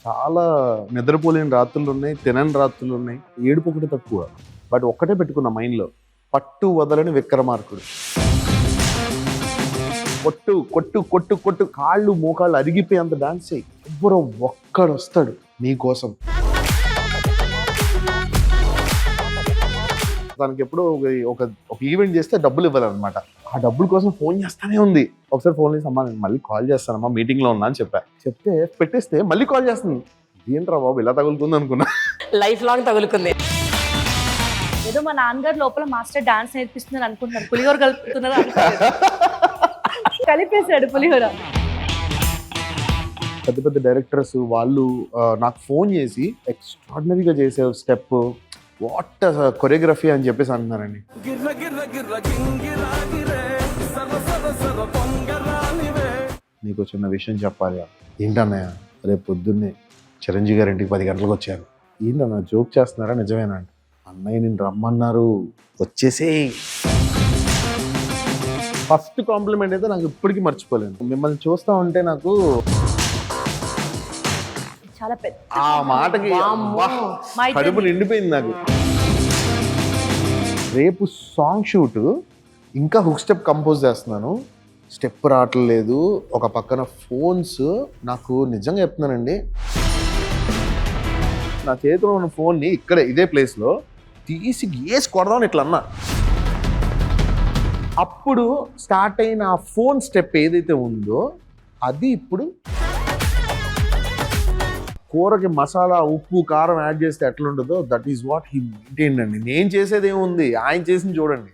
చాలా నిద్రపోలేని రాత్రులు ఉన్నాయి, తినని రాత్రులు ఉన్నాయి, ఏడుపు ఒకటి తక్కువ. బట్ ఒక్కటే పెట్టుకున్న మైండ్లో, పట్టు వదలని విక్రమార్కుడు. కొట్టు కొట్టు కొట్టు కొట్టు, కాళ్ళు మోకాళ్ళు అరిగిపోయేంత డాన్స్ చేయి, ఎవ్వరో ఒక్కడు వస్తాడు నీ కోసం. తనకి ఎప్పుడో ఒక ఈవెంట్ చేస్తే డబ్బులు ఇవ్వాలన్నమాట. ఆ డబ్బుల కోసం ఫోన్ చేస్తానే ఉంది. ఒకసారి ఫోన్ చేసి, అమ్మా నేను మళ్ళీ కాల్ చేస్తానమ్మా, మీటింగ్లో ఉన్నా అని చెప్తే పెట్టేస్తే మళ్ళీ కాల్ చేస్తుంది. ఏంట్రా బాబు ఇలా తగులుకుంది అనుకున్నా. లైఫ్ లాంగ్ తగులుకుంది. ఏదో మా నాన్నగారు లోపల మాస్టర్ డాన్స్ నేర్పిస్తున్నారు అనుకుంటున్నారు, పులిహోర కలుపుతున్నారు కలిపేశాడు పులిహోర. పెద్ద పెద్ద డైరెక్టర్స్ వాళ్ళు నాకు ఫోన్ చేసి ఎక్స్ట్రాడినరీగా చేసే స్టెప్, వాట్ కొరియోగ్రఫీ అని చెప్పేసి అంటున్నారండి. నీకు చిన్న విషయం చెప్పాలి. ఏంటన్నయ్య, రేపు పొద్దున్నే చిరంజీవి గారి ఇంటికి 10 గంటలకు వచ్చారు. ఏంటన్నా జోక్ చేస్తున్నారా నిజమేనా అంటే, అన్నయ్య నేను రమ్మన్నారు వచ్చేసే. ఫస్ట్ కాంప్లిమెంట్ అయితే నాకు ఇప్పటికీ మర్చిపోలేను. మిమ్మల్ని చూస్తా ఉంటే నాకు చాలా పెద్ద ఆ మాటకి కడుపు నిండిపోయింది నాకు. రేపు సాంగ్ షూట్, ఇంకా హుక్ స్టెప్ కంపోజ్ చేస్తున్నాను, స్టెప్ రావట్లేదు. ఒక పక్కన ఫోన్స్, నాకు నిజంగా చెప్తున్నానండి, నా చేతిలో ఉన్న ఫోన్ని ఇక్కడే ఇదే ప్లేస్లో తీసి వేసి కొడదామని ఇట్లా అన్నా. అప్పుడు స్టార్ట్ అయిన ఆ ఫోన్ స్టెప్ ఏదైతే ఉందో అది ఇప్పుడు కూరకి మసాలా, ఉప్పు, కారం యాడ్ చేస్తే ఎట్లా ఉంటుందో that is what he maintain అండి. నేను చేసేది ఏముంది, ఆయన చేసింది చూడండి.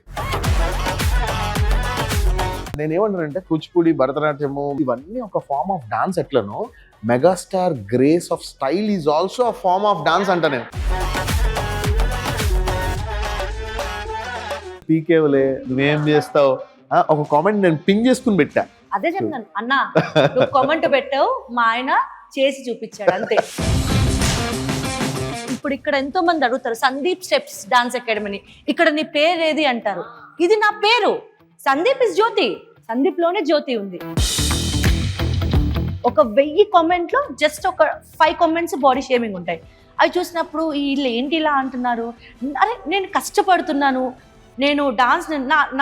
నేనేమంటానంటే కూచిపూడి, భరతనాట్యము ఇవన్నీ ఒక ఫార్మ్ ఆఫ్ డాన్స్. ఎట్లనో megastar grace of style is also a form of dance అంట. నేను పీకేవలే నువ్వేం చేస్తావు ఒక కామెంట్ నేను పింగ్ చేసుకుని పెట్టా. అదే చెప్తున్నాను అన్న, నువ్వు కామెంట్ పెట్టావు, మా ఆయన చేసి చూపించాడు అంతే. ఇప్పుడు ఇక్కడ ఎంతో మంది అడుగుతారు సందీప్ స్టెప్స్ డాన్స్ అకాడమీ, ఇక్కడ నీ పేరు ఏది అంటారు. ఇది నా పేరు, సందీప్ ఇస్ జ్యోతి. సందీప్ లోనే జ్యోతి ఉంది. ఒక 1000 కామెంట్లో జస్ట్ ఒక 5 కామెంట్స్ బాడీ షేమింగ్ ఉంటాయి. అవి చూసినప్పుడు వీళ్ళు ఏంటి ఇలా అంటున్నారు. అరే నేను కష్టపడుతున్నాను, నేను డాన్స్,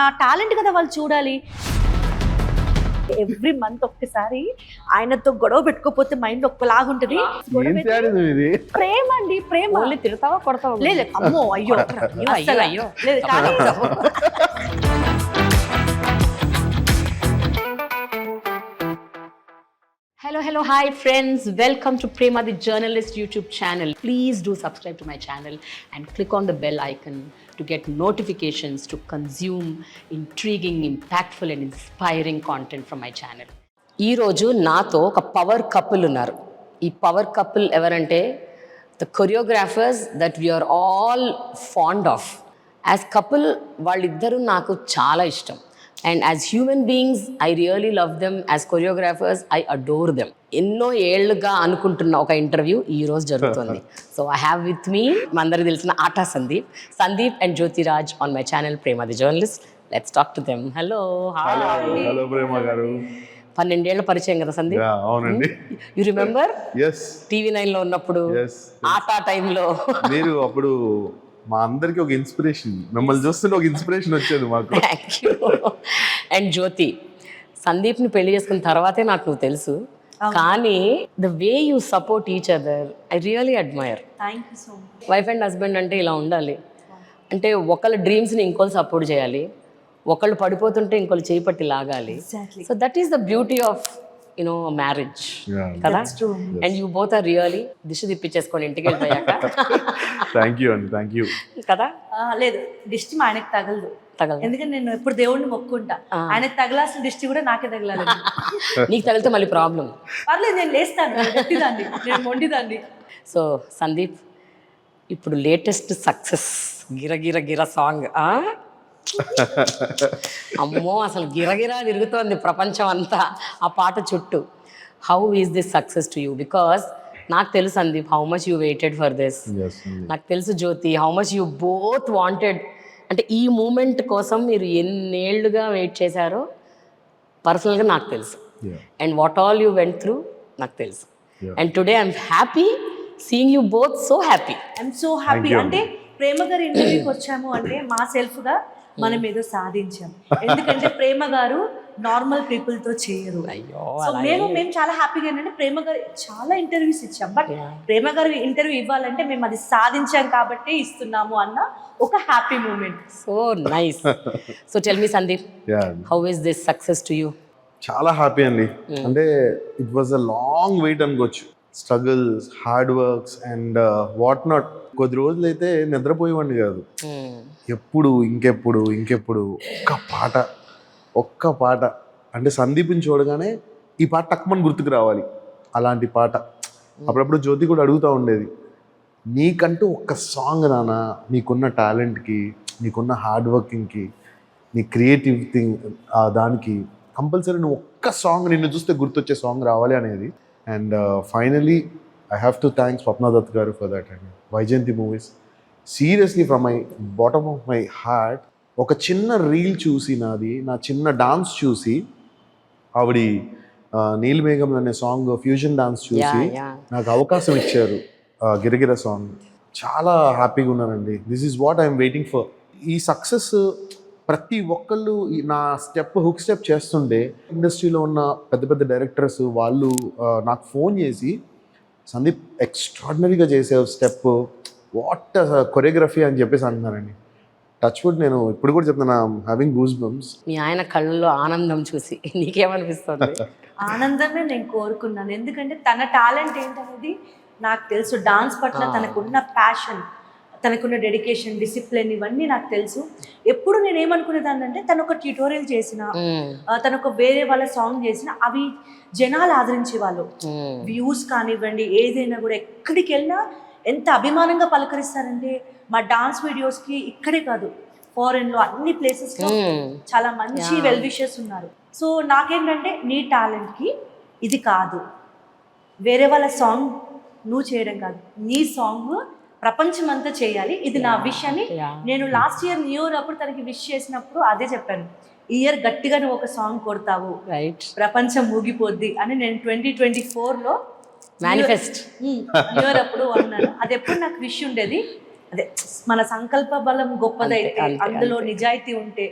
నా టాలెంట్ కదా వాళ్ళు చూడాలి. ఎవ్రీ మంత్ ఒక్కసారి ఆయనతో గొడవ పెట్టుకోపోతే మైండ్ ఒక్కలాగుంటది. ప్రేమ అండి, ప్రేమ. తిడతావా కొడతావా? లేదు, అమ్మో అయ్యో అయ్యో లేదు కానీ Hello, hi friends. Welcome to Prema the Journalist YouTube channel. Please do subscribe to my channel and click on the bell icon to get notifications to consume intriguing, impactful and inspiring content from my channel. ఈ రోజు నాతో ఒక power couple ఉన్నారు. ఈ power couple ఎవరంటే the choreographers that we are all fond of. As couple వాళ్ళిద్దరూ నాకు చాలా ఇష్టం. And as human beings, I really love them. As choreographers, I adore them. ఎన్నో ఏళ్ళుగా అనుకుంటున్న ఒక ఇంటర్వ్యూ ఈ రోజు జరుగుతుంది. So I have with me అందరికి తెలిసిన Aata Sandeep and Jyothiraj on my channel Prema the journalist. Let's talk to them. Hello Prema garu. 12 ఏళ్ల పరిచయం కదా సందీప్? అవునండి. You remember? yes, టీవీ 9 లో ఉన్నప్పుడు ఆటా టైంలో మీరు అప్పుడు మా అందరికి ఒక ఇన్స్పిరేషన్, మిమ్మల్ని చూస్తుంటే ఒక ఇన్స్పిరేషన్ వచ్చేది మాకు. అండ్ జ్యోతి, సందీప్ని పెళ్లి చేసుకున్న తర్వాతే నాకు నువ్వు తెలుసు, కానీ the way you support each other I really admire. Wife and husband అంటే ఇలా ఉండాలి. అంటే ఒకళ్ళ డ్రీమ్స్ని ఇంకోళ్ళు సపోర్ట్ చేయాలి, ఒకళ్ళు పడిపోతుంటే ఇంకోళ్ళు చేపట్టి లాగాలి. So that is the beauty of marriage కదా. And you both are really దిష్టి తిప్పించేసుకొని ఇంటికి వెళ్ళిపోయాక. థ్యాంక్ యూ అండి, థ్యాంక్ యూ. కదా లేదు, దిష్టి మా ఆయనకు తగలదు. ఎందుకంటే నేను ఎప్పుడు దేవుడిని మొక్కుంటా, ఆయనకు తగలాల్సిన దిష్టి కూడా నాకే తగలాలి. నీకు తగిలితే మళ్ళీ ప్రాబ్లం. పర్లేదు, నేను లేస్తాను, గట్టిదాన్ని, నేను మొండిదాన్ని. సో సందీప్, ఇప్పుడు లేటెస్ట్ సక్సెస్ గిరగిర గిర సాంగ్. అమ్మో, అసలు గిరగిరా తిరుగుతోంది ప్రపంచం అంతా ఆ పాట చుట్టూ. How is this success to you? Because నాకు తెలుసు Sandeep how much you waited for this. నాకు తెలుసు Jyothi how much you both wanted. అంటే ఈ మూమెంట్ కోసం మీరు ఎన్నేళ్లుగా వెయిట్ చేశారో పర్సనల్గా నాకు తెలుసు. And what all you went through నాకు తెలుసు. Yeah. And today I'm happy seeing you both so happy. I'm so happy. you. అంటే ప్రేమ గారి ఇంటర్వ్యూకి వచ్చాము అంటే మా సెల్ఫ్ గా మనం ఏదో సాధించాం. ఎందుకంటే ప్రేమ గారు నార్మల్ పీపుల్ తో చేయరు. అయ్యో సో మేము చాలా హ్యాపీగా ఏంటంటే ప్రేమ గారు చాలా ఇంటర్వ్యూస్ ఇచ్చాం, బట్ ప్రేమ గారు ఇంటర్వ్యూ ఇవ్వాలంటే మేము అది సాధించాం కాబట్టి ఇస్తున్నాము అన్న ఒక happy moment. So nice. So tell me, Sandeep, Yeah. how is this success to you? చాలా హ్యాపీ అండి. అంటే it was a long wait అనుకోవచ్చు. Struggles, hard works and what not. కొద్ది రోజులైతే నిద్రపోయేవాడిని కాదు. ఎప్పుడు ఇంకెప్పుడు ఒక్క పాట అంటే సందీప్ని చూడగానే ఈ పాట టక్మని గుర్తుకు రావాలి, అలాంటి పాట. అప్పుడప్పుడు జ్యోతి కూడా అడుగుతూ ఉండేది, నీకంటూ ఒక్క సాంగ్ నానా, నీకున్న టాలెంట్కి, నీకున్న హార్డ్ వర్కింగ్కి, నీ క్రియేటివ్ థింగ్ దానికి కంపల్సరీ నువ్వు ఒక్క సాంగ్ నిన్ను చూస్తే గుర్తొచ్చే సాంగ్ రావాలి అనేది. And finally I have to thanks Swapna Dutt garu for that and Vyjayanthi movies. Seriously from my bottom of my heart ఒక చిన్న రీల్ చూసి, నా చిన్న డాన్స్ చూసి, ఆవిడ నీలిమేఘం అనే సాంగ్ ఫ్యూజన్ డాన్స్ చూసి నాకు అవకాశం ఇచ్చారు, గిరగిర సాంగ్. చాలా హ్యాపీగా ఉన్నానండి. This is what I'm waiting for. ఈ సక్సెస్ ప్రతి ఒక్కళ్ళు నా హుక్ స్టెప్ చేస్తుంటే ఇండస్ట్రీలో ఉన్న పెద్ద పెద్ద డైరెక్టర్స్ వాళ్ళు నాకు ఫోన్ చేసి, సందీప్ ఎక్స్ట్రాడినరీగా చేసే స్టెప్, వాట్ కొరియోగ్రఫీ అని చెప్పేసి అంటున్నారండి. టచ్ వుడ్, నేను ఇప్పుడు కూడా చెప్తున్నా, హ్యావింగ్ గూస్ బంప్స్. మీ ఆయన కళ్ళలో ఆనందం చూసి నీకేమనిపిస్తుంది? ఆనందమే నేను కోరుకున్నాను, ఎందుకంటే తన టాలెంట్ ఏంటనేది నాకు తెలుసు. డాన్స్ పట్ల తనకున్న ప్యాషన్, తనకున్న డెడికేషన్, డిసిప్లిన్ ఇవన్నీ నాకు తెలుసు. ఎప్పుడు నేను ఏమనుకునేదాన్ని అంటే తను ఒక ట్యూటోరియల్ చేసిన, తను ఒక వేరే వాళ్ళ సాంగ్ చేసిన, అవి జనాలు ఆదరించే వాళ్ళు, వ్యూస్ కానివ్వండి, ఏదైనా కూడా ఎక్కడికి వెళ్ళినా ఎంత అభిమానంగా పలకరిస్తారంటే మా డాన్స్ వీడియోస్కి ఇక్కడే కాదు, ఫారెన్లో అన్ని ప్లేసెస్లో చాలా మంచి వెల్ విషర్స్ ఉన్నారు. సో నాకేంటంటే నీ టాలెంట్కి ఇది కాదు, వేరే వాళ్ళ సాంగ్ నువ్వు చేయడం కాదు, నీ సాంగ్ ప్రపంచమంతా చేయాలి, ఇది నా విష్ అని నేను లాస్ట్ ఇయర్ న్యూ ఇయర్ అప్పుడు తనకి విష్ చేసినప్పుడు అదే చెప్పాను. ఈ ఇయర్ గట్టిగా నువ్వు ఒక సాంగ్ కొడతావు, ప్రపంచం ఊగిపోద్ది అని నేను 2024లో మేనిఫెస్ట్ న్యూ ఇయర్ అప్పుడు అన్నాను. అది ఎప్పుడు నాకు విష్ ఉండేది. అదే మన సంకల్ప బలం గొప్పదైతే, అందులో నిజాయితీ ఉంటే,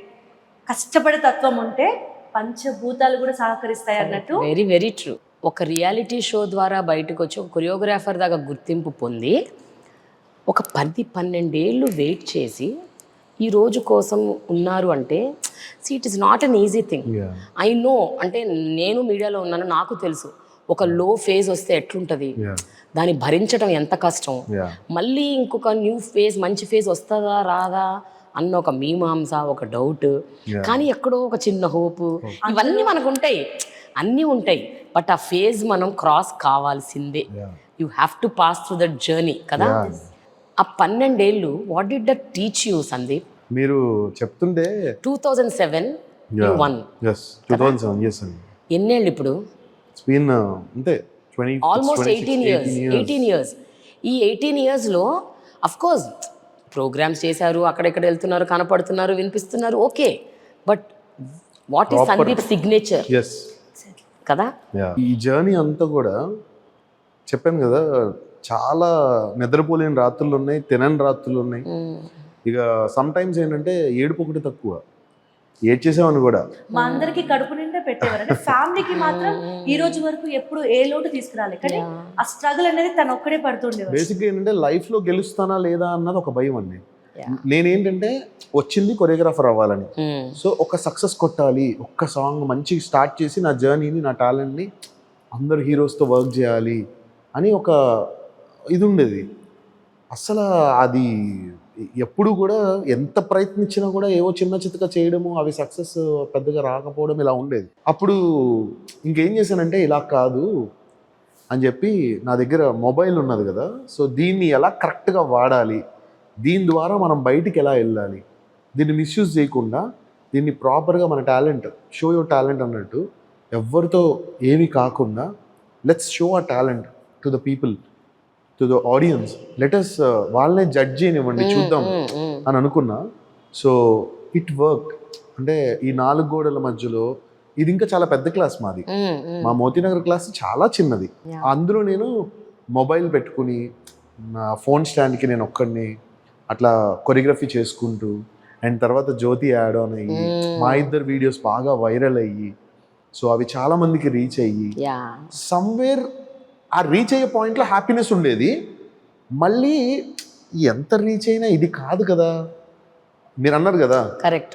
కష్టపడే తత్వం ఉంటే పంచభూతాలు కూడా సహకరిస్తాయి అన్నట్టు. Very very true. ఒక రియాలిటీ షో ద్వారా బయటకు వచ్చి ఒక కొరియోగ్రాఫర్ దాకా గుర్తింపు పొంది ఒక 10-12 ఏళ్ళు వెయిట్ చేసి ఈ రోజు కోసం ఉన్నారు అంటే it is not an easy thing. I know, అంటే నేను మీడియాలో ఉన్నాను, నాకు తెలుసు ఒక లో ఫేజ్ వస్తే ఎట్లుంటుంది, దాన్ని భరించడం ఎంత కష్టం, మళ్ళీ ఇంకొక న్యూ ఫేజ్, మంచి ఫేజ్ వస్తుందా రాదా అన్న ఒక మీమాంస, ఒక డౌట్, కానీ ఎక్కడో ఒక చిన్న హోప్, ఇవన్నీ మనకు ఉంటాయి, అన్నీ ఉంటాయి. బట్ ఆ ఫేజ్ మనం క్రాస్ కావాల్సిందే. You have to pass through that journey కదా. ఆ 12 ఏళ్ళు what did that teach you, Sandeep? మీరు చెప్తుంటే 2007 you won. Yes, 2007. Yes అండి. ఎన్నేళ్ళు ఇప్పుడు? It's been అంతే 20 ఆల్మోస్ట్ 18 years. ఈ 18 yearsలో అఫ్ కోర్స్ ప్రోగ్రామ్స్ చేశారు, అక్కడెక్కడ వెళ్తున్నారు, కనపడుతున్నారు, వినిపిస్తున్నారు, okay, but what is Sandeep signature కదా? ఈ జర్నీ అంతా కూడా చెప్పాను కదా, చాలా నిద్రపోలేని రాత్రులు ఉన్నాయి, తినని రాత్రులు ఉన్నాయి. ఇక సమ్ టైమ్స్ ఏంటంటే ఏడుపు ఒకటి తక్కువ, ఏడ్చేసామని కూడా. మా అందరికి కడుపు నిండా పెట్టేవారు, అంటే ఫ్యామిలీకి మాత్రం ఈ రోజు వరకు ఎప్పుడు ఏ లోటు తీసుకురాలి, కానీ ఆ స్ట్రగుల్ అనేది తను ఒక్కడే పడుతుండేవారు. బేసిక్గా ఏంటంటే లైఫ్లో గెలుస్తానా లేదా అన్నది ఒక భయం అండి. నేనేంటంటే వచ్చింది కొరియోగ్రాఫర్ అవ్వాలని, సో ఒక సక్సెస్ కొట్టాలి, ఒక్క సాంగ్ మంచి స్టార్ట్ చేసి నా జర్నీని, నా టాలెంట్ని అందరు హీరోస్తో వర్క్ చేయాలి అని ఒక ఇది ఉండేది. అసలు అది ఎప్పుడు కూడా ఎంత ప్రయత్నించినా కూడా ఏవో చిన్న చితక చేయడము, అవి సక్సెస్ పెద్దగా రాకపోవడం ఇలా ఉండేది. అప్పుడు ఇంకేం చేశానంటే ఇలా కాదు అని చెప్పి, నా దగ్గర మొబైల్ ఉన్నది కదా, సో దీన్ని ఎలా కరెక్ట్గా వాడాలి, దీని ద్వారా మనం బయటికి ఎలా వెళ్ళాలి, దీన్ని మిస్యూజ్ చేయకుండా దీన్ని ప్రాపర్గా మన టాలెంట్, షో యువర్ టాలెంట్ అన్నట్టు, ఎవరితో ఏమీ కాకుండా let's show our talent to the people, to the audience, let us వాళ్ళనే జడ్జ్ చేయనివ్వండి, చూద్దాం అని అనుకున్నా. So it work. అంటే ఈ 4 గోడల మధ్యలో ఇది ఇంకా చాలా పెద్ద క్లాస్ మాది. మా మోతీనగర్ క్లాస్ చాలా చిన్నది. అందులో నేను మొబైల్ పెట్టుకుని నా ఫోన్ స్టాండ్కి నేను ఒక్కడిని అట్లా కొరియోగ్రఫీ చేసుకుంటూ, అండ్ తర్వాత జ్యోతి యాడ్ ఆన్ అయ్యి మా ఇద్దరు వీడియోస్ బాగా వైరల్ అయ్యి, సో అవి చాలా మందికి రీచ్ అయ్యి సమ్వేర్ ఆ రీచ్ అయ్యే పాయింట్లో హ్యాపీనెస్ ఉండేది. మళ్ళీ ఎంత రీచ్ అయినా ఇది కాదు కదా, మీరు అన్నారు కదా కరెక్ట్.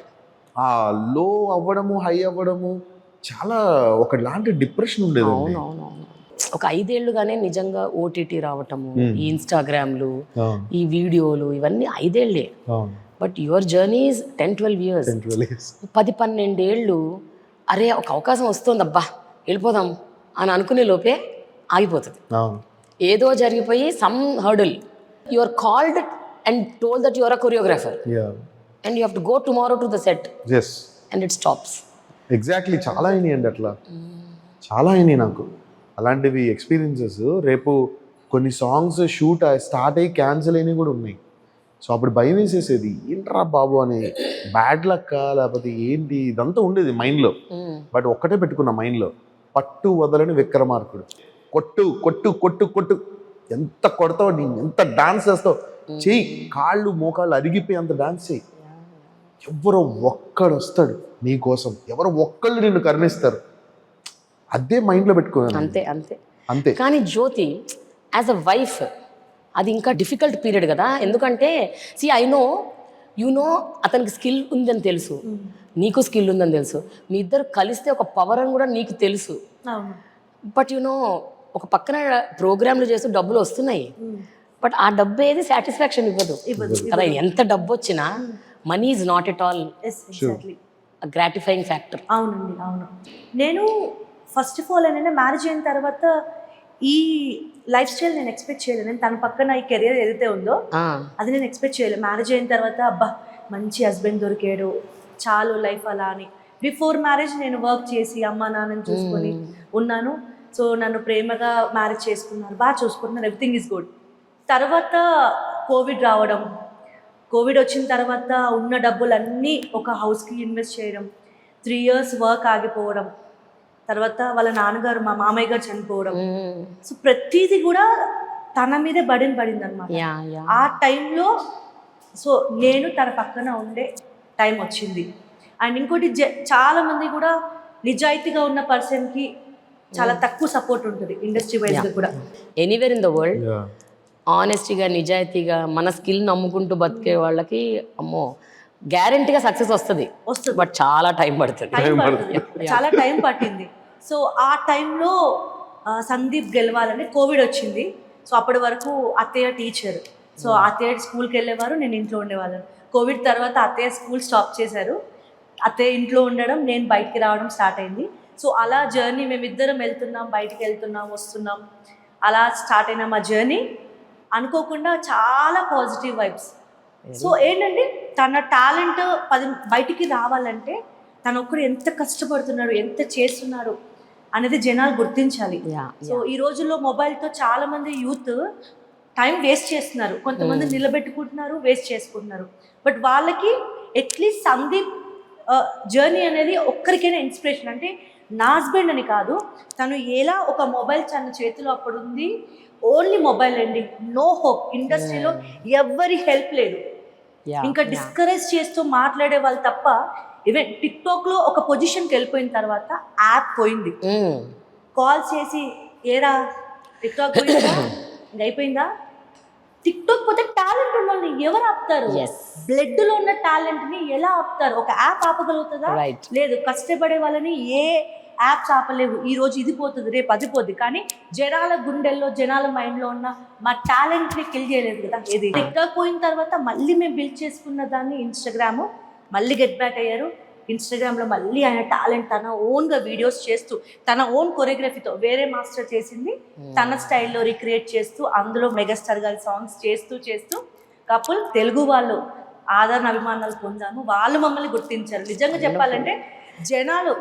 ఆ లో అవ్వడము హై అవ్వడము చాలా ఒకలాంటి డిప్రెషన్ ఉండేది. అవునవునవును. ఒక 5 ఏళ్ళుగానే నిజంగా ఓటీటీ రావటము, ఈ ఇన్స్టాగ్రామ్లు, ఈ వీడియోలు, ఇవన్నీ 5 ఏళ్ళే. But your journey is 10-12 years. 10-12 ఏళ్ళు. అరే ఒక అవకాశం వస్తుంది, అబ్బా వెళ్ళిపోదాం అని అనుకునే లోపే ఆగిపోతుంది. ఏదో జరిగిపోయి some hurdle, you are called and told that you are a choreographer and you have to go tomorrow to the set and it stops. Exactly. చాలా అయినాయి అండి అట్లా, చాలా అయినాయి నాకు అలాంటివి ఎక్స్పీరియన్సెస్. రేపు కొన్ని సాంగ్స్ షూట్ స్టార్ట్ అయ్యి క్యాన్సిల్ అయినవి కూడా ఉన్నాయి. సో అప్పుడు భయం వేసేసేది, ఏంట్రా బాబు అని, బ్యాడ్ లక్ లేకపోతే ఏంటి ఇదంతా ఉండేది మైండ్లో. బట్ ఒక్కటే పెట్టుకున్నా మైండ్లో, పట్టు వదలని విక్రమార్కుడు. కొట్టు కొట్టు కొట్టు కొట్టు, ఎంత కొడతావు, నీ ఎంత డాన్స్ చేస్తావు చెయ్యి, కాళ్ళు మోకాళ్ళు అరిగిపోయి అంత డాన్స్ చెయ్యి. ఎవరో ఒక్కడు వస్తాడు నీ కోసం, ఎవరో ఒక్కళ్ళు నిన్ను కరుణిస్తారు. అదే మైండ్లో పెట్టుకున్నాను. అంతే అంతే అంతే. కానీ జ్యోతి యాజ్ అ వైఫ్ అది ఇంకా డిఫికల్ట్ పీరియడ్ కదా. ఎందుకంటే ఐ నో యు నో అతనికి స్కిల్ ఉందని తెలుసు, నీకు స్కిల్ ఉందని తెలుసు, మీ ఇద్దరు కలిస్తే ఒక పవర్ అని కూడా నీకు తెలుసు. బట్ నో ఒక పక్కన ప్రోగ్రాంలు చేస్తూ డబ్బులు వస్తున్నాయి, బట్ ఆ డబ్బు ఏది సాటిస్ఫాక్షన్ ఇవ్వదు కదా. ఎంత డబ్బు వచ్చినా money is not at all gratifying factor. అవునండి, అవును. నేను ఫస్ట్ ఆఫ్ ఆల్ ఏంటంటే మ్యారేజ్ అయిన తర్వాత ఈ లైఫ్ స్టైల్ నేను ఎక్స్పెక్ట్ చేయలేదు. నేను తన పక్కన ఈ కెరియర్ ఏదైతే ఉందో అది నేను ఎక్స్పెక్ట్ చేయలేదు. మ్యారేజ్ అయిన తర్వాత అబ్బా మంచి హస్బెండ్ దొరికాడు చాలు లైఫ్ అలా అని. బిఫోర్ మ్యారేజ్ నేను వర్క్ చేసి అమ్మ నాన్నని చూసుకొని ఉన్నాను. సో నన్ను ప్రేమగా మ్యారేజ్ చేసుకున్నారు, బాగా చూసుకుంటున్నారు, ఎవ్రీథింగ్ ఈజ్ గుడ్. తర్వాత కోవిడ్ రావడం, కోవిడ్ వచ్చిన తర్వాత ఉన్న డబ్బులన్నీ ఒక హౌస్కి ఇన్వెస్ట్ చేయడం, 3 years వర్క్ ఆగిపోవడం, తర్వాత వాళ్ళ నాన్నగారు మా మామయ్య గారు చనిపోవడం. సో ప్రతిదీ కూడా తన మీదే బడిన పడింది అనమాట. ఆ టైంలో సో నేను తన పక్కన ఉండే టైం వచ్చింది. అండ్ ఇంకోటి చాలామంది కూడా నిజాయితీగా ఉన్న పర్సన్కి చాలా తక్కువ సపోర్ట్ ఉంటుంది ఇండస్ట్రీ వైజ్గా కూడా. ఎనీవేర్ ఇన్ ద వరల్డ్ ఆనెస్టీగా నిజాయితీగా మన స్కిల్ నమ్ముకుంటూ బతికే వాళ్ళకి అమ్మో గ్యారెంటీగా సక్సెస్ వస్తుంది, బట్ చాలా టైం పడుతుంది. చాలా టైం పట్టింది. సో ఆ టైంలో సందీప్ గెలవాలని కోవిడ్ వచ్చింది. సో అప్పటి వరకు అత్తయ్య టీచర్, సో అత్తయ్య స్కూల్కి వెళ్ళేవారు, నేను ఇంట్లో ఉండేవాళ్ళను. కోవిడ్ తర్వాత అత్తయ్య స్కూల్ స్టాప్ చేశారు, అత్తయ్య ఇంట్లో ఉండడం, నేను బయటికి రావడం స్టార్ట్ అయింది. సో అలా జర్నీ మేమిద్దరం వెళ్తున్నాం, బయటికి వెళ్తున్నాం, వస్తున్నాం, అలా స్టార్ట్ అయిన మా జర్నీ అనుకోకుండా చాలా పాజిటివ్ వైబ్స్. సో ఏంటంటే తన టాలెంట్ బయటికి రావాలంటే తను ఒక్కరు ఎంత కష్టపడుతున్నారు, ఎంత చేస్తున్నారు అనేది జనాలు గుర్తించాలి. సో ఈ రోజుల్లో మొబైల్తో చాలా మంది యూత్ టైం వేస్ట్ చేస్తున్నారు, కొంతమంది నిలబెట్టుకుంటున్నారు, వేస్ట్ చేసుకుంటున్నారు. బట్ వాళ్ళకి అట్లీస్ట్ సందీప్ జర్నీ అనేది ఒక్కరికైనా ఇన్స్పిరేషన్. అంటే నా హస్బెండ్ అని కాదు, తను ఎలా ఒక మొబైల్ తన చేతిలో అప్పుడు ఉంది, ఓన్లీ మొబైల్ అండి, నో హోప్, ఇండస్ట్రీలో ఎవరి హెల్ప్ లేదు, ఇంకా డిస్కరేజ్ చేస్తూ మాట్లాడే వాళ్ళు తప్ప. ఈవెన్ టిక్టాక్లో ఒక పొజిషన్కి వెళ్ళిపోయిన తర్వాత యాప్ పోయింది, కాల్ చేసి ఏరా టిక్టాక్ పోయిందా ఇంకా అయిపోయిందా. టిక్టాక్ పోతే టాలెంట్ ఉన్న వాళ్ళని ఎవరు ఆపుతారు? బ్లడ్లో ఉన్న టాలెంట్ని ఎలా ఆపుతారు? ఒక యాప్ ఆపగలుగుతుందా? లేదు. కష్టపడే వాళ్ళని ఏ యాప్స్ ఆపలేవు. ఈరోజు ఇది పోతుంది, రేపు అది పోతుంది, కానీ జనాల గుండెల్లో జనాల మైండ్లో ఉన్న మా టాలెంట్ని కిల్ చేయలేదు కదా. ఇది టిక్టాక్ పోయిన తర్వాత మళ్ళీ మేము బిల్డ్ చేసుకున్న దాన్ని ఇన్స్టాగ్రామ్ మళ్ళీ గెట్ బ్యాక్ అయ్యారు. ఇన్స్టాగ్రామ్లో మళ్ళీ ఆయన టాలెంట్ తన ఓన్గా వీడియోస్ చేస్తూ, తన ఓన్ కొరియోగ్రఫీతో, వేరే మాస్టర్ చేసింది తన స్టైల్లో రిక్రియేట్ చేస్తూ, అందులో మెగాస్టార్ గారి సాంగ్స్ చేస్తూ చేస్తూ కపుల్ తెలుగు వాళ్ళు ఆదరణ అభిమానాలు పొందాము. వాళ్ళు మమ్మల్ని గుర్తించారు. నిజంగా చెప్పాలంటే జనాలు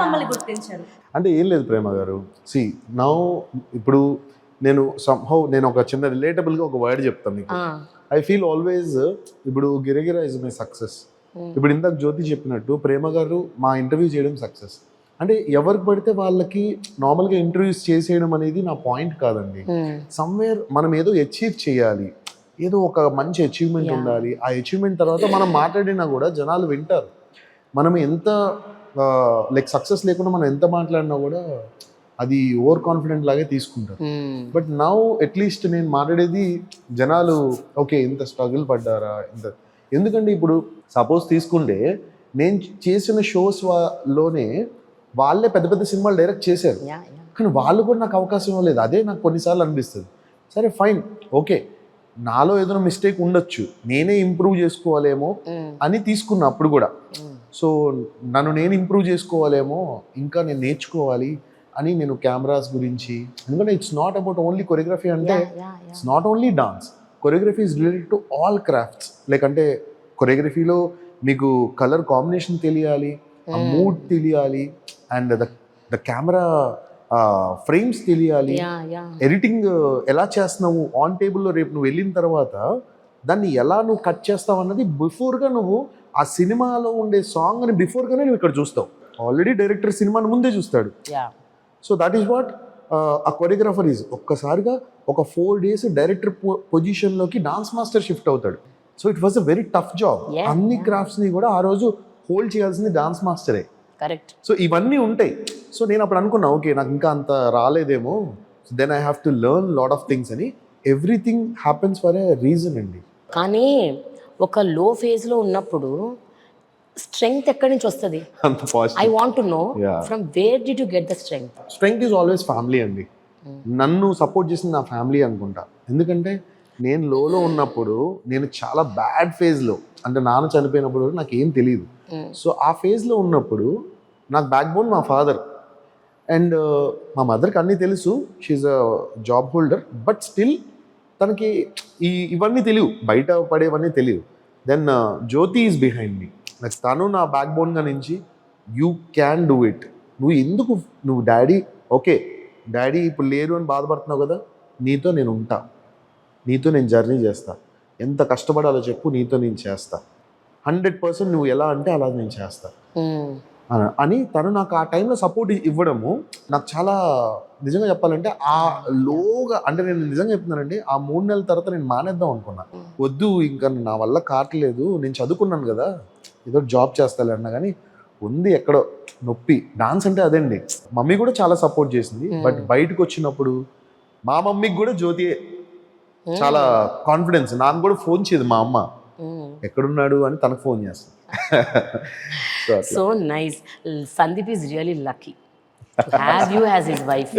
మమ్మల్ని గుర్తించారు. అంటే ఏం లేదు ప్రేమ గారు, నౌ ఇప్పుడు నేను ఒక చిన్న రిలేటబుల్గా ఒక వర్డ్ చెప్తాను మీకు. ఐ ఫీల్ ఆల్వేస్, ఇప్పుడు గిరగిరా ఇస్ మై సక్సెస్. ఇప్పుడు ఇందాక జ్యోతి చెప్పినట్టు ప్రేమ గారు మా ఇంటర్వ్యూ చేయడం సక్సెస్. అంటే ఎవరికి పడితే వాళ్ళకి నార్మల్గా ఇంటర్వ్యూస్ చేసేయడం అనేది నా పాయింట్ కాదండి. సమ్వేర్ మనం ఏదో అచీవ్ చేయాలి, ఏదో ఒక మంచి అచీవ్మెంట్ ఉండాలి. ఆ అచీవ్మెంట్ తర్వాత మనం మాట్లాడినా కూడా జనాలు వింటారు. మనం ఎంత లైక్ సక్సెస్ లేకుండా మనం ఎంత మాట్లాడినా కూడా అది ఓవర్ కాన్ఫిడెంట్ లాగే తీసుకుంటారు. బట్ నౌ అట్లీస్ట్ నేను మాట్లాడేది జనాలు ఓకే ఇంత స్ట్రగుల్ పడ్డారా ఇంత. ఎందుకంటే ఇప్పుడు సపోజ్ తీసుకుంటే నేను చేసిన షోస్ లోనే వాళ్ళే పెద్ద పెద్ద సినిమాలు డైరెక్ట్ చేశారు, కానీ వాళ్ళు కూడా నాకు అవకాశం ఇవ్వలేదు. అదే నాకు కొన్నిసార్లు అనిపిస్తుంది, సరే ఫైన్ ఓకే నాలో ఏదైనా మిస్టేక్ ఉండొచ్చు, నేనే ఇంప్రూవ్ చేసుకోవాలేమో అని తీసుకున్నా అప్పుడు కూడా. సో నన్ను నేను ఇంప్రూవ్ చేసుకోవాలేమో, ఇంకా నేను నేర్చుకోవాలి అని నేను కెమెరాస్ గురించి, ఎందుకంటే it's not about only choreography, అంటే it's not only dance, choreography is related to all crafts. Like అంటే కొరియోగ్రఫీలో మీకు కలర్ కాంబినేషన్ తెలియాలి, ఆ మూడ్ తెలియాలి, అండ్ ద కెమెరా ఫ్రేమ్స్ తెలియాలి, ఎడిటింగ్ ఎలా చేస్తున్నావు ఆన్ టేబుల్లో రేపు నువ్వు వెళ్ళిన తర్వాత దాన్ని ఎలా నువ్వు కట్ చేస్తావు అన్నది బిఫోర్గా నువ్వు ఆ సినిమాలో ఉండే సాంగ్ని బిఫోర్గానే నువ్వు ఇక్కడ చూస్తావు. ఆల్రెడీ డైరెక్టర్ సినిమాని ముందే చూస్తాడు. So that is what a choreographer is. ఒక్కసారిగా ఒక 4 days డైరెక్టర్ పొజిషన్లోకి డాన్స్ మాస్టర్ షిఫ్ట్ అవుతాడు. So it was a very tough job. అన్ని క్రాఫ్ట్స్ని కూడా ఆ రోజు హోల్డ్ చేయాల్సింది డాన్స్ మాస్టరే. కరెక్ట్. సో ఇవన్నీ ఉంటాయి. సో నేను అప్పుడు అనుకున్నా ఓకే నాకు ఇంకా అంత రాలేదేమో, then I have to learn lot of things అని. Everything happens for a reason అండి. కానీ ఒక లో ఫేజ్లో ఉన్నప్పుడు స్ట్రెంగ్త్ ఎక్కడి నుంచి వస్తుంది? I want to know from where did you get the strength? Strength is always family అండి. నన్ను సపోర్ట్ చేసింది నా ఫ్యామిలీ అనుకుంటా. ఎందుకంటే నేను లోలో ఉన్నప్పుడు, నేను చాలా బ్యాడ్ ఫేజ్లో, అంటే నాన్న చనిపోయినప్పుడు నాకు ఏం తెలియదు. సో ఆ ఫేజ్లో ఉన్నప్పుడు నాకు బ్యాక్ బోన్ మా ఫాదర్, అండ్ మా మదర్కి అన్నీ తెలుసు, she's a job holder, but still తనకి ఇవన్నీ తెలియవు, బయట పడేవన్నీ తెలియవు. Then Jyothi is behind me. నాకు తను నా బ్యాక్ బోన్గా నుంచి యూ క్యాన్ డూ ఇట్, నువ్వు ఎందుకు, నువ్వు డాడీ ఓకే డాడీ ఇప్పుడు లేరు అని బాధపడుతున్నావు కదా, నీతో నేను ఉంటా, నీతో నేను జర్నీ చేస్తా, ఎంత కష్టపడాలో చెప్పు, నీతో నేను చేస్తా, 100% నువ్వు ఎలా అంటే అలా నేను చేస్తా అని తను నాకు ఆ టైంలో సపోర్ట్ ఇవ్వడము నాకు చాలా, నిజంగా చెప్పాలంటే ఆ లోగా, అంటే నేను నిజంగా చెప్తున్నానండి, ఆ 3 నెలల తర్వాత నేను మానేద్దాం అనుకున్నా. వద్దు ఇంకా నా వల్ల కావట్లేదు, నేను చదువుకున్నాను కదా ఏదో జాబ్ చేస్తాలే అన్నా, కానీ ఉంది ఎక్కడో నొప్పి. డాన్స్ అంటే అదండి. మమ్మీ కూడా చాలా సపోర్ట్ చేసింది, బట్ బయటకు వచ్చినప్పుడు మా మమ్మీకి కూడా జ్యోతియే చాలా కాన్ఫిడెన్స్. నాకు కూడా ఫోన్ చేయదు మా అమ్మ, ఎక్కడున్నాడు అని తనకు ఫోన్ చేస్తాను. So nice. Sandeep is really lucky to have you as his wife.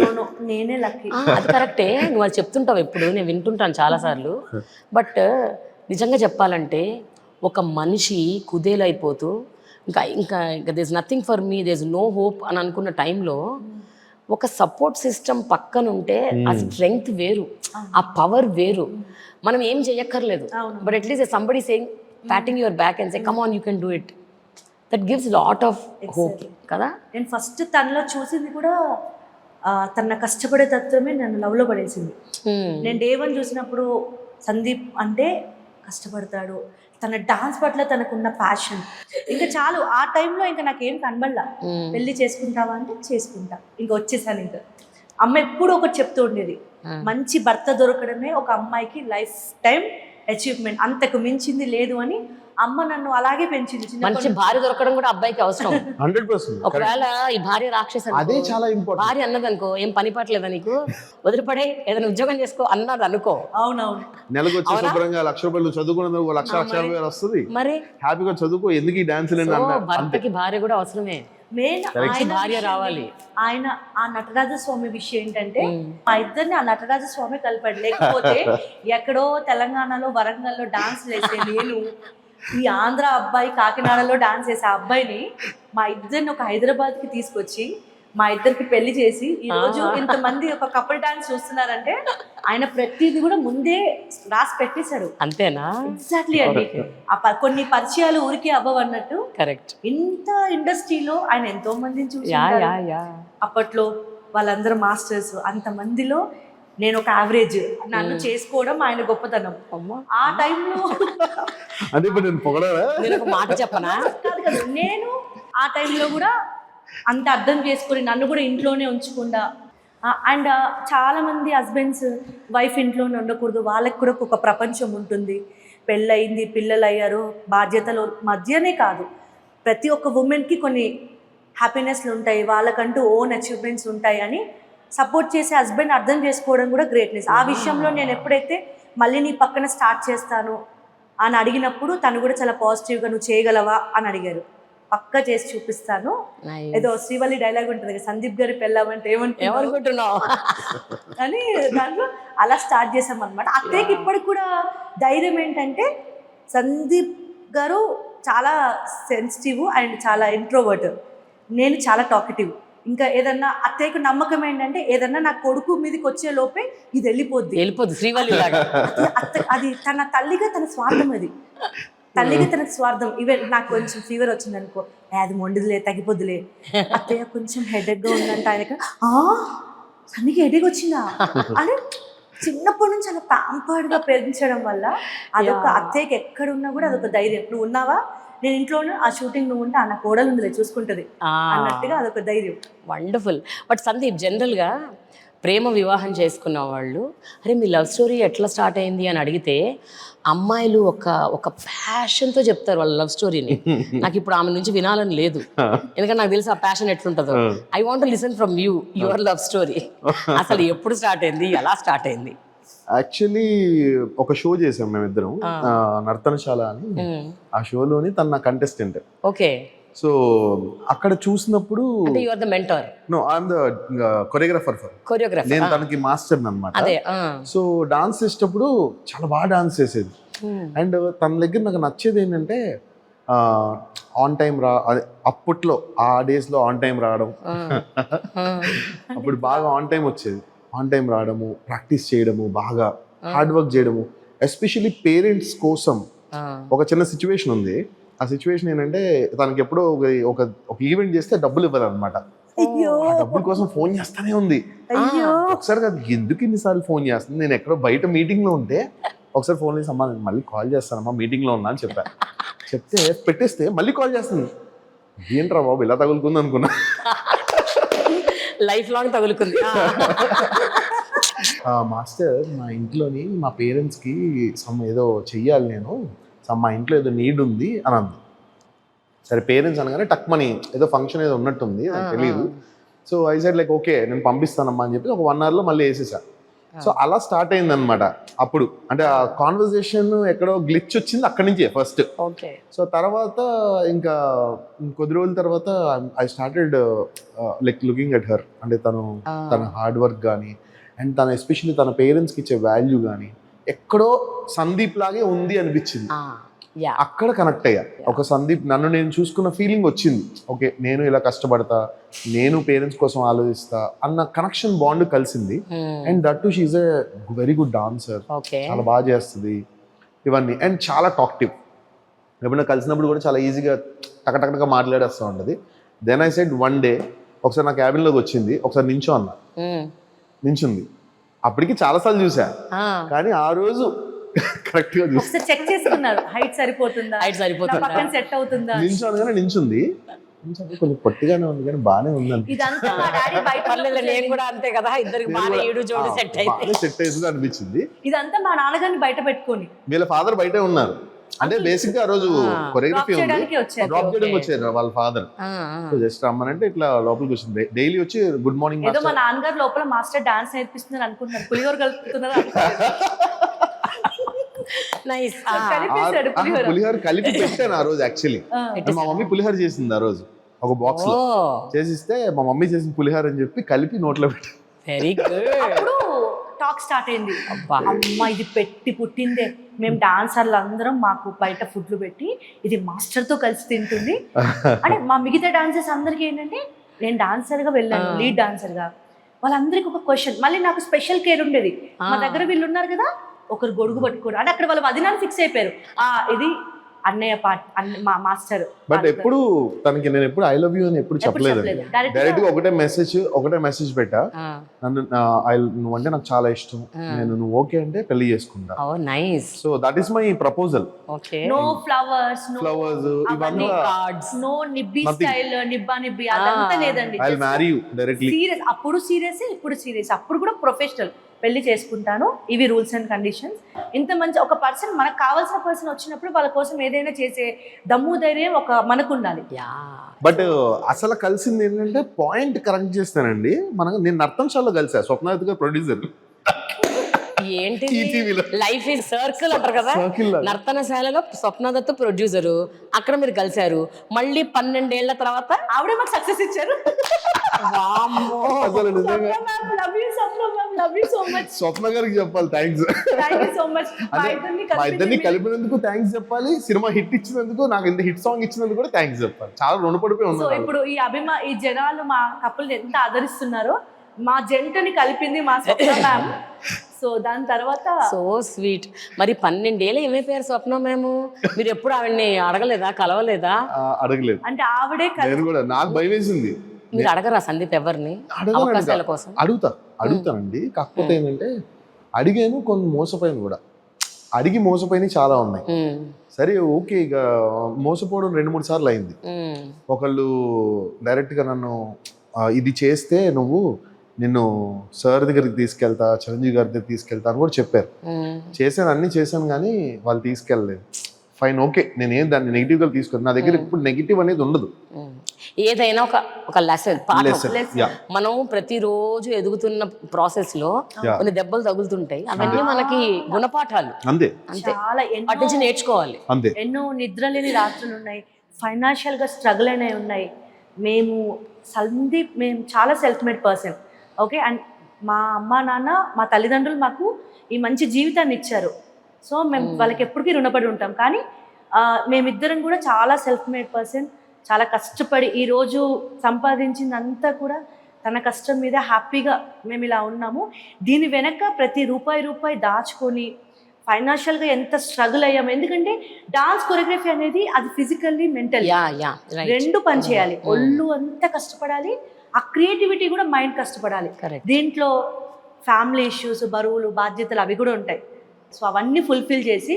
నేనే లక్కీ. అది కరెక్టే, నువ్వు అది చెప్తుంటావు ఎప్పుడు, నేను వింటుంటాను చాలాసార్లు. బట్ నిజంగా చెప్పాలంటే ఒక మనిషి కుదేలైపోతూ ఇంకా ఇంకా ఇంకా there's nothing for me, there's no hope అని అనుకున్న టైంలో ఒక సపోర్ట్ సిస్టమ్ పక్కన ఉంటే ఆ స్ట్రెంగ్త్ వేరు, ఆ పవర్ వేరు. మనం ఏం చేయక్కర్లేదు, but at least somebody saying, patting your back and say come on you can do it, that gives lot of hope కదా. నేను ఫస్ట్ తనలో చూసింది కూడా తన కష్టపడే తత్వమే నన్ను లవ్లో పడేసింది. నేను డే 1 చూసినప్పుడు సందీప్ అంటే కష్టపడతాడు, తన డాన్స్ పట్ల తనకున్న ప్యాషన్, ఇంకా చాలు. ఆ టైంలో ఇంకా నాకేం కనబడలా. పెళ్లి చేసుకుంటావా అంటే చేసుకుంటా, ఇంకా వచ్చేసాను. ఇంకా అమ్మ ఎప్పుడు ఒకటి చెప్తూ ఉండేది, మంచి భర్త దొరకడమే ఒక అమ్మాయికి లైఫ్ టైం అచీవ్మెంట్, అంతకు మించింది లేదు అని అమ్మ నన్ను అలాగే పెంచింది. మంచి భార్య దొరకడం కూడా అబ్బాయికి అవసరం. 100%. ఒకవేళ ఈ భార్య రాక్షస, అదే చాలా ఇంపార్టెంట్. భార్య అన్నది అనుకో, ఏం పని పట్టలేదా నీకు, వదిలిపడే ఏదైనా ఉద్యోగం చేసుకో అన్నది అనుకో, అవునవును, నెలకు వచ్చే శుభ్రంగా 1,00,000 రూపాయలు చదువుకున్నందుకు 1,50,000 వస్తుంది, మరి హ్యాపీగా చదువుకో, ఎందుకు ఈ డాన్స్? భర్తకి భార్య కూడా అవసరమే, భార్య రావాలి. ఆయన ఆ నటరాజస్వామి విషయం ఏంటంటే మా ఇద్దరిని ఆ నటరాజస్వామి కలిపాడు. లేకపోతే ఎక్కడో తెలంగాణలో వరంగల్లో డాన్స్ వేసే నేను, ఈ ఆంధ్ర అబ్బాయి కాకినాడలో డాన్స్ చేసే అబ్బాయిని మా ఇద్దరిని ఒక హైదరాబాద్కి తీసుకొచ్చి మా ఇద్దరికి పెళ్లి చేసి ఈ రోజు ఇంతమంది ఒక కపుల్ డాన్స్ చూస్తున్నారంటే ఆయన ప్రతిదీ కూడా ముందే రాసి పెట్టేశాడు. అంతేనా? ఎగ్జాక్ట్లీ అండి. కొన్ని పరిచయాలు ఊరికే అవ్వవన్నట్టు కరెక్ట్. ఇంత ఇండస్ట్రీలో ఆయన ఎంతో మందిని చూసారు. అప్పట్లో వాళ్ళందరూ మాస్టర్స్, అంతమందిలో నేను ఒక యావరేజ్, నన్ను చేసుకోవడం ఆయన గొప్పతనం. ఆ టైంలో నేను ఒక మాట చెప్పనా, నేను ఆ టైంలో కూడా అంత అర్థం చేసుకుని నన్ను కూడా ఇంట్లోనే ఉంచకుండా. అండ్ చాలామంది హస్బెండ్స్ వైఫ్ ఇంట్లోనే ఉండకూడదు, వాళ్ళకి కూడా ఒక ప్రపంచం ఉంటుంది, పెళ్ళయింది, పిల్లలు అయ్యారు, బాధ్యతలు మధ్యనే కాదు, ప్రతి ఒక్క ఉమెన్కి కొన్ని హ్యాపీనెస్లు ఉంటాయి, వాళ్ళకంటూ ఓన్ అచీవ్మెంట్స్ ఉంటాయి అని సపోర్ట్ చేసే హస్బెండ్ అర్థం చేసుకోవడం కూడా గ్రేట్నెస్. ఆ విషయంలో నేను ఎప్పుడైతే మళ్ళీ నీ పక్కన స్టార్ట్ చేస్తాను అని అడిగినప్పుడు తను కూడా చాలా పాజిటివ్గా నువ్వు చేయగలవా అని అడిగారు. పక్కా చేసి చూపిస్తాను. ఏదో శ్రీవల్లి డైలాగ్ ఉంటుంది కదా, సందీప్ గారి పెళ్ళామంటే ఏమనుకుంటున్నావు అని, దాంట్లో అలా స్టార్ట్ చేసాం అనమాట. అత్తయ్యకి ఇప్పటికి కూడా ధైర్యం ఏంటంటే సందీప్ గారు చాలా సెన్సిటివ్ అండ్ చాలా ఇంట్రోవర్ట్, నేను చాలా టాకిటివ్. ఇంకా ఏదన్నా అత్తయ్యకు నమ్మకం ఏంటంటే ఏదన్నా నా కొడుకు మీదకి వచ్చే లోపే ఇది వెళ్ళిపోద్ది శ్రీవల్లి అది తన తల్లిగా తన స్వార్థం, అది తల్లిగా తనకు స్వార్థం. ఈవెన్ నాకు కొంచెం ఫీవర్ వచ్చింది అనుకో, అది మొండిదిలే తగ్గిపోద్దులే, అత్తయ్య కొంచెం హెడేక్గా ఉందంటే ఆయనకి సన్నికి హెడేక్ వచ్చిందా అని చిన్నప్పటి నుంచి అలా ప్యాంపర్డ్గా పెంచడం వల్ల అదొక అత్తయ్యకి ఎక్కడున్నా కూడా అదొక ధైర్యం. నువ్వు ఉన్నావా, నేను ఇంట్లోనే ఆ షూటింగ్ నువ్వు ఉంటే నా కోడలు ఉందిలే చూసుకుంటుంది అన్నట్టుగా అదొక ధైర్యం. వండర్ఫుల్. బట్ సందీప్, జనరల్గా ప్రేమ వివాహం చేసుకున్న వాళ్ళు అరే మీ లవ్ స్టోరీ ఎట్లా స్టార్ట్ అయింది అని అడిగితే అమ్మాయిలు ఒక ప్యాషన్తో చెప్తారు వాళ్ళ లవ్ స్టోరీని. నాకు ఇప్పుడు ఆమె నుంచి వినాలని లేదు, ఎందుకంటే నాకు తెలిసి ఆ ప్యాషన్ ఎట్లుంటుందో. I want to listen from you your love story. అసలు ఎప్పుడు స్టార్ట్ అయింది, ఎలా స్టార్ట్ అయింది? యాక్చువల్లీ ఒక షో చేసాం మేమిద్దరం, నర్తనశాల అని. ఆ షోలోని తన నా కంటెస్టెంట్. ఓకే. సో అక్కడ చూసినప్పుడు you are the mentor. No, I am the choreographer. నేను తనకి మాస్టర్ అన్నమాట. సో డాన్స్ చేసేటప్పుడు చాలా బాగా డాన్స్ చేసేది. అండ్ తన దగ్గర నాకు నచ్చేది ఏంటంటే ఆన్ టైం అప్పట్లో ఆ డేస్ లో ఆన్ టైం రావడం. అప్పుడు బాగా ఆన్ టైం వచ్చేది, ఆన్ టైం రావడము, ప్రాక్టీస్ చేయడము, బాగా హార్డ్ వర్క్ చేయడము. ఎస్పెషల్లీ పేరెంట్స్ కోసం ఒక చిన్న సిచ్యువేషన్ ఉంది. ఆ సిచ్యువేషన్ ఏంటంటే తనకి ఎప్పుడో ఒక ఈవెంట్ చేస్తే డబ్బులు ఇవ్వాలన్నమాట. ఆ డబ్బుల కోసం ఫోన్ చేస్తానే ఉంది. ఒకసారి కాదు, ఎందుకు ఇన్నిసార్లు ఫోన్ చేస్తుంది, నేను ఎక్కడో బయట మీటింగ్ లో ఉంటే ఒకసారి ఫోన్ చేసి అమ్మా నేను మళ్ళీ కాల్ చేస్తానమ్మా మీటింగ్ లో ఉన్నా అని చెప్తే పెట్టేస్తే మళ్ళీ కాల్ చేస్తుంది. ఏంట్రా బాబు ఇలా తగులుకుంది అనుకున్నా. Life long తగులుకుంది. మాస్టర్ మా ఇంట్లోని మా పేరెంట్స్కి ఏదో చెయ్యాలి, నేను మా ఇంట్లో ఏదో నీడ్ ఉంది అని అంది. సరే పేరెంట్స్ అనగానే టక్ మనీ ఏదో ఫంక్షన్ ఏదో ఉన్నట్టుంది, నాకు తెలియదు. So I side like okay నేను పంపిస్తానమ్మా అని చెప్పి ఒక 1 hourలో మళ్ళీ వేసేసా. సో అలా స్టార్ట్ అయింది అనమాట. అప్పుడు అంటే ఆ కాన్వర్జేషన్ ఎక్కడో గ్లిచ్ వచ్చింది అక్కడి నుంచే ఫస్ట్. సో తర్వాత ఇంకా కొద్ది రోజుల తర్వాత I started like looking at her. అంటే తన హార్డ్ వర్క్ కానీ అండ్ తన ఎస్పెషల్లీ తన పేరెంట్స్కి ఇచ్చే వాల్యూ కానీ ఎక్కడో సందీప్ లాగే ఉంది అనిపించింది. అక్కడ కనెక్ట్ అయ్యా. ఒక సందీప్ నన్ను నేను చూసుకున్న ఫీలింగ్ వచ్చింది. ఓకే నేను ఇలా కష్టపడతా, నేను పేరెంట్స్ కోసం ఆలోచిస్తా అన్న కనెక్షన్ బాండ్ కలిసింది. And that too she's a very good dancer, చాలా బాగా చేస్తుంది ఇవన్నీ. అండ్ చాలా టాక్టివ్, ఎప్పుడైనా కలిసినప్పుడు కూడా చాలా ఈజీగా టకటకగా మాట్లాడేస్తూ ఉంటుంది. Then I said one day ఒకసారి నా క్యాబిన్లోకి వచ్చింది, ఒకసారి నించో అన్నా. నించుంది. అప్పటికి చాలాసార్లు చూసా, కానీ ఆ రోజు కరెక్ట్ గా చూసి చెక్ చేసుకున్నారు హైట్ సరిపోతుందా, పక్కన సెట్ అవుతుందా. నించోనగానే నించుంది, కొంచెం పొట్టిగానే ఉంది కానీ బానే ఉందండి. ఇదంతా మా డాడీ బయట సెట్ అయింది అనిపించింది. ఇదంతా మా నాన్నగారిని బయట పెట్టుకొని, వీళ్ళ ఫాదర్ బయటే ఉన్నారు. అంటే బేసిక్ గా ఆ రోజు కొరియోగ్రఫీ ఉంది, డ్రాప్ చేయడానికి వచ్చారు వాళ్ళ ఫాదర్. సో జస్ట్ రమ్మనంటే ఇట్లా లోపలికి వచ్చింది. డైలీ వచ్చి గుడ్ మార్నింగ్. ఏదో మా నాన్నగారు లోపల మాస్టర్ డాన్స్ నేర్పిస్తున్నారు అనుకుంటున్నారు, పులిహోర కలుపుతున్నారు. పులిహోర కలిపి పెట్టాను ఆ రోజు. యాక్చువల్లీ మా మమ్మీ పులిహోర చేసింది ఆ రోజు, ఒక బాక్స్ లో చేసిస్తే మా మమ్మీ చేసిన పులిహోర అని చెప్పి కలిపి నోట్లో పెట్టాను. Very good. అప్పుడు టాక్ స్టార్ట్ అయింది. అమ్మ ఇది పెట్టి పుట్టిందే, మేము డాన్సర్లు అందరం మాకు బయట ఫుడ్లు పెట్టి ఇది మాస్టర్ తో కలిసి తింటుంది అంటే. మా మిగతా డాన్సర్స్ అందరికి ఏంటంటే నేను డాన్సర్ గా వెళ్ళాను, లీడ్ డాన్సర్ గా, వాళ్ళందరికి ఒక క్వశ్చన్. మళ్ళీ నాకు స్పెషల్ కేర్ ఉండేది. మా దగ్గర వీళ్ళు ఉన్నారు కదా, ఒకరు గొడుగు పట్టుకోరు అంటే అక్కడ వాళ్ళ వదినాన్ని ఫిక్స్ అయిపోయారు, ఇది అన్నయ్య పార్ట్ మా మాస్టర్ బట్ ఎప్పుడు తనకి నేను ఎప్పుడు ఐ లవ్ యూ అని ఎప్పుడు చెప్పలేదండి. డైరెక్ట్ గా ఒకటే మెసేజ్ పెట్టా, నన్ను నువ్వంటే నాకు చాలా ఇష్టం, నేను నువ్వు ఓకే అంటే పెళ్లి చేసుకుంటా. Nice. So that is my proposal. No flowers ఇవన్నీ నో నిబ్బి స్టైల్ నిబ్బా నిబ్బి అదంతా లేదండి. I will marry you directly. Serious, అప్పుడు సీరియస్, ఇప్పుడు సీరియస్. అప్పుడు కూడా ప్రొఫెషనల్, పెళ్లి చేసుకుంటాను, ఇవి రూల్స్ అండ్ కండిషన్స్. ఇంత మంచి ఒక పర్సన్, మనకు కావాల్సిన పర్సన్ వచ్చినప్పుడు వాళ్ళ కోసం ఏదైనా చేసే దమ్ము ధైర్యం ఒక మనకు ఉండాలి. బట్ అసలు కలిసింది ఏంటంటే పాయింట్ కరెక్ట్ చేస్తానండి. నేను నర్తంశాలలో కలిసా, స్వప్నాదత్ గారు ప్రొడ్యూసర్. ఏంటి లైఫ్ ఈజ్ సర్కిల్ అంటారు కదా, నర్తనశాలలో స్వప్నదత్ ప్రొడ్యూసరు, అక్కడ మీరు కలిశారు. మళ్ళీ 12 ఏళ్ల తర్వాత ఆవిడే మాకు సక్సెస్ ఇచ్చారు. స్వప్న గారికి చెప్పాలి థ్యాంక్స్. మా ఇద్దరిని కలిపినందుకు థ్యాంక్స్ చెప్పాలి, సినిమా హిట్ ఇచ్చినందుకు, నాకు ఇంత హిట్ సాంగ్ ఇచ్చినందుకు కూడా థ్యాంక్స్ చెప్పాలి. చాలా రుణపడిపోయి ఉన్నాను. సో ఇప్పుడు ఈ జనాలు మా కపుల్ ఎంత ఆదరిస్తున్నారో, మా జంటని కలిపింది మా స్వప్న మ్యామ్. సో దాని తర్వాత సో స్వీట్. మరి 12 ఏళ్ళు ఏమైపోయారు స్వప్న మ్యామ్? మీరు ఎప్పుడు ఆవిడని అడగలేదా, కలవలేదా? అడగలేదు అంటే ఆవిడే కూడా. నాకు భయం వేసింది. మీరు అడగరా సందీప్ ఎవరిని అవకాశాల కోసం? అడుగుతానండి. కాకపోతే ఏంటంటే అడిగాను, కొన్ని మోసపోయాను కూడా. అడిగి మోసపోయినవి చాలా ఉన్నాయి. సరే ఓకే, ఇక మోసపోవడం 2-3 సార్లు అయింది. ఒకళ్ళు డైరెక్ట్ గా నన్ను ఇది చేస్తే నిన్ను సార్ దగ్గరికి తీసుకెళ్తా, చిరంజీవి గారి దగ్గరికి తీసుకెళ్తా అని కూడా చెప్పారు. అన్ని చేశాను కానీ వాళ్ళు తీసుకెళ్ళలేదు. ఫైన్, ఓకే, నేనేం దాన్ని నెగిటివ్ గా తీసుకున్నాను. నా దగ్గర ఇప్పుడు నెగిటివ్ అనేది ఉండదు. ఏదైనా ఒక లెసన్. మనం ప్రతిరోజు ఎదుగుతున్న ప్రాసెస్ లో కొన్ని దెబ్బలు తగులుతుంటాయి, అవన్నీ మనకి గుణపాఠాలు. అంతే, అటు నేర్చుకోవాలి. ఎన్నో నిద్రలేని రాత్రులు ఉన్నాయి, ఫైనాన్షియల్ గా స్ట్రగుల్ అనేవి ఉన్నాయి. మేము చాలా self made person. Okay, and మా అమ్మ నాన్న, మా తల్లిదండ్రులు మాకు ఈ మంచి జీవితాన్ని ఇచ్చారు. సో మేము వాళ్ళకి ఎప్పటికీ రుణపడి ఉంటాం. కానీ మేమిద్దరం కూడా చాలా సెల్ఫ్ మేడ్ పర్సన్, చాలా కష్టపడి ఈరోజు సంపాదించిందంతా కూడా తన కష్టం మీద హ్యాపీగా మేము ఇలా ఉన్నాము. దీని వెనక ప్రతి రూపాయి దాచుకొని ఫైనాన్షియల్గా ఎంత స్ట్రగుల్ అయ్యాము. ఎందుకంటే డాన్స్ కొరియోగ్రఫీ అనేది అది ఫిజికల్లీ మెంటల్లీ రెండు పని చేయాలి. ఒళ్ళు అంతా కష్టపడాలి, ఆ క్రియేటివిటీ కూడా మైండ్ కష్టపడాలి. దీంట్లో ఫ్యామిలీ ఇష్యూస్, బరువులు, బాధ్యతలు అవి కూడా ఉంటాయి. సో అవన్నీ ఫుల్ఫిల్ చేసి,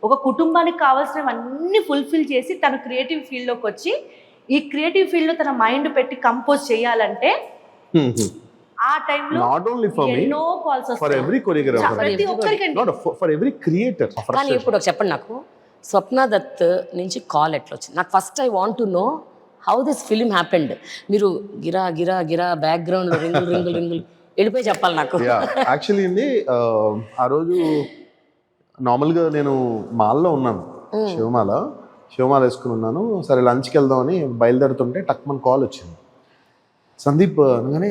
ఒక కుటుంబానికి కావాల్సినవన్నీ ఫుల్ఫిల్ చేసి తను క్రియేటివ్ ఫీల్డ్లోకి వచ్చి ఈ క్రియేటివ్ ఫీల్డ్లో తన మైండ్ పెట్టి కంపోజ్ చేయాలంటే ఆ టైంలో నాట్ ఓన్లీ ఫర్ మీ, ఎన్నో కాల్స్ వస్తాయి ఫర్ ఎవ్రీ కొరియోగ్రాఫర్, ప్రతి ఒక్కరికి, నాట్ ఫర్ ఎవ్రీ క్రియేటర్. కానీ ఇప్పుడు చెప్పండి, నాకు స్వప్నదత్ నుంచి కాల్ ఎట్లా వచ్చింది? నాకు first I want to know how this film happened. మీరు గిరా గిరా గిరా బ్యాక్గ్రౌండ్ రింగులు వెళ్ళిపోయి చెప్పాలి నాకు. యాక్చువల్లీ అండి, ఆ రోజు నార్మల్గా నేను మాల్లో ఉన్నాను, శివమాల వేసుకుని ఉన్నాను. సరే లంచ్కి వెళ్దామని బయలుదేరుతుంటే టక్మన్ కాల్ వచ్చింది. సందీప్ అనగానే,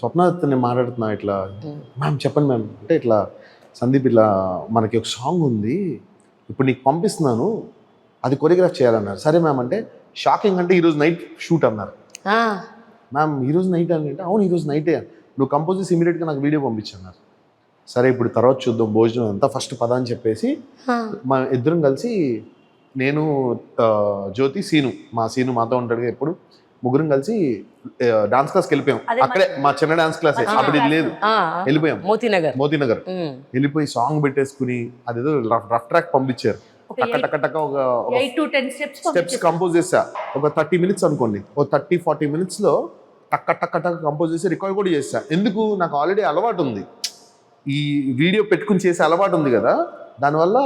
స్వప్నదత్ నేను మాట్లాడుతున్నా, ఇట్లా మ్యామ్ చెప్పండి మ్యామ్ అంటే, ఇట్లా సందీప్ ఇట్లా మనకి ఒక సాంగ్ ఉంది, ఇప్పుడు నీకు పంపిస్తున్నాను, అది కొరియోగ్రాఫ్ చేయాలన్నారు. సరే మ్యామ్ అంటే, షాకింగ్ అంటే ఈరోజు నైట్ షూట్ అన్నారు. మ్యామ్ ఈరోజు నైట్ అని అంటే, అవును ఈరోజు నైటే, నువ్వు కంపోజ్ చేసి ఇమీడియట్గా నాకు వీడియో పంపించన్నారు. సరే ఇప్పుడు తర్వాత చూద్దాం, భోజనం అంతా ఫస్ట్ పద అని చెప్పేసి మా ఇద్దరం కలిసి, నేను జ్యోతి, మా సీను మాతో ఉంటాడు ఎప్పుడు, ముగ్గురం కలిసి డాన్స్ క్లాస్కి వెళ్ళిపోయాం. అక్కడే మా చిన్న డాన్స్ క్లాస్, అప్పుడు ఇది లేదు, వెళ్ళిపోయాం మోతీనగర్. వెళ్ళిపోయి సాంగ్ పెట్టేసుకుని అదేదో రఫ్ ట్రాక్ పంపించారు. టక్క ఒక 8 to 10 స్టెప్స్ కంపోజ్ చేసా. ఒక 30 minutes అనుకోండి, ఒక 30-40 minutes లో టక్క కంపోజ్ చేసి రికార్డ్ కూడా చేసా. ఎందుకు, నాకు ఆల్రెడీ అలవాటు ఉంది, ఈ వీడియో పెట్టుకుని చేసే అలవాటు ఉంది కదా, దానివల్ల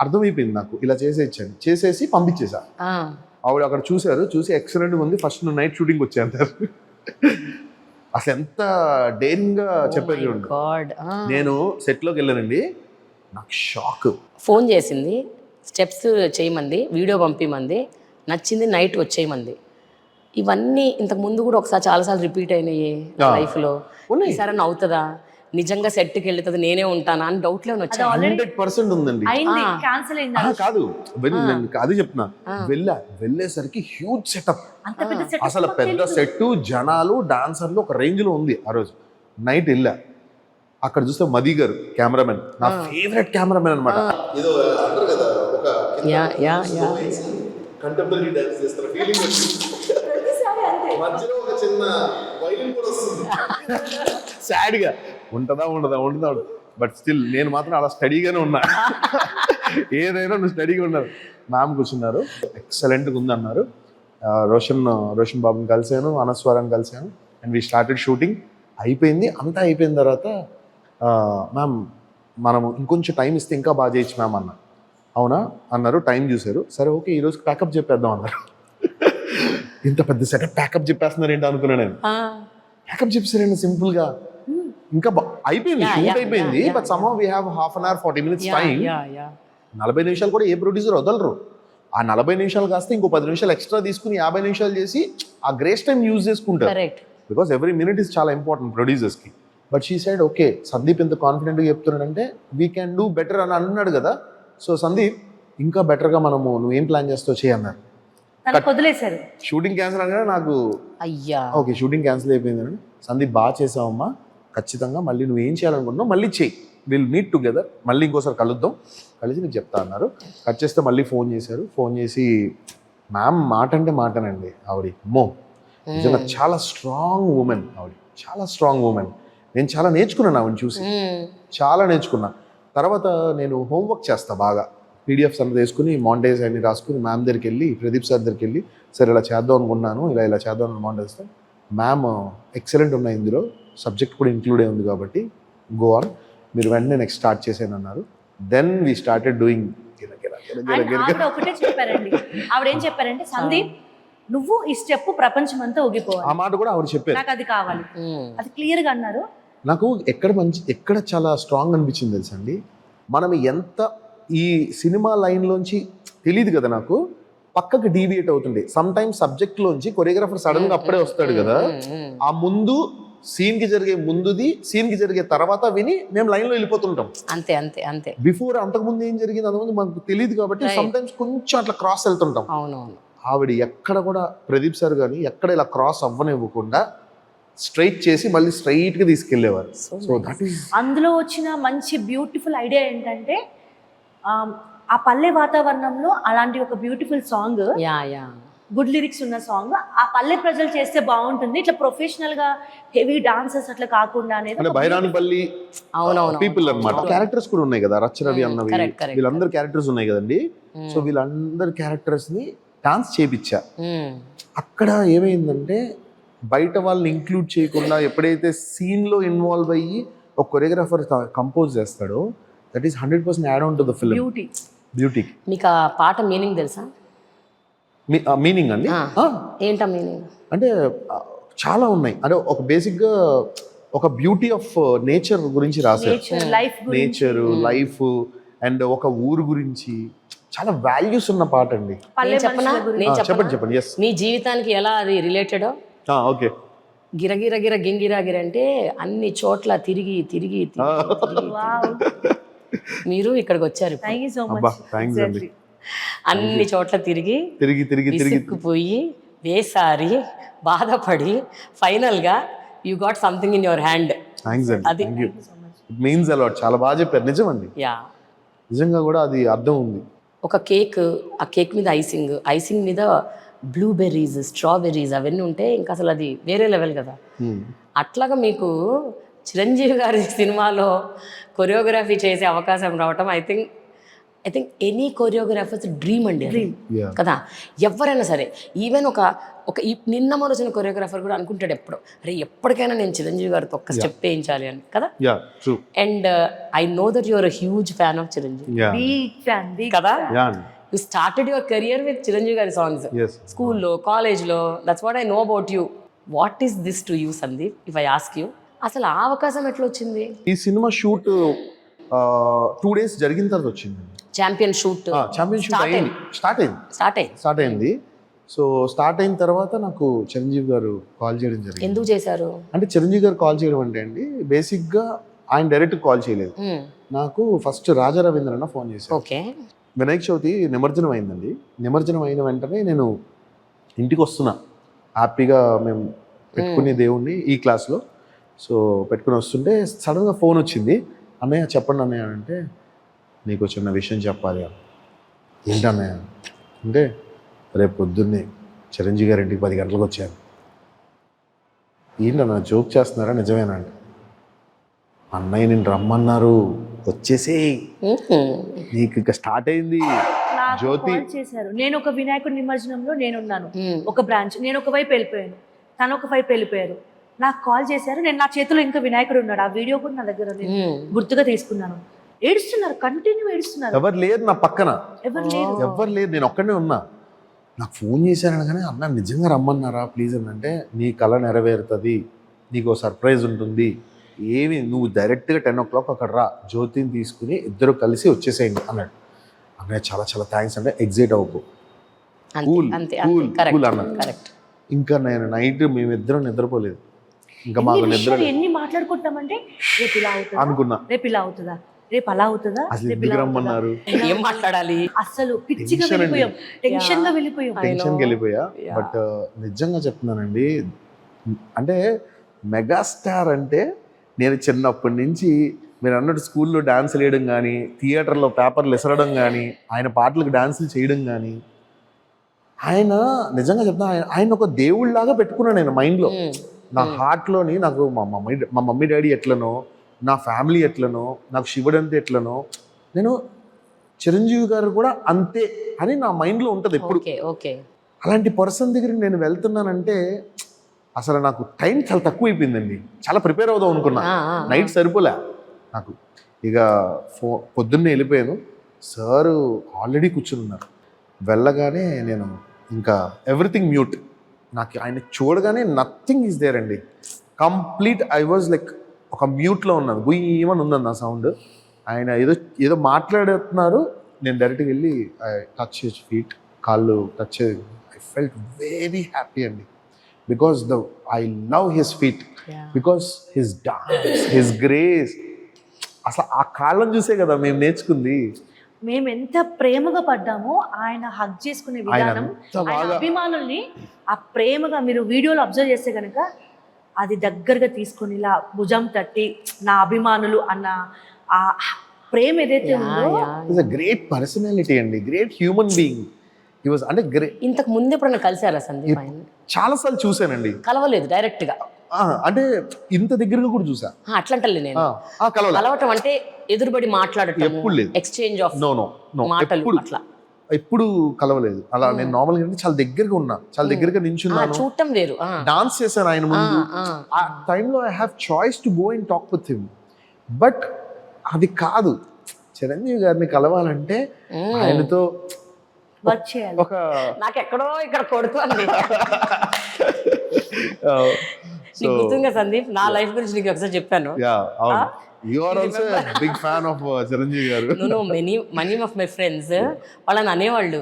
అర్థమైపోయింది నాకు. ఇలా చేసేసి పంపించేసా. ఆవిడ అక్కడ చూసి ఎక్సలెంట్గా ఉంది, ఫస్ట్ నువ్వు నైట్ షూటింగ్ వచ్చే అంటారు. అసలు ఎంత డేరింగ్ గా చెప్పారు చూడండి. నేను సెట్లోకి వెళ్ళానండి, నాకు షాక్. ఫోన్ చేసింది, స్టెప్స్ చేయమంది, వీడియో పంపిమంది, నచ్చింది, నైట్ వచ్చేయమంది. ఇవన్నీ ఇంతకు ముందు కూడా ఒకసారి చాలాసార్లు రిపీట్ అయినాయి లైఫ్లో. ఈసారి అవుతుందా, నిజంగా సెట్కి వెళ్తుంది, నేనే ఉంటానా అని డౌట్ లేని వచ్చా. 100% ఉందండి. కాదు, అది చెప్తున్నా, వెళ్ళేసరికి హ్యూజ్ సెటప్, అసలు పెద్ద సెట్, జనాలు, డాన్సర్లు ఒక రేంజ్ లో ఉంది. ఆ రోజు నైట్ వెళ్ళా, అక్కడ చూస్తే మదీ గారు కెమెరామెన్, నా ఫేవరెట్ కెమెరామెన్ అనమాట. ఏదో అంటారు కదా, ఒక కంటెంపరీ డాన్స్ చేస్తారు ఫీలింగ్ మధ్యలో ఒక చిన్న వైలిన్ కూడా వస్తుంది సాడ్గా ఉంటుందా బట్ స్టిల్ నేను మాత్రం అలా స్టడీగానే ఉన్నా ఏదైనా నువ్వు స్టడీగా ఉన్నారు. మ్యామ్ కూర్చున్నారు, ఎక్సలెంట్గా ఉంది అన్నారు. రోషన్ బాబుని కలిశాను, అనస్వరాన్ని కలిశాను అండ్ వీ స్టార్టెడ్ షూటింగ్. అయిపోయింది, అంతా అయిపోయిన తర్వాత మ్యామ్ మనము ఇంకొంచెం టైం ఇస్తే ఇంకా బాగా చేయొచ్చు మ్యామ్ అన్న. అవునా అన్నారు, టైం చూశారు, సరే ఓకే ఈరోజు ప్యాకప్ చెప్పేద్దాం అన్నారు. ఇంత పెద్ద సెటప్ ప్యాకప్ చెప్పేస్తున్నారు ఏంటి అనుకున్నా నేను. ప్యాకప్ చెప్పేసారండి సింపుల్గా. ఇంకా అయిపోయింది, షూట్ అయిపోయింది, but somehow we have half an hour 40 minutes time. 40 నిమిషాలు కూడా ఏ ప్రొడ్యూసర్ వదలరు. ఆ 40 నిమిషాలు కాస్తే ఇంకో 10 నిమిషాలు ఎక్స్ట్రా తీసుకుని 50 నిమిషాలు చేసి ఆ గ్రేస్ టైం యూజ్ చేసుకుంటారు. బికాస్ ఎవ్రీ మినిట్ ఈస్ చాలా ఇంపార్టెంట్ ప్రొడ్యూసర్స్కి. But she side okay Sandeep ఎంత కాన్ఫిడెంట్గా చెప్తున్నాడంటే వీ క్యాన్ డూ బెటర్ అని అన్నాడు కదా. సో సందీప్ ఇంకా బెటర్గా మనము నువ్వేం ప్లాన్ చేస్తావు చేయన్నారు. వదిలేశారు. షూటింగ్ క్యాన్సిల్ అనగానే నాకు ఓకే షూటింగ్ క్యాన్సిల్ అయిపోయిందని. సందీప్ బాగా చేసావమ్మా, ఖచ్చితంగా మళ్ళీ నువ్వు ఏం చేయాలనుకుంటున్నావు మళ్ళీ చెయ్యి, విల్ మీట్ టుగెదర్, మళ్ళీ ఇంకోసారి కలుద్దాం, కలిసి నీకు చెప్తా అన్నారు. కట్ చేస్తే మళ్ళీ ఫోన్ చేశారు. ఫోన్ చేసి మ్యామ్ మాట అంటే మాటనండి ఆవిడ అమ్మో నిజంగా చాలా స్ట్రాంగ్ ఉమెన్ ఆవిడ, చాలా స్ట్రాంగ్ ఉమెన్. నేను చాలా నేర్చుకున్నాను ఆవిడని చూసి, చాలా నేర్చుకున్నా. తర్వాత నేను హోంవర్క్ చేస్తా బాగా, పీడిఎఫ్స్ అన్నీ తీసుకుని మాంటేజ్ అన్ని రాసుకుని మ్యామ్ దగ్గరికి వెళ్ళి ప్రదీప్ సార్ దగ్గరికి వెళ్ళి సార్ ఇలా చేద్దాం అనుకున్నాను, ఇలా చేద్దాం అని మాంటేజ్ ఇస్తాను. మ్యామ్ ఎక్సలెంట్ ఉన్నాయి ఇందులో, సబ్జెక్ట్ కూడా ఇంక్లూడ్ అయి ఉంది కాబట్టి గో ఆన్, మీరు వెంటనే నెక్స్ట్ స్టార్ట్ చేసేయను అన్నారు. Then we started doing. ఒకటే చెప్పారండి, ఆవిడేం చెప్పారంటే సందీప్ నువ్వు ఈ స్టెప్ ప్రపంచం అంతా ఊగిపోవాలి. ఆ మాట కూడా ఆవిడ చెప్పారు, నాకు అది కావాలి, అది క్లియర్ గా అన్నారు. నాకు ఎక్కడ చాలా స్ట్రాంగ్ అనిపించింది తెలుసా అండి, మనం ఎంత ఈ సినిమా లైన్లోంచి తెలియదు కదా నాకు, పక్కకి డీవియేట్ అవుతుండే సమ్ టైమ్స్ సబ్జెక్ట్లోంచి కొరియోగ్రాఫర్ సడన్గా అప్పుడే వస్తాడు కదా, ఆ ముందు సీన్కి జరిగే ముందుది సీన్కి జరిగే తర్వాత విని మేము లైన్లో వెళ్ళిపోతుంటాం. అంతే అంతే అంతే. బిఫోర్ అంతకుముందు ఏం జరిగింది అంతకుముందు మనకు తెలియదు కాబట్టి సమ్ టైమ్స్ కొంచెం అట్లా క్రాస్ వెళ్తుంటాం. అవునవును. ఆవిడ ఎక్కడ కూడా ప్రదీప్ సార్ కానీ ఎక్కడ ఇలా క్రాస్ అవ్వనివ్వకుండా స్ట్రైట్ చేసి మళ్ళీ స్ట్రైట్గా తీసుకెళ్లేవారు. సో దట్ ఈస్ అందులో వచ్చిన మంచి బ్యూటిఫుల్ ఐడియా ఏంటంటే ఆ పల్లె వాతావరణంలో అలాంటి ఒక బ్యూటిఫుల్ సాంగ్, గుడ్ లిరిక్స్ ఉన్న సాంగ్ ఆ పల్లె ప్రజలు చేస్తే బాగుంటుంది, ఇట్లా ప్రొఫెషనల్ గా హెవీ డాన్సర్స్ అట్లా కాకుండా అనేది బైరాన్పల్లి పీపుల్ అన్నమాట. క్యారెక్టర్స్ కూడా ఉన్నాయి కదా, రచ్చరవి అన్నవి, వీళ్ళందరూ క్యారెక్టర్స్ ఉన్నాయి కదండి. సో వీళ్ళందరి క్యారెక్టర్స్ ని డాన్స్ చేపించా. అక్కడ ఏమైందంటే బయట వాళ్ళని ఇంక్లూడ్ చేయకుండా ఎప్పుడైతే సీన్ లో ఇన్వాల్వ్ అయ్యి ఒక కొరియోగ్రాఫర్ కంపోజ్ చేస్తాడో that is 100% add on to the film beauty. మీకు ఆ పాట మీనింగ్ తెలుసా? మీనింగ్ అండి ఏంటా మీనింగ్ అంటే చాలా ఉన్నాయి. అంటే ఒక బేసిక్గా ఒక బ్యూటీ ఆఫ్ నేచర్ గురించి రాశారు, నేచర్ లైఫ్ అండ్ ఒక ఊరు గురించి చాలా వాల్యూస్ ఉన్న పాట అండి. చెప్పండి. నీ జీవితానికి ఎలా అది రిలేటెడ్? ఓకే. గిరగిర గిర గింగిరాగిర అంటే అన్ని చోట్ల తిరిగి తిరిగి మీరు ఇక్కడికి వచ్చారు, అన్ని చోట్ల తిరిగి తిరిగి తిరిగి తిరిగిపోయి వేసారి బాధపడి ఫైనల్ గా you got something in your hand. అది ఇట్ మీన్స్ అ లాట్. చాలా బాగా చెప్పారు, నిజమండి. నిజంగా కూడా అది అర్థం ఉంది. ఒక కేక్, ఆ కేక్ మీద ఐసింగ్ మీద బ్లూబెర్రీస్, స్ట్రాబెర్రీస్ అవన్నీ ఉంటే ఇంకా అసలు అది వేరే లెవెల్ కదా. అట్లాగా మీకు చిరంజీవి గారి సినిమాలో కొరియోగ్రఫీ చేసే అవకాశం రావటం I think any choreographers dream అండి కదా. ఎవరైనా సరే ఈవెన్ ఒక నిన్న మొదలైన కొరియోగ్రాఫర్ కూడా అనుకుంటాడు ఎప్పుడు, అరే ఎప్పటికైనా నేను చిరంజీవి గారితో ఒక్క స్టెప్ వేయించాలి అని కదా. And I know that your huge fan of Chiranjeevi కదా. You started your career with Chiranjeevi గారి సాంగ్స్ స్కూల్లో, కాలేజ్లో. That's what I know about you. What is this to you Sandeep if I ask you? అసలు ఆ అవకాశం ఎట్లా వచ్చింది? ఈ సినిమా షూట్ 2 days జరిగిన తర్వాత వచ్చింది. ఛాంపియన్ షూట్ స్టార్ట్ అయింది. సో స్టార్ట్ అయిన తర్వాత నాకు చిరంజీవి గారు కాల్ చేయడం జరిగింది. ఎందుకు చేశారు అంటే చిరంజీవి గారు కాల్ చేయడం అంటే అండి, బేసిక్గా ఆయన డైరెక్ట్ కాల్ చేయలేదు నాకు. ఫస్ట్ రాజా రవీంద్రన్న ఫోన్ చేశారు. ఓకే. వినాయక చవితి నిమజ్జనం అయిందండి. నిమజ్జనం అయిన వెంటనే నేను ఇంటికి వస్తున్నా, హ్యాపీగా మేము పెట్టుకునే దేవుణ్ణి ఈ క్లాస్లో. సో పెట్టుకుని వస్తుంటే సడన్గా ఫోన్ వచ్చింది, అన్నయ్య చెప్పండి అన్నయ్య అంటే నీకు చిన్న విషయం చెప్పాలి అని. ఏంటన్నయ్య అంటే రేపు పొద్దున్నే చిరంజీవి గారి ఇంటికి 10 గంటలకు వచ్చాను. ఏంటన్నా జోక్ చేస్తున్నారా నిజమేనా అంటే, అన్నయ్య నేను రమ్మన్నారు వచ్చేసేయ్, నీకు ఇక స్టార్ట్ అయింది. నాకు జ్యోతి కాల్ చేశారు. నేను ఒక వినాయకుడి నిమజ్జనంలో నేనున్నాను, ఒక బ్రాంచ్, నేను ఒక వైపు వెళ్ళిపోయాను, తను ఒక వైపు వెళ్ళిపోయారు. నాకు కాల్ చేశారు. నేను నా చేతిలో ఇంకా వినాయకుడు ఉన్నాడు, ఆ వీడియో కూడా నా దగ్గర ఉంది, గుర్తుగా తీసుకున్నాను. ఏడుస్తున్నారు, కంటిన్యూ ఏడుస్తున్నారు. ఎవరు లేదు నా పక్కన, ఎవరు లేరు. ఎవరు లేదు, నేను ఒక్కడే ఉన్నా. నాకు ఫోన్ చేశాను కానీ అన్న నిజంగా రమ్మన్నారా ప్లీజ్ అని అంటే, నీ కళ నెరవేరుతుంది, నీకు ఒక సర్ప్రైజ్ ఉంటుంది, ఏమి నువ్వు డైరెక్ట్గా 10 o'clock అక్కడ రా, జ్యోతిని తీసుకుని ఇద్దరు కలిసి వచ్చేసేయండి అన్నాడు. అన్నయ్య చాలా చాలా థ్యాంక్స్ అంటే ఎగ్జైట్ అవ్వకు, కూల్ కూల్ కూల్ అన్నాడు. ఇంకా నేను నైట్ మేమిద్దరం నిద్రపోలేదు. ఇంకా మాకు నిద్ర ఎన్ని మాట్లాడుకుంటామంటే రేపు ఇలా అవుతుందా, అనుకున్నా, రేపు ఇలా అవుతుందా, రేపు అలా అవుతుందా, అసలు ఎందుకు రమ్మన్నారు, ఏం మాట్లాడాలి, అసలు పిచ్చిగా వెళ్ళిపోయాం, టెన్షన్ గా వెళ్ళిపోయాం, టెన్షన్కి వెళ్ళిపోయా. బట్ నిజంగా చెప్తున్నానండి, అంటే మెగాస్టార్ అంటే నేను చిన్నప్పటి నుంచి మీరు అన్నట్టు స్కూల్లో డాన్సులు వేయడం కానీ, థియేటర్లో పేపర్లు విసరడం కానీ, ఆయన పాటలకు డాన్సులు చేయడం కానీ, ఆయన నిజంగా చెప్తా ఆయన ఒక దేవుళ్ళలాగా పెట్టుకున్నాను నేను మైండ్లో, నా హార్ట్లోని. నాకు మా మమ్మీ డాడీ ఎట్లనో, నా ఫ్యామిలీ ఎట్లనో, నాకు శివుడు అంతే ఎట్లనో, నేను చిరంజీవి గారు కూడా అంతే అని నా మైండ్లో ఉంటుంది ఎప్పుడు. అలాంటి పర్సన్ దగ్గరికి నేను వెళ్తున్నానంటే అసలు నాకు టైం చాలా తక్కువ అయిపోయిందండి. చాలా ప్రిపేర్ అవుదాం అనుకున్నా, నైట్ సరిపోలే నాకు. ఇక పొద్దున్నే వెళ్ళిపోయాను. సారు ఆల్రెడీ కూర్చుని ఉన్నారు. వెళ్ళగానే నేను ఇంకా ఎవ్రీథింగ్ మ్యూట్. నాకు ఆయన చూడగానే నథింగ్ ఈజ్ దేర్ అండి, కంప్లీట్. ఐ వాజ్ లైక్ ఒక మ్యూట్లో ఉన్నాను, గుయ్యమని ఉందండి నా సౌండ్. ఆయన ఏదో మాట్లాడుతున్నారు, నేను డైరెక్ట్గా వెళ్ళి టచ్ హిస్ ఫీట్, కాళ్ళు touch. I felt very happy అండి, because I love his feet, because his dance, his grace. అసలు ఆ కాళ్ళని చూసే కదా మేము నేర్చుకుంది. మేము ఎంత ప్రేమగా పడ్డామో ఆయన హగ్ చేసుకునే విధానం, ఆయన అభిమానుల్ని ఆ ప్రేమగా మీరు వీడియోలో అబ్జర్వ్ చేస్తే కనుక అది దగ్గరగా తీసుకొని ఇలా భుజం తట్టి నా అభిమానులు అన్న ఆ ప్రేమ ఏదైతే ఉందో, గ్రేట్ పర్సనాలిటీ అండి, great human being. He was అంటే గ్రేట్. ఇంతకు ముందు ఎప్పుడైనా కలిసారా సందీప్? చాలాసార్లు చూసానండి, కలవలేదు డైరెక్ట్ గా, అంటే ఇంత దగ్గరగా కూడా చూసా. అట్లంటలే నేను కలవటం అంటే ఎదురుబడి మాట్లాడటం, ఎప్పుడు లేదు, ఎక్స్చేంజ్ ఆఫ్ మాటలు, అట్లా ఎప్పుడు కలవలేదు. అలా నేను నార్మల్గా అంటే చాలా దగ్గరగా ఉన్నా, చాలా దగ్గరగా నించున్నాను, చూడటం వేరు. డాన్స్ చేశాను ఆయన ముందు. ఆ టైంలో I have choice to go and talk with him. But అది కాదు, చిరంజీవి గారిని కలవాలంటే ఆయనతో వర్క్ చేయాలి. ఒక నాకు ఎక్కడో ఇక్కడ కొడుతుంది. నీకు గుర్తుందా సందీప్, నా లైఫ్ గురించి నీకు ఒకసారి చెప్పాను. You are also a big fan of Chiranjeevi గారు. No, many of my friends వాళ్ళని అనేవాళ్ళు,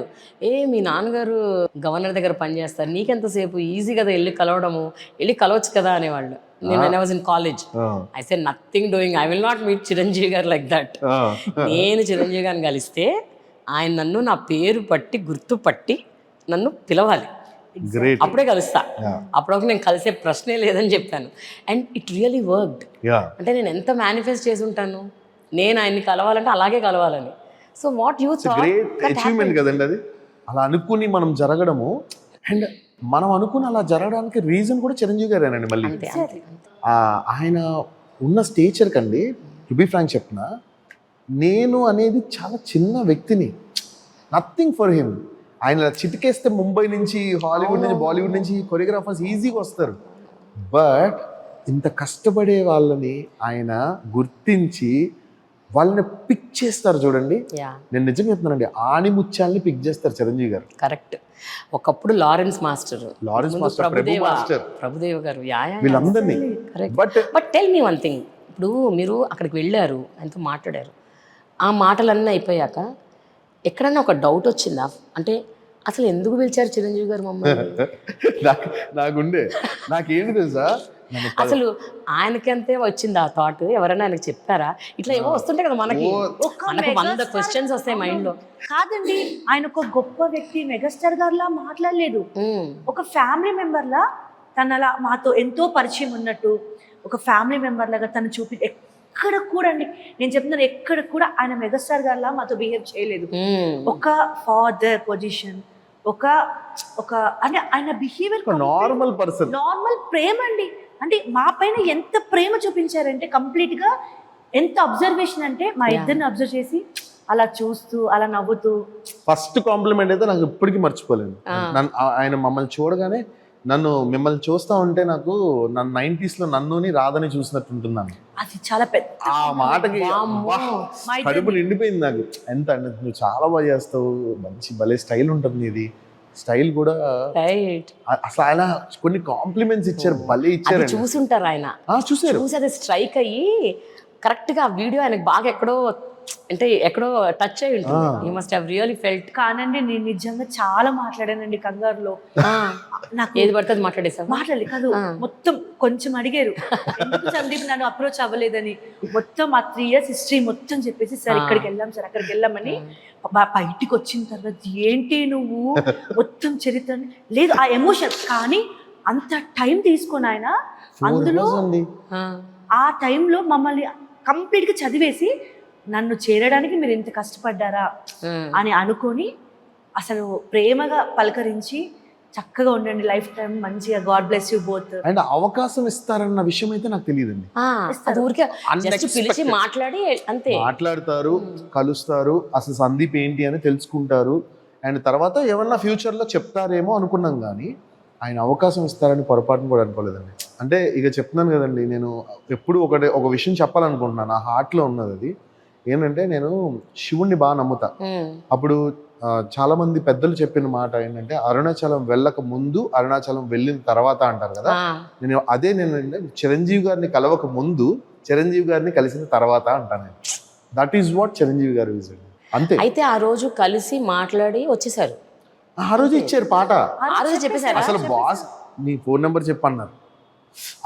మీ నాన్నగారు గవర్నర్ దగ్గర పనిచేస్తారు, నీకెంతసేపు, ఈజీ కదా వెళ్ళి కలవడము, వెళ్ళి కలవచ్చు కదా అనేవాళ్ళు. నేను was in college, I said nothing doing, I will not meet Chiranjeevi గారు లైక్ దట్. నేను చిరంజీవి గారిని కలిస్తే ఆయన నన్ను నా పేరు పట్టి గుర్తుపట్టి నన్ను పిలవాలి, అప్పుడే కలుస్తా. అప్పుడు నేను కలిసే ప్రశ్నే లేదని చెప్పాను. And it really worked. అంటే నేను ఎంత మేనిఫెస్ట్ చేసి ఉంటాను, నేను ఆయన్ని కలవాలంటే అలాగే కలవాలని. So what you great achievement కదండి అది, అలా అనుకుని మనం జరగడము. అండ్ మనం అనుకుని అలా జరగడానికి రీజన్ కూడా చిరంజీవి గారేనండి. మళ్ళీ ఆయన ఉన్న స్టేచర్ కండి, టు బి ఫ్రాంక్ చెప్పిన, నేను అనేది చాలా చిన్న వ్యక్తిని, నథింగ్ ఫర్ హిమ్. ఆయన చిటికేస్తే ముంబై నుంచి, హాలీవుడ్ నుంచి, బాలీవుడ్ నుంచి కొరియోగ్రాఫర్స్ ఈజీగా వస్తారు. బట్ ఇంత కష్టపడే వాళ్ళని ఆయన గుర్తించి వాళ్ళని పిక్ చేస్తారు చూడండి. నేను నిజంగా చెప్తున్నానండి, ఆణిముత్యాలని పిక్ చేస్తారు చిరంజీవి గారు. కరెక్ట్. ఒకప్పుడు లారెన్స్ మాస్టర్, ప్రభుదేవ గారు, వీళ్ళందరినీ. But tell me one thing, ఇప్పుడు మీరు అక్కడికి వెళ్ళారు, ఆయనతో మాట్లాడారు, ఆ మాటలన్నీ అయిపోయాక ఎక్కడన్నా ఒక డౌట్ వచ్చిందా? అంటే అసలు ఎందుకు పిలిచారు చిరంజీవి గారు మమ్మల్ని? నాకుండే, నాకేంటి తెలుసా, అసలు ఆయనకంతే వచ్చింది ఆ థాట్, ఎవరైనా ఆయనకు చెప్పారా? ఇట్లా ఏమో వస్తుంటాయి కదా మనకి, 100 క్వశ్చన్స్ వస్తాయి మైండ్ లో. కాదండి, ఆయన ఒక గొప్ప వ్యక్తి, మెగాస్టార్ గారిలా మాట్లాడలేదు, ఒక ఫ్యామిలీ మెంబర్ లా తనలా మాతో ఎంతో పరిచయం ఉన్నట్టు, ఒక ఫ్యామిలీ మెంబర్ లాగా తను ఎక్కడ కూడా అండి, నేను చెప్తున్నాను, ఎక్కడ కూడా ఆయన మెగాస్టార్ గారిలా మాతో బిహేవ్ చేయలేదు. ఒక ఫాదర్ పొజిషన్, ఒక ఒక అంటే ఆయన బిహేవియర్ నార్మల్ పర్సన్, నార్మల్ ప్రేమ అండి. అంటే మా పైన ఎంత ప్రేమ చూపించారంటే కంప్లీట్ గా, ఎంత అబ్జర్వేషన్ అంటే మా ఇద్దరిని అబ్జర్వ్ చేసి అలా చూస్తూ అలా నవ్వుతూ. ఫస్ట్ కాంప్లిమెంట్ అయితే నాకు ఇప్పటికీ మర్చిపోలేను. ఆయన మమ్మల్ని చూడగానే మిమ్మల్ని చూస్తా ఉంటే నాకు నన్ను 90s లో నన్నుని రాధని చూసినట్టు ఉంటున్నాను. అది చాలా పెద్ద ఆ మాటకి కడుపు నిండిపోయింది నాకు. ఎంత అంటే నువ్వు చాలా బాగా చేస్తావు, మంచి భలే స్టైల్ ఉంటుంది ఇది, స్టైల్ కూడా. అసలు ఆయన కొన్ని కాంప్లిమెంట్స్ ఇచ్చారు, భలే ఇచ్చారు. చూసుంటారు ఆయన, చూసారు, చూసి అది స్ట్రైక్ అయ్యి కరెక్ట్ గా వీడియో ఆయనకు బాగా ఎక్కడో టచ్ అయి ఉంటుంది. You must have really felt. కానండి నేను నిజంగా చాలా మాట్లాడానండి కంగారులో. నాకు ఏది పడుతుంది మాట్లాడలేదు కాదు, మొత్తం కొంచెం అడిగారు ఎందుకు సందీప్ నన్ను అప్రోచ్ అవ్వలేదని. మొత్తం ఆ 3 years హిస్టరీ మొత్తం చెప్పేసి, సార్ ఇక్కడికి వెళ్ళాం సార్ అక్కడికి వెళ్ళామని. బయటికి వచ్చిన తర్వాత ఏంటి నువ్వు మొత్తం చరిత్ర లేదు, ఆ ఎమోషన్. కానీ అంత టైం తీసుకొని ఆయన అందులో ఆ టైంలో మమ్మల్ని కంప్లీట్ గా చదివేసి, నన్ను చేరడానికి మీరు ఇంత కష్టపడ్డారా అని అనుకొని అసలు ప్రేమగా పలకరించి, చక్కగా ఉండండి లైఫ్ టైం మంచిగా, God bless you both. And అవకాశం ఇస్తారన్న విషయం అయితే నాకు తెలియదండి. పిలిచి మాట్లాడి అంతే మాట్లాడతారు, కలుస్తారు, అసలు సందీప్ ఏంటి అని తెలుసుకుంటారు. అండ్ తర్వాత ఏమన్నా ఫ్యూచర్ లో చెప్తారేమో అనుకున్నాం, కానీ ఆయన అవకాశం ఇస్తారని పొరపాటును కూడా అనుకోలేదండి. అంటే ఇక చెప్తున్నాను కదండి, నేను ఎప్పుడు ఒక విషయం చెప్పాలనుకుంటున్నాను, నా హార్ట్లో ఉన్నది. అది ఏంటంటే, నేను శివుణ్ణి బాగా నమ్ముతా. అప్పుడు చాలా మంది పెద్దలు చెప్పిన మాట ఏంటంటే, అరుణాచలం వెళ్ళక ముందు, అరుణాచలం వెళ్ళిన తర్వాత అంటారు కదా. నేను చిరంజీవి గారిని కలవక ముందు, చిరంజీవి గారిని కలిసిన తర్వాత అంటాను. దట్ ఈస్ వాట్ చిరంజీవి గారు ఈజ్ అంతే. అయితే ఆ రోజు కలిసి మాట్లాడి వచ్చేసారు, ఆ రోజు ఇచ్చారు పాట, ఆ రోజు చెప్పేశారు. అసలు బాస్ నీ ఫోన్ నెంబర్ చెప్పన్నారు.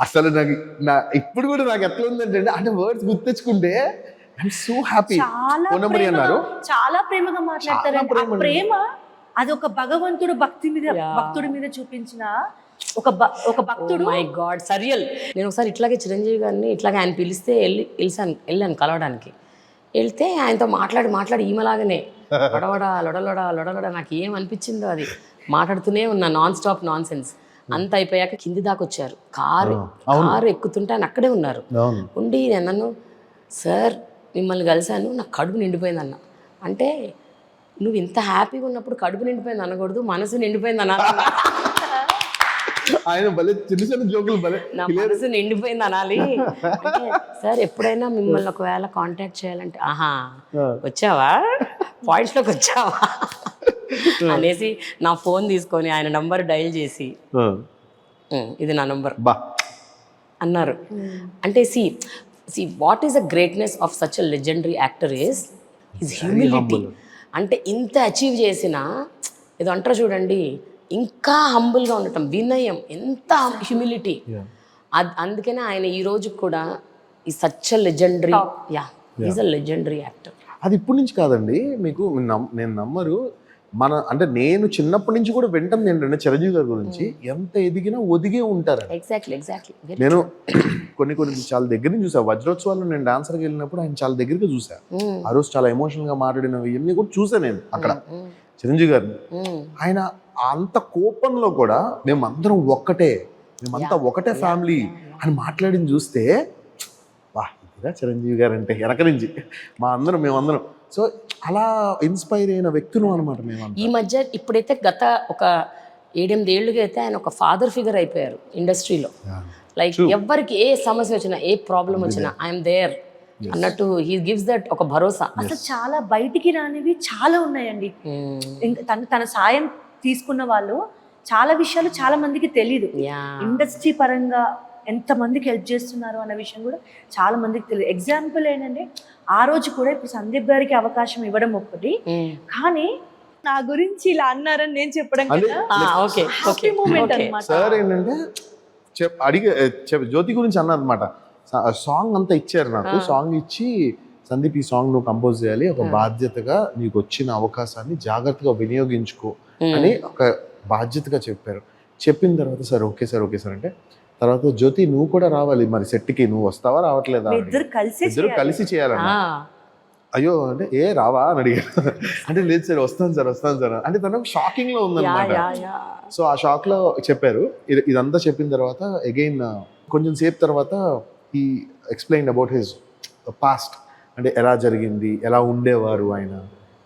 అసలు ఇప్పుడు కూడా నాకు ఎట్లా ఉందంటే, అంటే వర్డ్స్ గుర్తెచ్చుకుంటే I'm so happy. Phone number అన్నారు, చాలా ప్రేమగా మాట్లాడతారు. ప్రేమ అది ఒక భగవంతుడు భక్తుడి మీద చూపించిన ఒక భక్తుడు. My God, surreal. నేను ఒకసారి ఇట్లాగే చిరంజీవి గారిని ఇట్లాగే ఆయన పిలిస్తే వెళ్ళాను కలవడానికి. వెళ్తే ఆయనతో మాట్లాడి ఈమెలాగానే లొడలొడ నాకు ఏం అనిపించిందో అది మాట్లాడుతూనే ఉన్నా, నాన్ స్టాప్ నాన్ సెన్స్. అంత అయిపోయాక కింది దాకా వచ్చారు, కారు ఎక్కుతుంటే ఆయన అక్కడే ఉన్నారు. ఉండి నన్ను, సార్ మిమ్మల్ని కలిశాను, నాకు కడుపు నిండిపోయింది అన్న. అంటే నువ్వు ఇంత హ్యాపీగా ఉన్నప్పుడు కడుపు నిండిపోయింది అనకూడదు, మనసు నిండిపోయింది అనాలి. ఆయన భలే చిన్న చిన్న జోకులు భలే, నా మనసు నిండిపోయింది అనాలి. సార్ ఎప్పుడైనా మిమ్మల్ని ఒకవేళ కాంటాక్ట్ చేయాలంటే, ఆహా వచ్చావా, పాయింట్స్లోకి వచ్చావా అనేసి నా ఫోన్ తీసుకొని ఆయన నంబర్ డైల్ చేసి, ఇది నా నంబర్ అన్నారు. అంటే see what is the greatness of such a legendary actor is his humility. అంటే ఇంత అచీవ్ చేసినా ఏదో అంటారు చూడండి, ఇంకా హంబుల్గా ఉండటం, వినయం, ఎంత హ్యూమిలిటీ. అందుకనే ఆయన ఈ రోజు కూడా ఈ such a legendary, is a legendary actor. అది ఇప్పటి నుంచి కాదండి, మీకు నేను నమ్మరు. అంటే నేను చిన్నప్పటి నుంచి కూడా వింటాను ఏంటంటే చిరంజీవి గారి గురించి, ఎంత ఎదిగినా ఒదిగే ఉంటారు. ఎగ్జాక్ట్లీ. నేను కొన్ని చాలా దగ్గర నుంచి చూసా. వజ్రోత్సవాల్లో నేను డాన్సర్కి వెళ్ళినప్పుడు ఆయన చాలా దగ్గరగా చూసా. ఆ రోజు చాలా ఎమోషనల్ గా మాట్లాడినవి ఇవన్నీ కూడా చూసా నేను అక్కడ చిరంజీవి గారిని. ఆయన అంత కోపంలో కూడా మేమందరం మేమంతా ఒకటే ఫ్యామిలీ అని మాట్లాడింది చూస్తే, వా ఇదిగా చిరంజీవి గారు అంటే వెనక నుంచి మేమందరం సో అలా ఇన్స్పైర్ అయిన వ్యక్తులు అనమాట మేము. ఈ మధ్య ఇప్పుడైతే గత ఒక 7-8 ఏళ్ళుగా అయితే ఆయన ఒక ఫాదర్ ఫిగర్ అయిపోయారు ఇండస్ట్రీలో. లైక్ ఎవరికి ఏ సమస్య వచ్చినా, ఏ ప్రాబ్లం వచ్చినా ఐఎమ్ దేర్ అన్నట్టు హీ గివ్స్ దట్ ఒక భరోసా. అసలు చాలా బయటికి రానివి చాలా ఉన్నాయండి. తన సాయం తీసుకున్న వాళ్ళు చాలా విషయాలు చాలా మందికి తెలీదు. ఇండస్ట్రీ పరంగా ఎంత మందికి హెల్ప్ చేస్తున్నారు అన్న విషయం కూడా చాలా మందికి తెలియదు. ఎగ్జాంపుల్ ఏంటంటే, ఆ రోజు కూడా ఇప్పుడు సందీప్ గారికి అవకాశం ఇవ్వడం ఒకటి, కానీ నా గురించి ఇలా అన్నారని నేను చెప్పడం మూమెంట్ అన్నమాట. సార్ ఏంటంటే జ్యోతి గురించి అన్నారు అనమాట. సాంగ్ అంతా ఇచ్చారు నాకు, సాంగ్ ఇచ్చి సందీప్ ఈ సాంగ్ నువ్వు కంపోజ్ చేయాలి, ఒక బాధ్యతగా నీకు వచ్చిన అవకాశాన్ని జాగ్రత్తగా వినియోగించుకో అని ఒక బాధ్యతగా చెప్పారు. చెప్పిన తర్వాత సార్ ఓకే సార్ అంటే తర్వాత జ్యోతి నువ్వు కూడా రావాలి మరి సెట్కి, నువ్వు వస్తావా రావట్లేదా? మీ ఇద్దరు కలిసి ఇద్దరు కలిసి చేయాలన్నా. అయ్యో అంటే ఏ రావా అని అడిగారు. అంటే లేదు సార్ వస్తాను సార్ అంటే తనకు షాకింగ్ లో ఉందన్నమాట. సో ఆ షాక్ లో చెప్పారు. ఇదంతా చెప్పిన తర్వాత అగైన్ కొంచెం సేపు తర్వాత ఈ ఎక్స్ప్లెయిన్ అబౌట్ హిజ్ పాస్ట్, అంటే ఎలా జరిగింది, ఎలా ఉండేవారు ఆయన,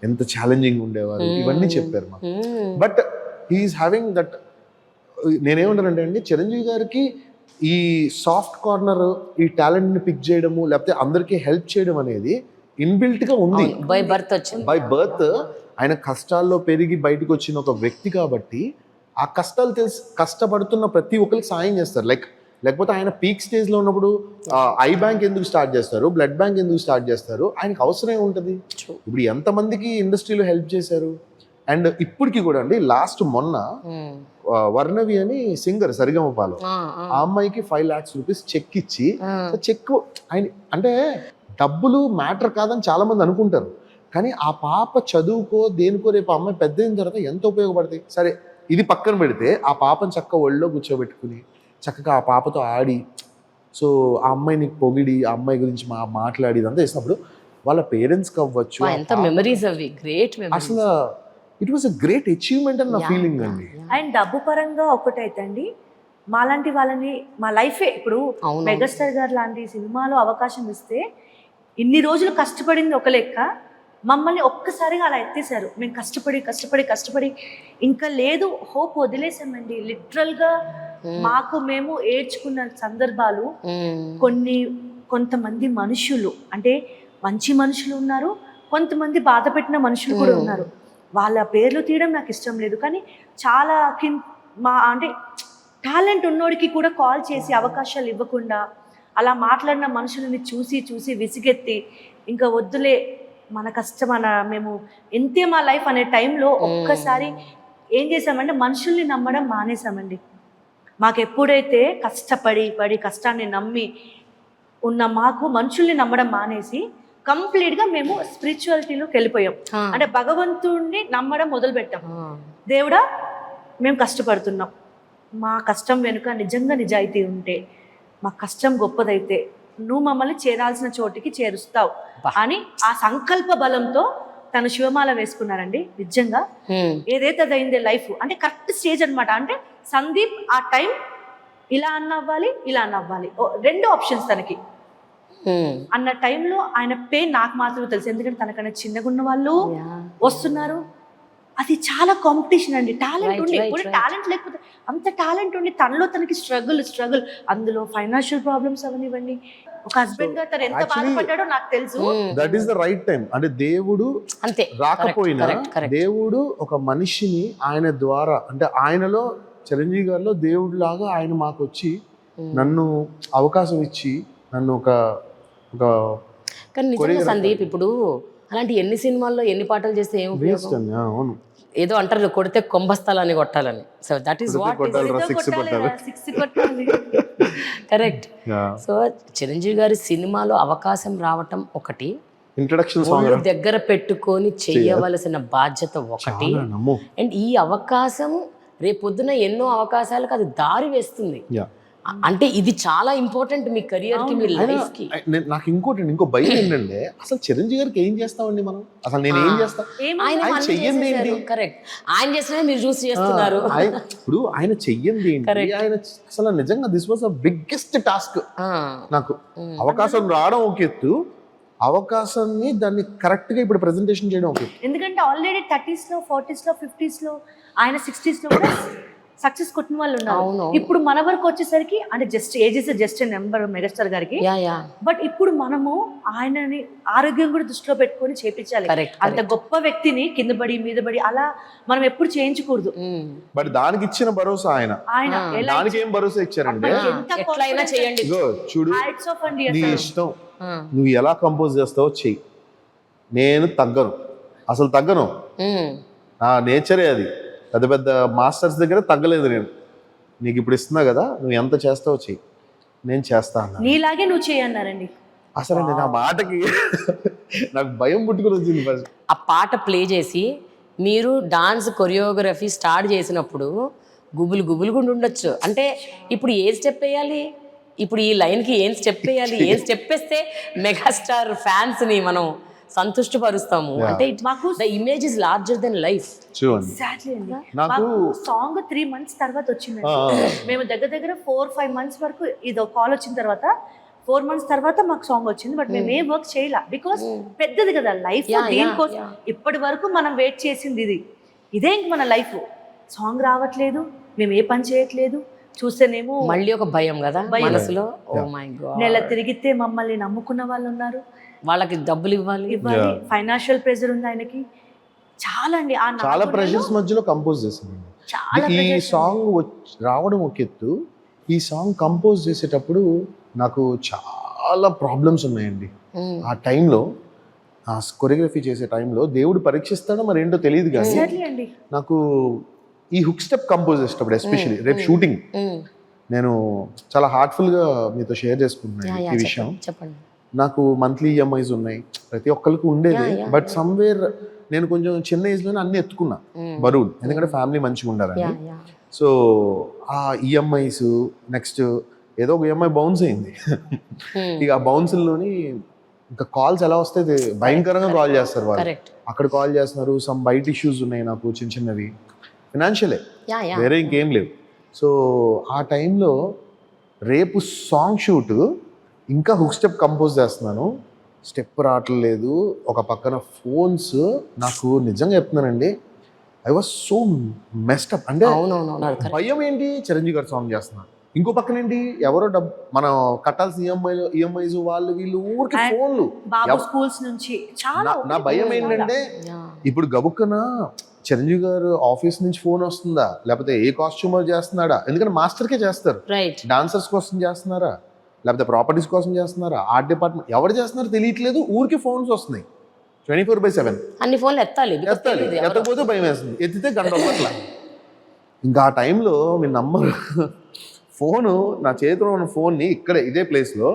ఎంత ఛాలెంజింగ్ ఉండేవారు, ఇవన్నీ చెప్పారు మాకు. బట్ హీఈస్ హ్యావింగ్ దట్, నేనేమంటానంటే అండి చిరంజీవి గారికి ఈ సాఫ్ట్ కార్నర్, ఈ టాలెంట్ని పిక్ చేయడము లేకపోతే అందరికీ హెల్ప్ చేయడం అనేది ఇన్బిల్ట్ గా ఉంది. బై బర్త్ వచ్చింది. బై బర్త్ ఆయన కష్టాల్లో పెరిగి బయటకు వచ్చిన ఒక వ్యక్తి కాబట్టి ఆ కష్టాలు తెలిసి కష్టపడుతున్న ప్రతి ఒక్కరికి సాయం చేస్తారు. లేకపోతే ఆయన పీక్ స్టేజ్ లో ఉన్నప్పుడు ఐ బ్యాంక్ ఎందుకు స్టార్ట్ చేస్తారు, బ్లడ్ బ్యాంక్ ఎందుకు స్టార్ట్ చేస్తారు, ఆయనకు అవసరం ఉంటుంది. ఇప్పుడు ఎంతమందికి ఇండస్ట్రీలో హెల్ప్ చేశారు. అండ్ ఇప్పటికి కూడా అండి లాస్ట్ మొన్న వర్ణవి అని సింగర్ సరిగమపాలో, ఆ అమ్మాయికి 5 lakhs rupees చెక్ ఇచ్చి, చెక్ ఆయన అంటే డబ్బులు మ్యాటర్ కాదని చాలా మంది అనుకుంటారు, కానీ ఆ పాప చదువుకో దేనికో రేపు అమ్మాయి పెద్ద అయిన తర్వాత ఎంత ఉపయోగపడతాయి. సరే ఇది పక్కన పెడితే ఆ పాపను చక్కగా ఒళ్ళో కూర్చోబెట్టుకుని చక్కగా ఆ పాపతో ఆడి, సో ఆ అమ్మాయిని పొగిడి ఆ అమ్మాయి గురించి మాట్లాడి ఇదంతా చేసినప్పుడు వాళ్ళ పేరెంట్స్కి అవ్వచ్చు, అసలు it was a great achievement అని నా ఫీలింగ్ అండి. అండ్ డబ్బు పరంగా ఒకటైతండి, మాలాంటి వాళ్ళని మా లైఫే ఇప్పుడు మెగాస్టార్ గారు లాంటి సినిమాలో అవకాశం ఇస్తే ఇన్ని రోజులు కష్టపడింది ఒక లెక్క, మమ్మల్ని ఒక్కసారిగా అలా ఎత్తేసారు. మేము కష్టపడి ఇంకా లేదు హోప్ వదిలేసామండి. లిటరల్గా మాకు మేము ఏడ్చుకున్న సందర్భాలు కొంతమంది మనుషులు, అంటే మంచి మనుషులు ఉన్నారు, కొంతమంది బాధ పెట్టిన మనుషులు కూడా ఉన్నారు. వాళ్ళ పేర్లు తీయడం నాకు ఇష్టం లేదు, కానీ చాలా అంటే టాలెంట్ ఉన్నోడికి కూడా కాల్ చేసి అవకాశాలు ఇవ్వకుండా అలా మాట్లాడిన మనుషులని చూసి విసిగెత్తి ఇంకా వద్దులే మన కష్టం మేము ఎంతే మా లైఫ్ అనే టైంలో ఒక్కసారి ఏం చేసామంటే మనుషుల్ని నమ్మడం మానేసామండి. మాకు ఎప్పుడైతే కష్టపడి కష్టాన్ని నమ్మి ఉన్న మాకు మనుషుల్ని నమ్మడం మానేసి కంప్లీట్గా మేము స్పిరిచువాలిటీలోకి వెళ్ళిపోయాం. అంటే భగవంతుడిని నమ్మడం మొదలుపెట్టాం. దేవుడా మేము కష్టపడుతున్నాం, మా కష్టం వెనుక నిజంగా నిజాయితీ ఉంటే, మా కష్టం గొప్పదైతే నువ్వు మమ్మల్ని చేరాల్సిన చోటికి చేరుస్తావు అని ఆ సంకల్ప బలంతో తను శివమాల వేసుకున్నారండి. నిజంగా ఏదైతే అదైందే లైఫ్ అంటే కరెక్ట్ స్టేజ్ అనమాట. అంటే సందీప్ ఆ టైం ఇలా అన్నవ్వాలి, ఇలా అన్నవ్వాలి, 2 ఆప్షన్స్ తనకి అన్న టైంలో ఆయన పెయిన్ నాకు మాత్రమే తెలుసు. ఎందుకంటే తనకన్నా చిన్నగా ఉన్న వాళ్ళు వస్తున్నారు. అది చాలా కాంపిటీషన్ అండి. టాలెంట్ ఉండి కూడా టాలెంట్ లేకపోతే అంత టాలెంట్ ఉండి తనలో తనకి స్ట్రగుల్ అందులో ఫైనాన్షియల్ ప్రాబ్లమ్స్ అవనివ్వండి. ఒక హస్బెండ్ గా తను ఎంత బాధపడ్డాడో నాకు తెలుసు. That is the right time. అంటే దేవుడు రాకపోయినా దేవుడు ఒక మనిషిని ఆయన ద్వారా, అంటే ఆయనలో చిరంజీవి గారిలో దేవుడు లాగా ఆయన మాకు వచ్చి నన్ను అవకాశం ఇచ్చి నన్ను ఒక కానీ నిజంగా సందీప్ ఇప్పుడు అలాంటి ఎన్ని సినిమాల్లో ఎన్ని పాటలు చేస్తే ఏం ఉపయోగం? ఏదో అంటారు కొడితే కుంభస్థలాన్ని కొట్టాలని. So that is what correct. So Chiranjeevi గారి సినిమాలో అవకాశం రావటం ఒకటి, ఇంట్రడక్షన్ దగ్గర పెట్టుకొని చెయ్యవలసిన బాధ్యత ఒకటి. అండ్ ఈ అవకాశం రేపొద్దున ఎన్నో అవకాశాలకు అది దారి వేస్తుంది. అంటే ఇది చాలా ఇంపార్టెంట్ మీ కెరియర్ కి, మీ లైఫ్ కి. నాకు ఇంకో భయం ఏంటంటే అసలు చిరంజీవి గారికి ఏం చేస్తామండి మనం, అసలు నేను ఏం చేస్తా, చెయ్యండి ఏంటి? కరెక్ట్, ఆయన చేసినా మీరు చూసి చేస్తున్నారు. ఇప్పుడు ఆయన చెయ్యండి ఏంటి, ఆయన అసలు నిజంగా this was the biggest task నాకు. అవకాశం రావడం ఒక ఎత్తు, అవకాశాన్ని దాన్ని కరెక్ట్ గా ఇప్పుడు ప్రెజెంటేషన్ చేయడం ఒక ఎత్తు. ఎందుకంటే ఆల్రెడీ 30s లో 40s లో 50s లో ఆయన 60s లో కూడా సక్సెస్ కొట్టిన వాళ్ళు ఉన్నారు. ఇప్పుడు మన వరకు వచ్చేసరికి అంటే జస్ట్ నెంబర్ మెగాస్టార్ గారికి. బట్ ఇప్పుడు మనము ఆయనని ఆరోగ్యం కూడా దృష్టిలో పెట్టుకొని చేపించాలి. అంత గొప్ప వ్యక్తిని కింద పడి మీద పడి అలా మనం ఎప్పుడు చేయించకూడదు. బట్ దానికి ఇచ్చిన భరోసా ఆయన దానికి ఏం భరోసా ఇచ్చారంటే చూడు నీ ఇష్టం, నువ్వు ఎలా కంపోజ్ చేస్తావో చెయ్యి, నేను తగ్గను, నా నేచరే అది. పెద్ద పెద్ద మాస్టర్స్ దగ్గర తగ్గలేదు నేను, నీకు ఇప్పుడు ఇస్తున్నా కదా, నువ్వు ఎంత చేస్తావో చెయ్యి, నేను చేస్తా అన్నా. నీలాగే నువ్వు చేయన్నారండి. అసలు నా మాటకి నాకు భయం పుట్టుకుని వచ్చింది. ఫస్ట్ ఆ పాట ప్లే చేసి మీరు డాన్స్ కొరియోగ్రఫీ స్టార్ట్ చేసినప్పుడు గుబులు గుబులు గుండి ఉండొచ్చు. అంటే ఇప్పుడు ఏ స్టెప్ వేయాలి, ఇప్పుడు ఈ లైన్కి ఏం స్టెప్ వేయాలి, ఏం స్టెప్ వేస్తే మెగాస్టార్ ఫ్యాన్స్ని మనం సంతుష్టపరుస్తాము. అంటే మాకు the image is larger than life. చూడండి ఎగ్జాక్ట్లీ అండి. నాకు సాంగ్ 3 months తర్వాత వచ్చిందండి. మేము దగ్గర 4-5 months వరకు ఇది కాల్ వచ్చిన తర్వాత 4 months తర్వాత మాకు సాంగ్ వచ్చింది. బట్ మేము ఏ వర్క్ చేయాల, బికాస్ పెద్దది కదా లైఫ్. దీనికోసం ఇప్పటి వరకు మనం వెయిట్ చేసింది ఇదే ఇంక మన లైఫ్. సాంగ్ రావట్లేదు, మేము ఏ పని చేయట్లేదు, చూస్తేనేమో మళ్ళీ ఒక భయం కదా మనసులో. ఓ మై గాడ్, నెల తిరిగితే మమ్మల్ని నమ్ముకున్న వాళ్ళు ఉన్నారు, వాళ్ళకి డబ్బులు ఇవ్వాలి, ఫైనాన్షియల్ ప్రెజర్ ఉంది ఆయనకి చాలా అండి. చాలా ప్రెషర్స్ మధ్యలో కంపోజ్ చేశానండి. ఈ సాంగ్ రావడం ఒక ఎత్తు, ఈ సాంగ్ కంపోజ్ చేసేటప్పుడు నాకు చాలా ప్రాబ్లమ్స్ ఉన్నాయండి. ఆ టైంలో ఆ కొరియోగ్రఫీ చేసే టైంలో దేవుడు పరీక్షిస్తాడో మరి ఏంటో తెలియదు కానీ నాకు ఈ హుక్ స్టెప్ కంపోజ్ చేసేటప్పుడు ఎస్పెషల్లీ రేపు షూటింగ్ నేను చాలా హార్ట్ఫుల్గా మీతో షేర్ చేసుకుంటున్నాను ఈ విషయం. చెప్పండి. నాకు మంత్లీ ఈఎంఐస్ ఉన్నాయి, ప్రతి ఒక్కరికి ఉండేది. బట్ సమ్వేర్ నేను కొంచెం చిన్న ఏజ్లోనే అన్ని ఎత్తుకున్నా బరువులు, ఎందుకంటే ఫ్యామిలీ మంచిగా ఉండాలని. సో ఆ ఈఎంఐస్ నెక్స్ట్ ఏదో ఒక ఈఎంఐ బౌన్స్ అయింది. ఇక ఆ బౌన్స్లోని ఇంకా కాల్స్ ఎలా వస్తాయి, భయంకరంగా కాల్ చేస్తారు వాళ్ళు. అక్కడ కాల్ చేస్తున్నారు, సమ్ బయట ఇష్యూస్ ఉన్నాయి నాకు చిన్న చిన్నవి, ఫినాన్షియలే, వేరే ఇంకేం లేవు. సో ఆ టైంలో రేపు సాంగ్ షూట్ ఇంకా హుక్ స్టెప్ కంపోజ్ చేస్తున్నాను, స్టెప్ రావట్లేదు. ఒక పక్కన ఫోన్స్, నాకు నిజంగా చెప్తున్నానండి I was so messed up. అంటే భయం ఏంటి, చిరంజీవి గారు సాంగ్ చేస్తున్నా, ఇంకో పక్కన ఏంటి ఎవరో మనం కట్టాల్సిన ఈఎంఐస్ వాళ్ళు వీళ్ళు ఊరికి ఫోన్లు స్కూల్స్ నుంచి. నా భయం ఏంటంటే ఇప్పుడు గబుక్కన చిరంజీవి గారు ఆఫీస్ నుంచి ఫోన్ వస్తుందా, లేకపోతే ఏ కాస్ట్యూమర్ చేస్తున్నాడా, ఎందుకంటే మాస్టర్కే చేస్తారు, డాన్సర్స్ కోసం చేస్తున్నారా, లేకపోతే ప్రాపర్టీస్ కోసం చేస్తున్నారా, ఆర్ట్ డిపార్ట్మెంట్ ఎవరు చేస్తున్నారో తెలియట్లేదు, ఊరికి ఫోన్స్ వస్తున్నాయి 24/7. అన్ని ఫోన్లు ఎత్తాలి, ఎత్తకపోతే భయం వేస్తుంది, ఎత్తితే గంట అట్లా. ఇంకా ఆ టైంలో మీరు నమ్మరు, ఫోను నా చేతిలో ఉన్న ఫోన్ని ఇక్కడే ఇదే ప్లేస్లో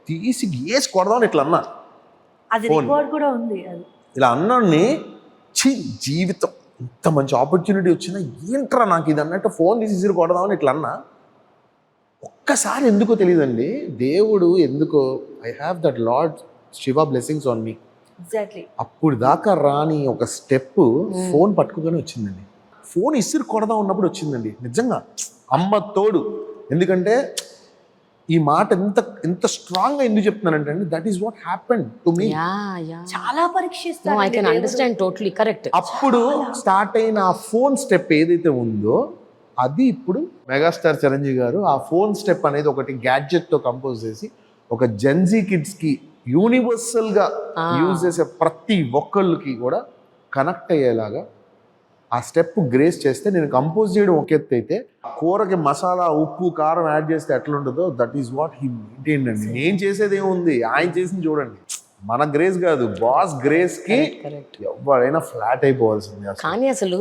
తీసి వేసి కొడదామని ఇట్లా అన్నా. ఇలా అన్నాన్ని జీవితం ఇంత మంచి ఆపర్చునిటీ వచ్చినా ఏంట్రా నాకు ఇది అన్నట్టు ఫోన్ తీసి ఇసిరి కొడదామని ఇట్లా అన్నా. ఒక్కసారి ఎందుకో తెలియదండి, దేవుడు ఎందుకో I have that lord Shiva blessings on me. అప్పుడు దాకా రాని ఒక స్టెప్ ఫోన్ పట్టుకుని వచ్చిందండి. ఫోన్ ఇసిరి కొడదాం ఉన్నప్పుడు వచ్చిందండి నిజంగా, అమ్మ తోడు. ఎందుకంటే ఈ మాట ఎంత స్ట్రాంగ్ గా ఎందుకు చెప్తున్నానంటే అండి, that is what happened to me. చాలా పరీక్షిస్తాను, I can understand, totally correct. అప్పుడు స్టార్ట్ అయిన ఆ ఫోన్ స్టెప్ ఏదైతే ఉందో అది ఇప్పుడు మెగాస్టార్ చిరంజీవి గారు ఆ ఫోన్ స్టెప్ అనేది ఒకటి గ్యాడ్జెట్ తో కంపోజ్ చేసి ఒక జెన్జీ కిడ్స్ కి యూనివర్సల్ గా యూజ్ చేసే ప్రతి ఒక్కళ్ళకి కూడా కనెక్ట్ అయ్యేలాగా ఆ స్టెప్ గ్రేస్ చేస్తే, నేను కంపోజ్ చేయడం ఒక ఎత్తు అయితే కూరకి మసాలా ఉప్పు కారం యాడ్ చేస్తే ఎట్లా ఉంటుందో that is what he maintain అండి. నేను చేసేది ఏముంది, ఆయన చేసింది చూడండి. మన గ్రేస్ కాదు, బాస్ గ్రేస్ కి ఎవరైనా ఫ్లాట్ అయిపోవాల్సింది. కానీ అసలు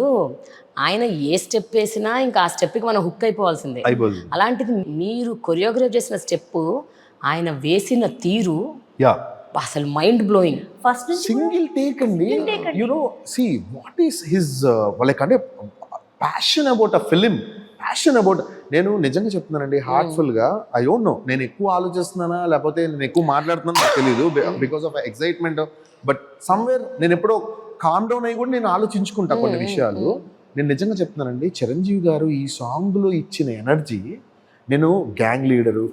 ఆయన ఏ స్టెప్ వేసినా ఇంకా ఆ స్టెప్ కి మనం హుక్ అయిపోవాల్సిందే. అలాంటిది మీరు కొరియోగ్రాఫ్ చేసిన స్టెప్ ఆయన వేసిన తీరు అసలు mind blowing. First single take అండి. You know see what is his like అంటే passion about a film, passion about. నేను నిజంగా చెప్తున్నానండి హార్ట్ఫుల్ గా, ఐ డోంట్ నో నేను ఎక్కువ ఆలోచిస్తున్నానా లేకపోతే నేను ఎక్కువ మాట్లాడుతున్నాను నాకు తెలియదు because of excitement. But somewhere నేను ఎప్పుడో కామ్ డౌన్ అయ్యి కూడా నేను ఆలోచించుకుంటా కొన్ని విషయాలు. నేను నిజంగా చెప్తున్నానండి, చిరంజీవి గారు ఈ సాంగ్ లో ఇచ్చిన ఎనర్జీ, నేను గ్యాంగ్ లీడరు,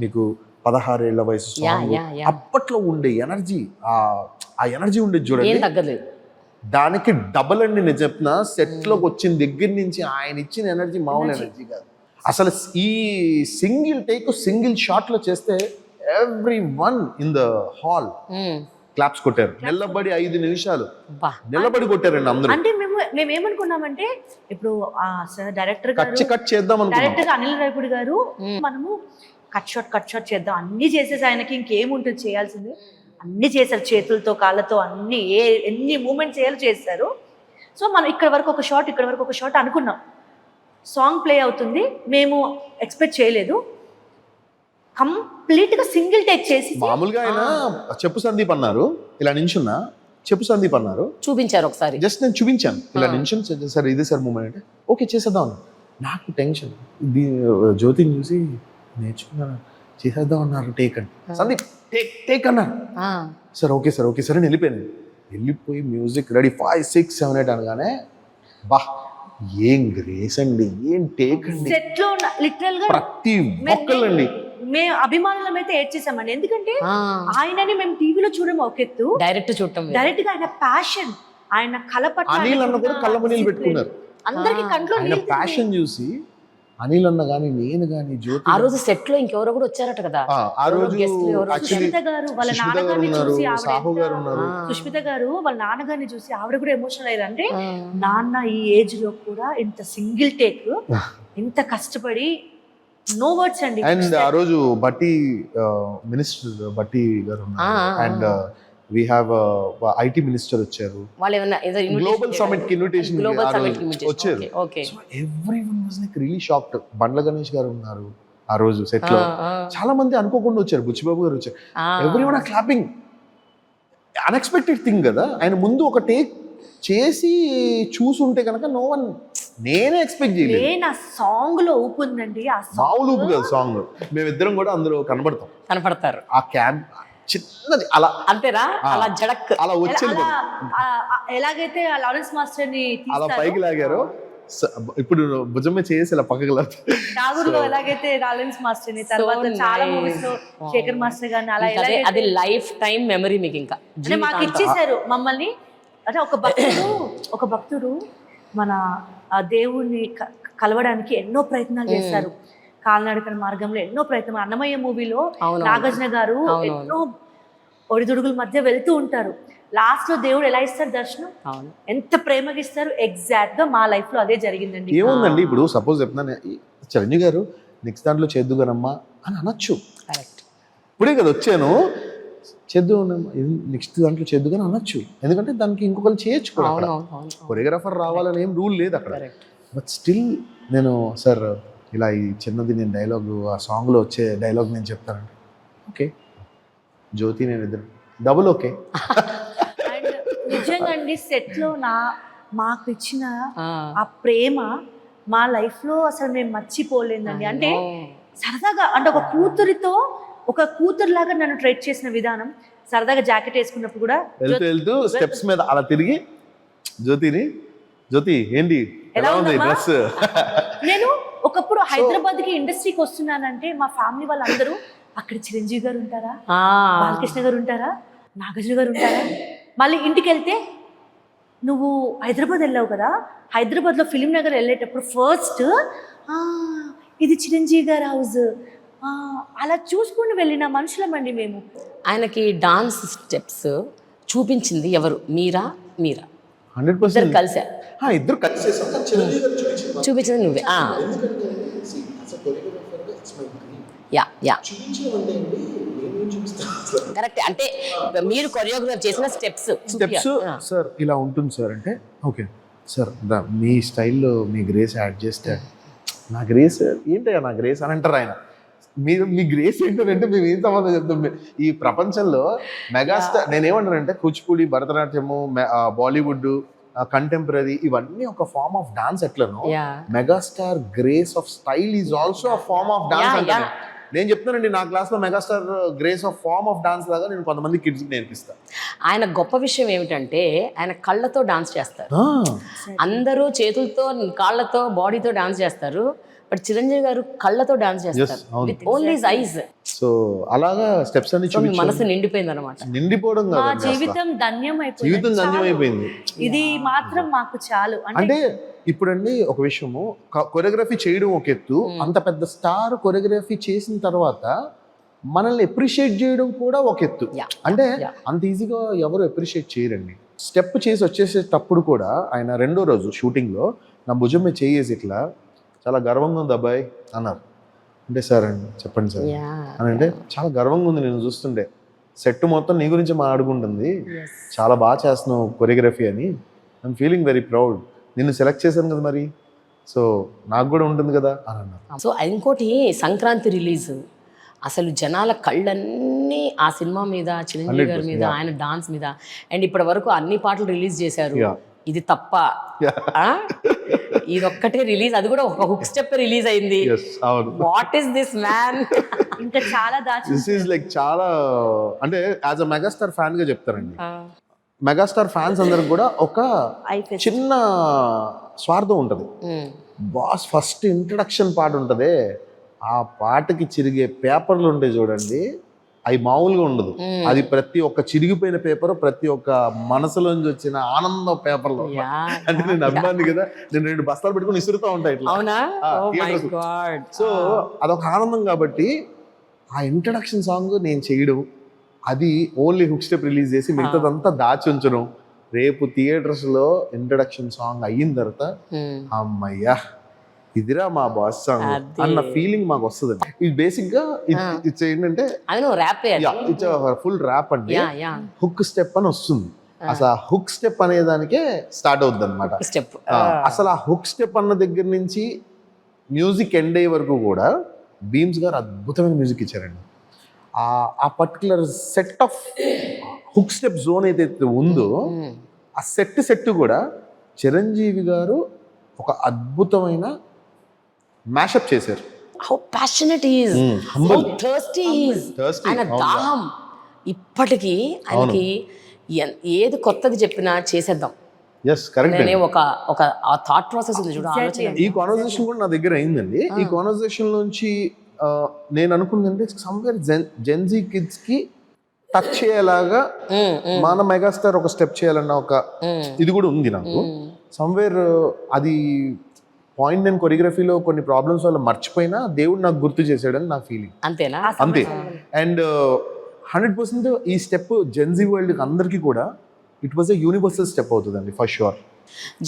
మీకు 16 ఏళ్ల వయసు సాంగ్, అప్పట్లో ఉండే ఎనర్జీ, ఆ ఎనర్జీ ఉండేది చూడండి, దానికి డబల్ అండి. నేను చెప్తున్నా, సెట్ లోకి వచ్చిన దగ్గర నుంచి ఆయన ఇచ్చిన ఎనర్జీ మామూలు ఎనర్జీ కాదు అసలు. ఈ సింగిల్ టేక్ సింగిల్ షాట్ లో చేస్తే every one in the hall claps కొట్టారు. నిలబడి 5 నిమిషాలు నిలబడి కొట్టారండి అందరూ. అంటే మేము ఏమనుకున్నామంటే, ఇప్పుడు సార్ డైరెక్టర్ కట్ చేద్దాం డైరెక్టర్ అనిల్ రావిపూడి గారు, మనము కట్ షాట్ చేద్దాం, అన్ని చేసేసి ఆయనకి ఇంకేముంటుంది చేయాల్సింది, అన్ని చేశారు చేతులతో కాళ్ళతో, అన్ని ఎన్ని మూమెంట్స్ చేయాలో చేశారు. సో మనం ఇక్కడ వరకు ఒక షాట్, ఇక్కడ వరకు ఒక షాట్ అనుకున్నాం. సాంగ్ ప్లే అవుతుంది, మేము ఎక్స్పెక్ట్ చేయలేదు, కంప్లీట్ గా సింగిల్ టేక్ చేసి. మామూలుగా ఆయన చెప్పు సందీప్ అన్నారు, ఇలా నించున్నా చెప్పు సందీప్ అన్నారు, చూపించారు ఒకసారి, జస్ట్ నేను చూపించాను ఇలా నించుని, సార్ ఇదే సార్ మూమెంట్ అంటే ఓకే చేసేద్దాం. నాకు టెన్షన్ ఇది జ్యోతిని చూసి నేర్చుకున్నా చేసేద్దాం అన్నారు టేక్ అని సందీప్ టేక్ టేక్ అన్నారు సార్ ఓకే సార్ అని వెళ్ళిపోయాను వెళ్ళిపోయి మ్యూజిక్ రెడీ 5 6 7 8 అనగానే బా ఏం గ్రేస్ అండి ఏం టేక్ అండి సెట్ లో లిటరల్ గా ప్రతి ఒక్కళ్ళండి మేము అభిమానులం అయితే ఏడ్ చేసామండి ఎందుకంటే ఆయనని మేము టీవీలో చూడము ఒక ఎత్తు డైరెక్ట్ చూడటం డైరెక్ట్ గా ఆయన ప్యాషన్ ఆయన కళ పట్ల అనిల్ అన్న కూడా కళ్ళమనీళ్ళు పెట్టుకున్నారు అందరికి కంట్లో ఆయన ప్యాషన్ చూసి అనిల్ అన్న గానీ నేను గానీ జ్యోతి ఆ రోజు సెట్ లో ఇంకెవరో కూడా వచ్చారట కదా ఆ రోజు guestలు ఎవరో actually సుష్మిత గారు వాళ్ళ సుష్మిత గారు నాన్నగారిని ఉన్నారు చూసి సాహు గారు ఉన్నారు సుష్మిత గారు వాళ్ళ నాన్నగారిని చూసి ఆవిడ కూడా ఎమోషనల్ అయ్యారు అంటే నాన్న ఈ ఏజ్ లో కూడా ఇంత సింగిల్ టేక్ ఇంత కష్టపడి నో వర్డ్స్ అండి అండ్ ఆ రోజు బట్టి మినిస్టర్ బట్టి గారు ఉన్నారు and we have IT minister వచ్చారు వాళ్ళు ఏమన్నా గ్లోబల్ సమిట్ కి ఇన్విటేషన్ గ్లోబల్ సమిట్ వచ్చారు okay so everyone was like really shocked Bandla Ganesh garu ఉన్నారు ఆ రోజు సెట్ లో చాలా మంది అనుకోకుండా వచ్చారు బుచ్చిబాబు గారు వచ్చారు everyone are clapping unexpected thing కదా ఆయన ముందు ఒక టేక్ చేసి చూసుంటే కనుక నో వన్ నేనే ఎక్స్పెక్ట్ చేయలేదు నేను ఆ సాంగ్ లో ఊపు ఉందండి ఆ మామూలు ఊపు కదా సాంగ్ మేమిద్దరం కూడా అందులో కనపడతారు ఆ క్యాబ్ చిన్నది అలా అంతేనా అలా జడక్ అలా వచ్చింది ఎలాగైతే ఆ లారెన్స్ మాస్టర్ ని అలా పైకి లాగారు ఇప్పుడు భుజమే చేసి ఇలా పక్కకి నాగూరులో ఎలాగైతే లారెన్స్ మాస్టర్ ని తర్వాత చాలా మూవీస్ లో శేఖర్ మాస్టర్ గారిని అలా అది లైఫ్ టైం మెమరీ మీకు ఇంకా అంటే మాకు ఇచ్చేసారు మమ్మల్ని అంటే ఒక భక్తుడు మన ఆ దేవుణ్ణి కలవడానికి ఎన్నో ప్రయత్నాలు చేస్తారు కాలినడకన మార్గంలో ఎన్నో ప్రయత్నం అన్నమయ్య మూవీలో నాగార్జున గారు ఎన్నో ఒడిదుడుగుల మధ్య వెళ్తూ ఉంటారు లాస్ట్ లో దేవుడు ఎలా ఇస్తారు దర్శనం ఎంత ప్రేమగా ఇస్తారు ఎగ్జాక్ట్ గా మా లైఫ్ లో అదే జరిగిందండి ఏముందండి ఇప్పుడు సపోజ్ చెప్తున్నాను చిరంజీవి గారు నెక్స్ట్ దాంట్లో చేద్దుగానమ్మా అని అనొచ్చు ఇప్పుడే కదా వచ్చాను చేద్దు నెక్స్ట్ దాంట్లో చేద్దుగాని అనొచ్చు ఎందుకంటే దానికి ఇంకొకరు చేయొచ్చు కొరియోగ్రాఫర్ రావాలని ఏం రూల్ లేదు అక్కడ బట్ స్టిల్ నేను సార్ ఇలా ఈ చిన్నది నేను డైలాగ్ ఆ సాంగ్లో వచ్చే డైలాగ్ నేను చెప్తానండి ఓకే జ్యోతి నేను ఇద్దరు డబుల్ ఓకే నిజంగా అండి సెట్ లో మాకు ఇచ్చిన ఆ ప్రేమ మా లైఫ్ లో అసలు మేము మర్చిపోలేదండి అంటే సరదాగా అంటే ఒక కూతురులాగా నన్ను ట్రీట్ చేసిన విధానం సరదాగా జాకెట్ వేసుకున్నప్పుడు కూడా వెళ్తూ స్టెప్స్ మీద అలా తిరిగి జ్యోతి ఏంటి ఎలా ఉంది డ్రెస్ నేను ఒకప్పుడు హైదరాబాద్ కి ఇండస్ట్రీకి వస్తున్నానంటే మా ఫ్యామిలీ వాళ్ళందరూ అక్కడ చిరంజీవి గారు ఉంటారా బాలకృష్ణ గారు ఉంటారా నాగార్జున గారు ఉంటారా మళ్ళీ ఇంటికి వెళ్తే నువ్వు హైదరాబాద్ వెళ్ళావు కదా హైదరాబాద్లో ఫిలిం నగర్ వెళ్ళేటప్పుడు ఫస్ట్ ఇది చిరంజీవి గారి హౌస్ అలా చూసుకుని వెళ్ళిన మనుషులమండి మేము ఆయనకి డాన్స్ స్టెప్స్ చూపించింది ఎవరు మీరా 100% కలిసా ఇద్దరు కలిసి చూపించింది నువ్వే కరెక్ట్ అంటే మీరు కొరియోగ్రాఫ్ చేసిన స్టెప్స్ సార్ ఇలా ఉంటుంది సార్ అంటే ఓకే సార్ మీ స్టైల్లో మీ గ్రేస్ యాడ్ చేస్తే నా గ్రేస్ ఏంటయ్యా నా గ్రేస్ అని అంటారు ఆయన మీరు మీ గ్రేస్ ఏంటంటే మేము ఏం సంబంధం చెప్తాం ఈ ప్రపంచంలో మెగాస్టార్ నేనేమంటానంటే కూచిపూడి భరతనాట్యము బాలీవుడ్ కంటెంపరీ ఇవన్నీ ఒక ఫార్మ్ ఆఫ్ డాన్స్ ఎట్లనో megastar grace of style is also a form of dance అంటాను నేను చెప్తానండి నా క్లాస్లో megastar grace of form of dance లాగా నేను కొంతమంది కిడ్స్కి నేర్పిస్తాను ఆయన గొప్ప విషయం ఏమిటంటే ఆయన కళ్ళతో డాన్స్ చేస్తారు అందరూ చేతులతో కాళ్ళతో బాడీతో డాన్స్ చేస్తారు బట్ చిరంజీవి గారు కళ్ళతో డాన్స్ చేస్తారు విత్ ఓన్లీ ఐస్ సో అలాగా స్టెప్స్ అన్ని చూపించి మనసు నిండిపోయింది అనమాట నిండిపోవడం కాదు జీవితం ధన్యమైపోయింది ఇది మాత్రం మాకు చాలు అంటే ఇప్పుడండి ఒక విషయము కొరియోగ్రఫీ చేయడం ఒక ఎత్తు అంత పెద్ద స్టార్ కొరియోగ్రఫీ చేసిన తర్వాత మనల్ని అప్రిషియేట్ చేయడం కూడా ఒక ఎత్తు అంటే అంత ఈజీగా ఎవరు అప్రిషియేట్ చేయరండి స్టెప్ చేసి వచ్చేసేటప్పుడు కూడా ఆయన రెండో రోజు షూటింగ్లో నా భుజం మీద చేయేసి ఇట్లా చాలా గర్వంగా ఉంది అబ్బాయి అన్నారు అంటే సార్ అండి చెప్పండి సార్ అని అంటే చాలా గర్వంగా ఉంది నేను చూస్తుంటే సెట్ మొత్తం నీ గురించి మాట్లాడుకుంటుంది చాలా బాగా చేస్తున్నావు కొరియోగ్రఫీ అని ఐఎమ్ ఫీలింగ్ వెరీ ప్రౌడ్ నిన్ను సెలెక్ట్ చేశాను కదా మరి సో నాకు కూడా ఉంటుంది కదా అని అన్నారు సో ఇంకోటి సంక్రాంతి రిలీజ్ అసలు జనాల కళ్ళన్నీ ఆ సినిమా మీద చిరంజీవి గారి మీద ఆయన డాన్స్ మీద అండ్ ఇప్పటి వరకు అన్ని పాటలు రిలీజ్ చేశారు ఇది తప్ప ఇదొక్కటే రిలీజ్, అది కూడా ఒక హుక్ స్టెప్ రిలీజ్ అయింది. Yes, అవును. What is this man? ఇంకా చాలా దాచి దిస్ ఈజ్ లైక్ చాలా, అంటే యాజ్ అ మెగాస్టార్ ఫ్యాన్ గా చెప్తారండి, మెగాస్టార్ ఫ్యాన్స్ అందరికి కూడా ఒక అయిపోయింది. చిన్న స్వార్థం ఉంటది. బాస్ ఫస్ట్ ఇంట్రడక్షన్ పాట ఉంటదే, ఆ పాటకి చిరిగే పేపర్లు ఉంటాయి చూడండి, అవి మామూలుగా ఉండదు. అది ప్రతి ఒక్క చిరిగిపోయిన పేపర్, ప్రతి ఒక్క మనసులోంచి వచ్చిన ఆనందం పేపర్లో. అంటే నేను అభిమాని కదా, నేను 2 బస్తాలు పెట్టుకుని ఇసురుతూ ఉంటాయి ఇట్లా. అవునా? సో అదొక ఆనందం కాబట్టి ఆ ఇంట్రడక్షన్ సాంగ్ నేను చేయడం, అది ఓన్లీ హుక్ స్టెప్ రిలీజ్ చేసి మిగతాదంతా దాచి ఉంచడం, రేపు థియేటర్స్ లో ఇంట్రడక్షన్ సాంగ్ అయిన తర్వాత అమ్మయ్యా ఇదిరా మా బాస్ సాంగ్ అన్న ఫీలింగ్ మాకు వస్తుంది. ఇది బేసిక్ గా ఇట్స్ ఏంటంటే ఇట్స్ ఫుల్ ర్యాప్ అంటే హుక్ స్టెప్ అని వస్తుంది. అసలు ఆ హుక్ స్టెప్ అనే దానికే స్టార్ట్ అవుతుంది అనమాట. అసలు ఆ హుక్ స్టెప్ అన్న దగ్గర నుంచి మ్యూజిక్ ఎండ్ అయ్యే వరకు కూడా బీమ్స్ గారు అద్భుతమైన మ్యూజిక్ ఇచ్చారండి. ఆ particular set of hook step zone ఏదైతే ఉందో ఆ సెట్ కూడా చిరంజీవి గారు ఒక అద్భుతమైన మ్యాషప్ చేశారు. How passionate he is, how thirsty he is. ఆయన దాహం ఇప్పటికీ ఆయనకి ఏది కొత్తది చెప్పినా చేసేద్దాం. yes correct. నేనే ఒక ఆ థాట్ ప్రాసెస్ ఉంది చూడు, ఆలోచన. ఈ కాన్వర్సేషన్ కూడా నా దగ్గర అయిందండి. ఈ కాన్వర్సేషన్ నుంచి నేను అనుకుందంటే సమ్వేర్ జెన్జీ కిడ్స్ కి టచ్ చేయేలాగా మన మెగాస్టార్ ఒక స్టెప్ చేయాలన్న ఒక ఇది కూడా ఉంది నాకు. సమ్వేర్ అది పాయింట్, నేను కొరియోగ్రఫీలో కొన్ని ప్రాబ్లమ్స్ వల్ల మర్చిపోయినా దేవుడు నాకు గుర్తు చేశాడని నా ఫీలింగ్. అంతేనా? అంతే. అండ్ 100% ఈ స్టెప్ జెన్జీ వరల్డ్ అందరికీ కూడా it was a universal step అవుతుందండి ఫర్ షూర్.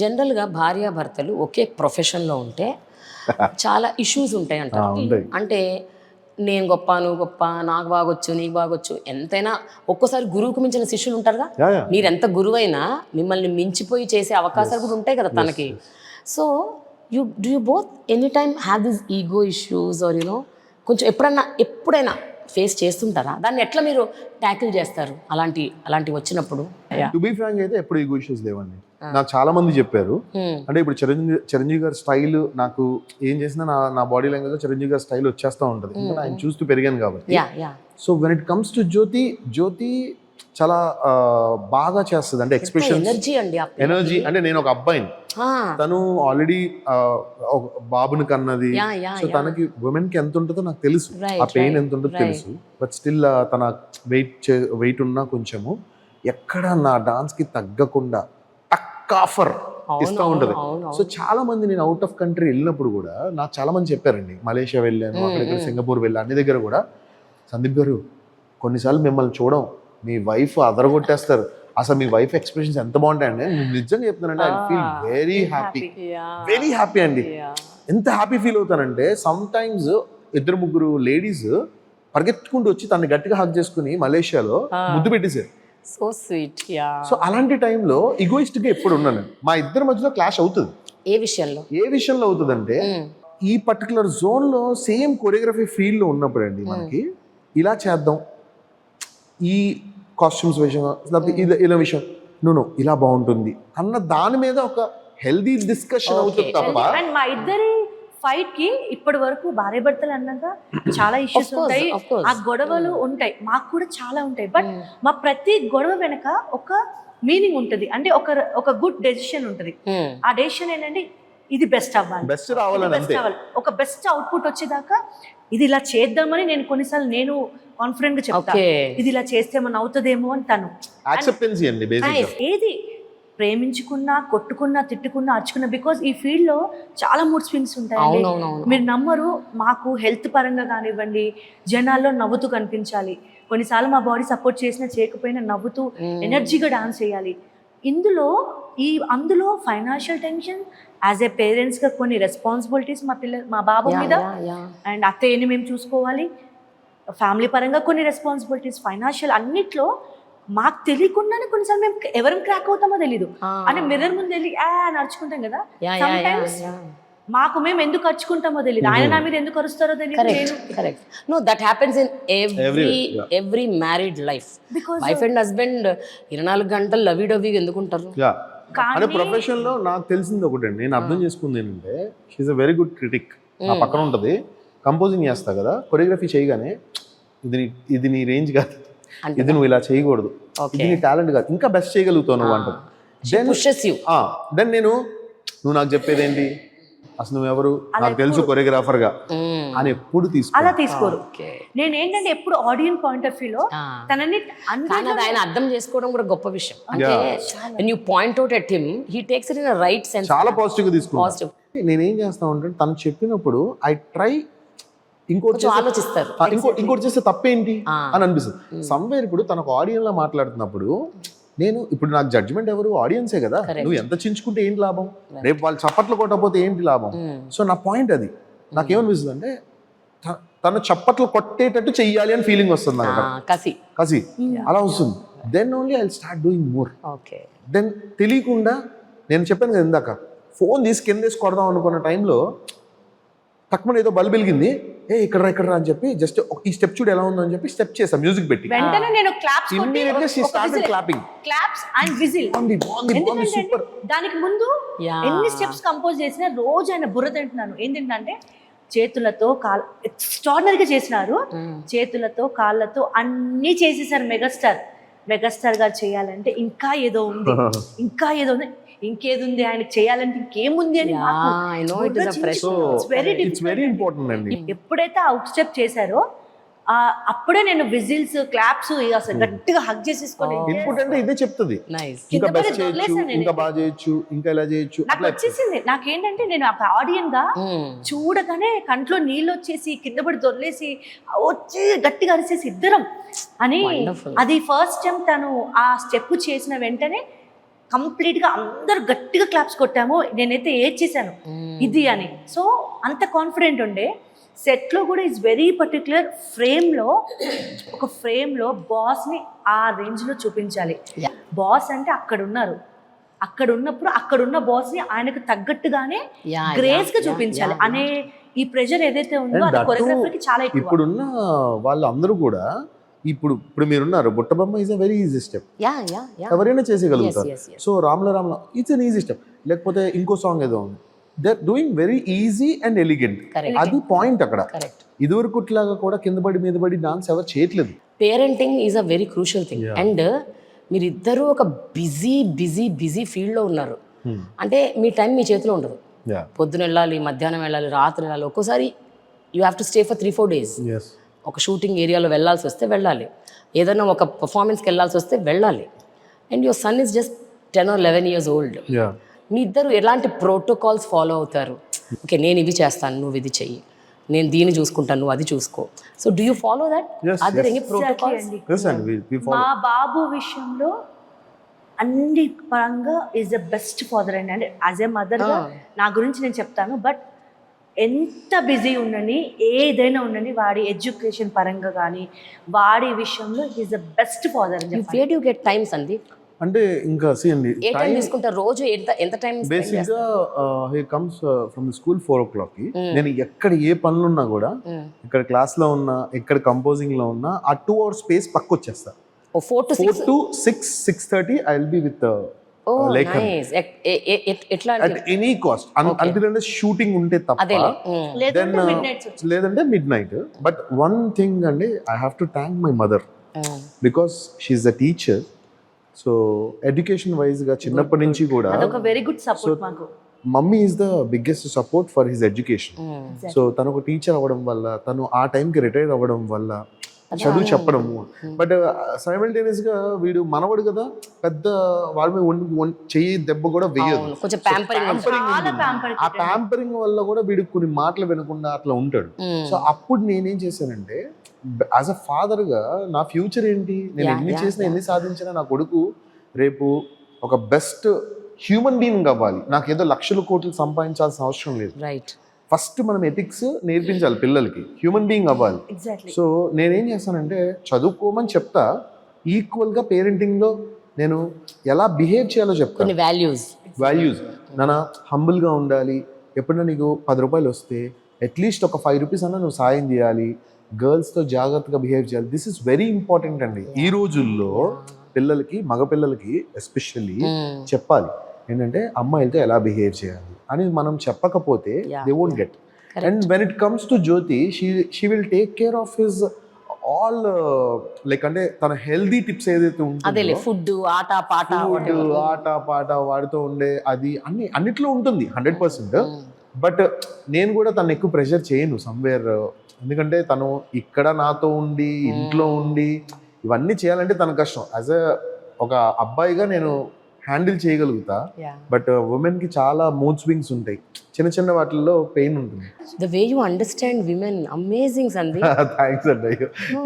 జనరల్గా భార్యాభర్తలు ఒకే ప్రొఫెషన్లో ఉంటే చాలా ఇష్యూస్ ఉంటాయి అంటారు. అంటే నేను గొప్ప, నువ్వు గొప్ప, నాకు బాగొచ్చు, నీకు బాగొచ్చు. ఎంతైనా ఒక్కోసారి గురువుకు మించిన శిష్యులు ఉంటారుగా. మీరు ఎంత గురువైనా మిమ్మల్ని మించిపోయి చేసే అవకాశాలు కూడా ఉంటాయి కదా తనకి. So do you both anytime have these ego issues or కొంచెం ఎప్పుడైనా ఫేస్ చేస్తుంటారా? దాన్ని ఎట్లా మీరు ట్యాకిల్ చేస్తారు అలాంటి వచ్చినప్పుడు? టు బి ఫ్రాంక్ అయితే ఎప్పుడు ఈగో ఇష్యూస్ లేవండి. నాకు చాలా మంది చెప్పారు, అంటే ఇప్పుడు చిరంజీవి గారి స్టైల్ నాకు ఏం చేసినా నా బాడీ లాంగ్వేజ్ లో చిరంజీవి గారి స్టైల్ వచ్చేస్తూ ఉంటుంది. ఎందుకంటే ఆయన చూస్తూ పెరిగాను కాబట్టి. So when it comes to Jyothi చాలా బాగా చేస్తుంది. అంటే ఎక్స్ప్రెషన్, ఎనర్జీ. అంటే నేను ఒక అబ్బాయిని, తను ఆల్రెడీ బాబుని కన్నది. సో తనకి ఉమెన్ కి ఎంత ఉంటుందో నాకు తెలుసు, ఆ పెయిన్ ఎంత ఉంటుందో తెలుసు. బట్ స్టిల్ తన వెయిట్ ఉన్నా కొంచెము ఎక్కడ నా డాన్స్ కి తగ్గకుండా టక్ ఆఫర్ ఇస్తూ ఉంటది. సో చాలా మంది, నేను అవుట్ ఆఫ్ కంట్రీ వెళ్ళినప్పుడు కూడా నాకు చాలా మంది చెప్పారండి, మలేషియా వెళ్ళాను, అక్కడ సింగపూర్ వెళ్ళాను, అన్ని దగ్గర కూడా, సందీప్ గారు కొన్నిసార్లు మిమ్మల్ని చూడం, మీ వైఫ్ అదరగొట్టేస్తారు, అసలు మీ వైఫ్ ఎక్స్ప్రెషన్స్ ఎంత బాగుంటాయండి. నేను నిజంగా చెప్తున్నానంటే ఐ ఫీల్ వెరీ హ్యాపీ అండి. ఎంత హ్యాపీ ఫీల్ అవుతానంటే సమ్ టైమ్స్ 2-3 లేడీస్ పరిగెత్తుకుంటూ వచ్చి తనని గట్టిగా హగ్ చేసుకుని మలేషియాలో ముద్దు పెట్టేశారు. So sweet. సో అలాంటి టైంలో ఈగోయిస్ట్ గా ఎప్పుడు ఉన్నాను. మా ఇద్దరి మధ్యలో క్లాష్ అవుతుంది. ఏ విషయంలో అవుతుంది అంటే, ఈ పర్టికులర్ జోన్ లో సేమ్ కొరియోగ్రఫీ ఫీల్డ్ లో ఉన్నప్పుడు అండి మనకి ఇలా చేద్దాం, ఈ కాస్ట్యూమ్స్ విషయం, ఇలా విషయం, నువ్వు ఇలా బాగుంటుంది అన్న దాని మీద ఒక హెల్దీ డిస్కషన్ అవుతుంది తప్ప. అండ్ మా ఇద్దరి ఫైట్ కి ఇప్పటి వరకు భార్య భర్తలు అన్నాక చాలా ఇష్యూస్ ఉంటాయి, ఆ గొడవలు ఉంటాయి, మాకు కూడా చాలా ఉంటాయి. బట్ మా ప్రతి గొడవ వెనక ఒక మీనింగ్ ఉంటుంది. అంటే ఒక గుడ్ డెసిషన్ ఉంటుంది. ఆ డెసిషన్ ఏంటంటే ఇది బెస్ట్ అవ్వాలి, బెస్ట్ రావాలి, ఒక బెస్ట్ అవుట్పుట్ వచ్చేదాకా ఇది ఇలా చేద్దామని నేను కొన్నిసార్లు నేను కాన్ఫిడెంట్ గా చెప్తా, ఇది ఇలా చేస్తే మనం అవుతుందేమో అని. తను ఏది ప్రేమించుకున్నా, కొట్టుకున్నా, తిట్టుకున్నా, అర్చుకున్నా, బికాజ్ ఈ ఫీల్డ్ లో చాలా మూడ్ స్వింగ్స్ ఉంటాయి. మీరు నమ్మరు, మాకు హెల్త్ పరంగా కానివ్వండి, జనాల్లో నవ్వుతూ కనిపించాలి. కొన్నిసార్లు మా బాడీ సపోర్ట్ చేసినా చేయకపోయినా నవ్వుతూ ఎనర్జీగా డాన్స్ చేయాలి. అందులో financial tension, as a parents గా కొన్ని రెస్పాన్సిబిలిటీస్ మా బాబు మీద, అండ్ అత్తయ్యని మేము చూసుకోవాలి, ఫ్యామిలీ పరంగా కొన్ని రెస్పాన్సిబిలిటీస్, ఫైనాన్షియల్, అన్నిట్లో మాకు తెలియకుండానే కొన్నిసార్లు మేము ఎవరం క్రాక్ అవుతామో తెలీదు. అంటే మిర్రర్ ముందు వెళ్ళి నడుచుకుంటాం కదా, మాకు మేము ఎందుకు అరుచుకుంటామో తెలియదు, ఆయన నా మీద ఎందుకు అరుస్తారో తెలియదు. No, that happens in every married life. Because wife and husband 24 గంటలు లవ్ డవ్వి ఎందుకుంటారు? అదే కానీ ప్రొఫెషన్ లో నాకు తెలిసింది ఒకటండి, నేను అర్థం చేసుకుంది ఏంటంటే she's a very good critic. నా పక్కన ఉంటది, కంపోజింగ్ చేస్తా కదా, కొరియోగ్రఫీ చేయగానే ఇది నీ రేంజ్ కాదు, ఇది నువ్వు ఇలా చేయకూడదు, ఇది నీ టాలెంట్ కాదు, ఇంకా బెస్ట్ చేయగలుగుతావు నువ్వు అంటది. దెన్ నేను నువ్వు నాకు చెప్పేదేంటి, అసలు నువ్వెవరు నాకు తెలుసు కొరియోగ్రాఫర్ గా అని ఎప్పుడు అలా తీసుకోరు. నేను ఏంటంటే ఎప్పుడు ఆడియన్స్ పాయింట్ ఆఫ్ వ్యూలో తనని ఆయన అర్థం చేసుకోవడం కూడా గొప్ప విషయం. అంటే when you point out at him, he takes it in a right sense. చాలా పాజిటివ్ గా తీసుకుంటాను. నేనేం చేస్తా ఉంటాను, తను చెప్పినప్పుడు ఐ ట్రై ఇంకోటి ఆలోచిస్తారు, ఇంకోటి చేస్తే తప్పేంటి అని అనిపిస్తుంది. సమ్వేర్ ఇప్పుడు తనకు ఆడియన్స్ లా మాట్లాడుతున్నప్పుడు నేను ఇప్పుడు నాకు జడ్జిమెంట్ ఎవరు, ఆడియన్సే కదా. నువ్వు ఎంత చించుకుంటే ఏంటి లాభం, రేపు వాళ్ళు చప్పట్లు కొట్టకపోతే ఏంటి లాభం. సో నా పాయింట్ అది. నాకేమనిపిస్తుంది అంటే తన చప్పట్లు కొట్టేటట్టు చెయ్యాలి అని ఫీలింగ్ వస్తుంది నాకు, కసి అలా వస్తుంది. Then only I start doing more. Then తెలియకుండా నేను చెప్పాను కదా ఇందాక, ఫోన్ తీసి కింద వేసి కొడదాం అనుకున్న టైంలో తక్కువ ఏదో బల్బ్ వెలిగింది, ఇక్కడ అని చెప్పి జస్ట్ ఈ స్టెప్ చూడు ఎలా ఉందో అని చెప్పి స్టెప్ చేసా మ్యూజిక్ పెట్టి. వెంటనే నేను క్లాప్స్ ఇమ్మీడియట్‌గా she started clapping, claps and whistle. Super. దానికి ముందు ఎన్ని స్టెప్స్ కంపోజ్ చేసినా రోజు ఆయన బుర్ర తింటున్నాను. ఏంటంటే చేతులతో ఎక్స్ట్రాడినరీగా చేసినారు, చేతులతో కాళ్ళతో అన్ని చేసేసారు. మెగాస్టార్ గారు చేయాలంటే ఇంకా ఏదో ఉంది, ఇంకేది ఉంది ఆయనకు చేయాలంటే ఇంకేముంది అని. ఎప్పుడైతే అవుట్ స్టెప్ చేశారో అప్పుడే నేను విజిల్స్, క్లాప్స్ అసలు గట్టిగా హగ్ చేసేసుకొని ఇదే చెప్తుంది, ఇంకా బెస్ట్ చేయొచ్చు, ఇంకా బాగా చేయొచ్చు, ఇంకా ఎలా చేయొచ్చు నాకు వచ్చేసింది. నాకేంటంటే నేను ఆడియన్స్ గా చూడగానే కంట్లో నీళ్ళు వచ్చేసి కింద పడి దొర్లేసి వచ్చి గట్టిగా అరిసేసి ఇద్దరం అని. అది ఫస్ట్ టైం తను ఆ స్టెప్ చేసిన వెంటనే కంప్లీట్ గా అందరు గట్టిగా క్లాప్స్ కొట్టాము. నేనైతే చేశాను ఇది అని. సో అంత కాన్ఫిడెంట్ ఉండే. సెట్ లో కూడా ఈజ్ వెరీ పర్టికులర్. ఒక ఫ్రేమ్ లో బాస్ ని ఆ రేంజ్ లో చూపించాలి. బాస్ అంటే అక్కడ ఉన్నప్పుడు అక్కడున్న బాస్ ని ఆయనకు తగ్గట్టుగానే గ్రేస్ గా చూపించాలి అనే ఈ ప్రెషర్ ఏదైతే ఉందో అది కొరియోగ్రఫీకి చాలా ఎక్కువ. ఇప్పుడున్న వాళ్ళందరూ కూడా ఇప్పుడు మీరున్నారు, Buttabomma is a very easy step, ఎవరైనా చేసేయగలుగుతారు. So Ramula it's an easy step. లేకపోతే ఇంకో సాంగ్ ఏదో ఉంది, they are doing very easy and elegant. అది పాయింట్ అక్కడ. ఇదివరకుట్లాగా కూడా కింద పడి మీద పడి డాన్స్ ఎవరు చేయట్లేదు. Parenting is a very crucial thing. And మీరిద్దరూ ఒక బిజీ ఫీల్డ్ లో ఉన్నారు. అంటే మీ టైం మీ చేతిలో ఉండదు. పొద్దున వెళ్ళాలి, మధ్యాహ్నం వెళ్ళాలి, రాత్రి వెళ్ళాలి. ఒక్కోసారి you have to stay for 3-4 days. ఒక షూటింగ్ ఏరియాలో వెళ్ళాల్సి వస్తే వెళ్ళాలి, ఏదైనా ఒక పర్ఫార్మెన్స్కి వెళ్ళాల్సి వస్తే వెళ్ళాలి. And your son is just 10 or 11 years old. మీ ఇద్దరు ఎలాంటి ప్రోటోకాల్స్ ఫాలో అవుతారు? ఓకే, నేను ఇవి చేస్తాను, నువ్వు ఇది చెయ్యి, నేను దీన్ని చూసుకుంటాను, నువ్వు అది చూసుకో. So do you follow that? అదే ఎనీ ప్రోటోకాల్స్? మా బాబు విషయంలో అన్ని పరంగా ఈజ్ ద బెస్ట్ ఫాదర్ అండి. అంటే యాజ్ ఎ మదర్ నా గురించి నేను చెప్తాను. బట్ ఎంత బిజీ ఉండని, ఏదైనా ఉండని, వాడి ఎడ్యుకేషన్ పరంగా కానీ వాడి విషయంలో is the best father. Wear do you get time Sandeep? అంటే ఇంకా అండి ఏ టైం తీసుకుంటారు రోజు? ఎంత టైం? బేసిక్ గా he comes from the school 4 o'clock కి. నేను ఎక్కడ ఏ పనులున్నా కూడా, ఇక్కడ క్లాస్ లో ఉన్నా, ఇక్కడ కంపోజింగ్ లో ఉన్నా, ఆ 2 hours స్పేస్ పక్క వచ్చేస్తా. 4 to 6:30 I will be with ఎట్లా at any cost until shooting ఉంటే తప్ప, లేదంటే midnight. బట్ వన్ థింగ్ అండి, I have to thank my mother because she is a teacher. So education wise గా చిన్నప్పటి నుంచి కూడా వెరీ గుడ్ సపోర్ట్ మాకు. Mummy is the biggest support for his education. So తను ఒక టీచర్ అవ్వడం వల్ల, తను ఆ టైంకి రిటైర్ అవ్వడం వల్ల చదువు చెప్పడము. బట్ సైమల్టేనియస్ గా వీడు మనవడు కదా, పెద్ద వాడి మీద చెయ్యి దెబ్బ కూడా వేయదు. ఆ ప్యాంపరింగ్ వల్ల కూడా వీడు కొన్ని మాటలు వినకుండా అట్లా ఉంటాడు. సో అప్పుడు నేనేం చేశానంటే, యాజ్ అ ఫాదర్ గా నా ఫ్యూచర్ ఏంటి, నేను ఎన్ని చేసినా ఎన్ని సాధించినా నా కొడుకు రేపు ఒక బెస్ట్ హ్యూమన్ బీయింగ్ అవ్వాలి. నాకు ఏదో లక్షల కోట్లు సంపాదించాల్సిన అవసరం లేదు. ఫస్ట్ మనం ఎథిక్స్ నేర్పించాలి పిల్లలకి, హ్యూమన్ బీయింగ్ అవ్వాలి. సో నేనేం చేస్తానంటే, చదువుకోమని చెప్తా, ఈక్వల్గా పేరెంటింగ్లో నేను ఎలా బిహేవ్ చేయాలో చెప్తాను. వాల్యూస్ నాన్న, హంబుల్గా ఉండాలి. ఎప్పుడైనా నీకు 10 రూపాయలు వస్తే అట్లీస్ట్ ఒక 5 రూపీస్ అన్నా నువ్వు సాయం చేయాలి. గర్ల్స్తో జాగ్రత్తగా బిహేవ్ చేయాలి. దిస్ ఇస్ వెరీ ఇంపార్టెంట్ అండి. ఈ రోజుల్లో పిల్లలకి, మగపిల్లలకి ఎస్పెషల్లీ చెప్పాలి. ఏంటంటే అమ్మాయిలతో ఎలా బిహేవ్ చేయాలి అని మనం చెప్పకపోతే Yeah, they won't get. And when it comes to Jyothi she will take care of his all like అంటే తన హెల్దీ టిప్స్ ఏదైతే అదేలే ఉంటుందో ఫుడ్ ఆట పాట ఆట పాట వాడితో ఉండే అది అన్నిట్లో ఉంటుంది 100%. బట్ నేను కూడా తను ఎక్కువ ప్రెషర్ చేయను సమ్వేర్, ఎందుకంటే తను ఇక్కడ నాతో ఉండి ఇంట్లో ఉండి ఇవన్నీ చేయాలంటే తన కష్టం. యాజ్ ఒక అబ్బాయిగా నేను హ్యాండిల్ చేయగలుగుతా, బట్ ఉమెన్ కి చాలా మూడ్ స్వింగ్స్ ఉంటాయి, చిన్న చిన్న వాటిల్లో పెయిన్ ఉంటుంది. The way you understand women amazing Sandeep. Thanks అండి,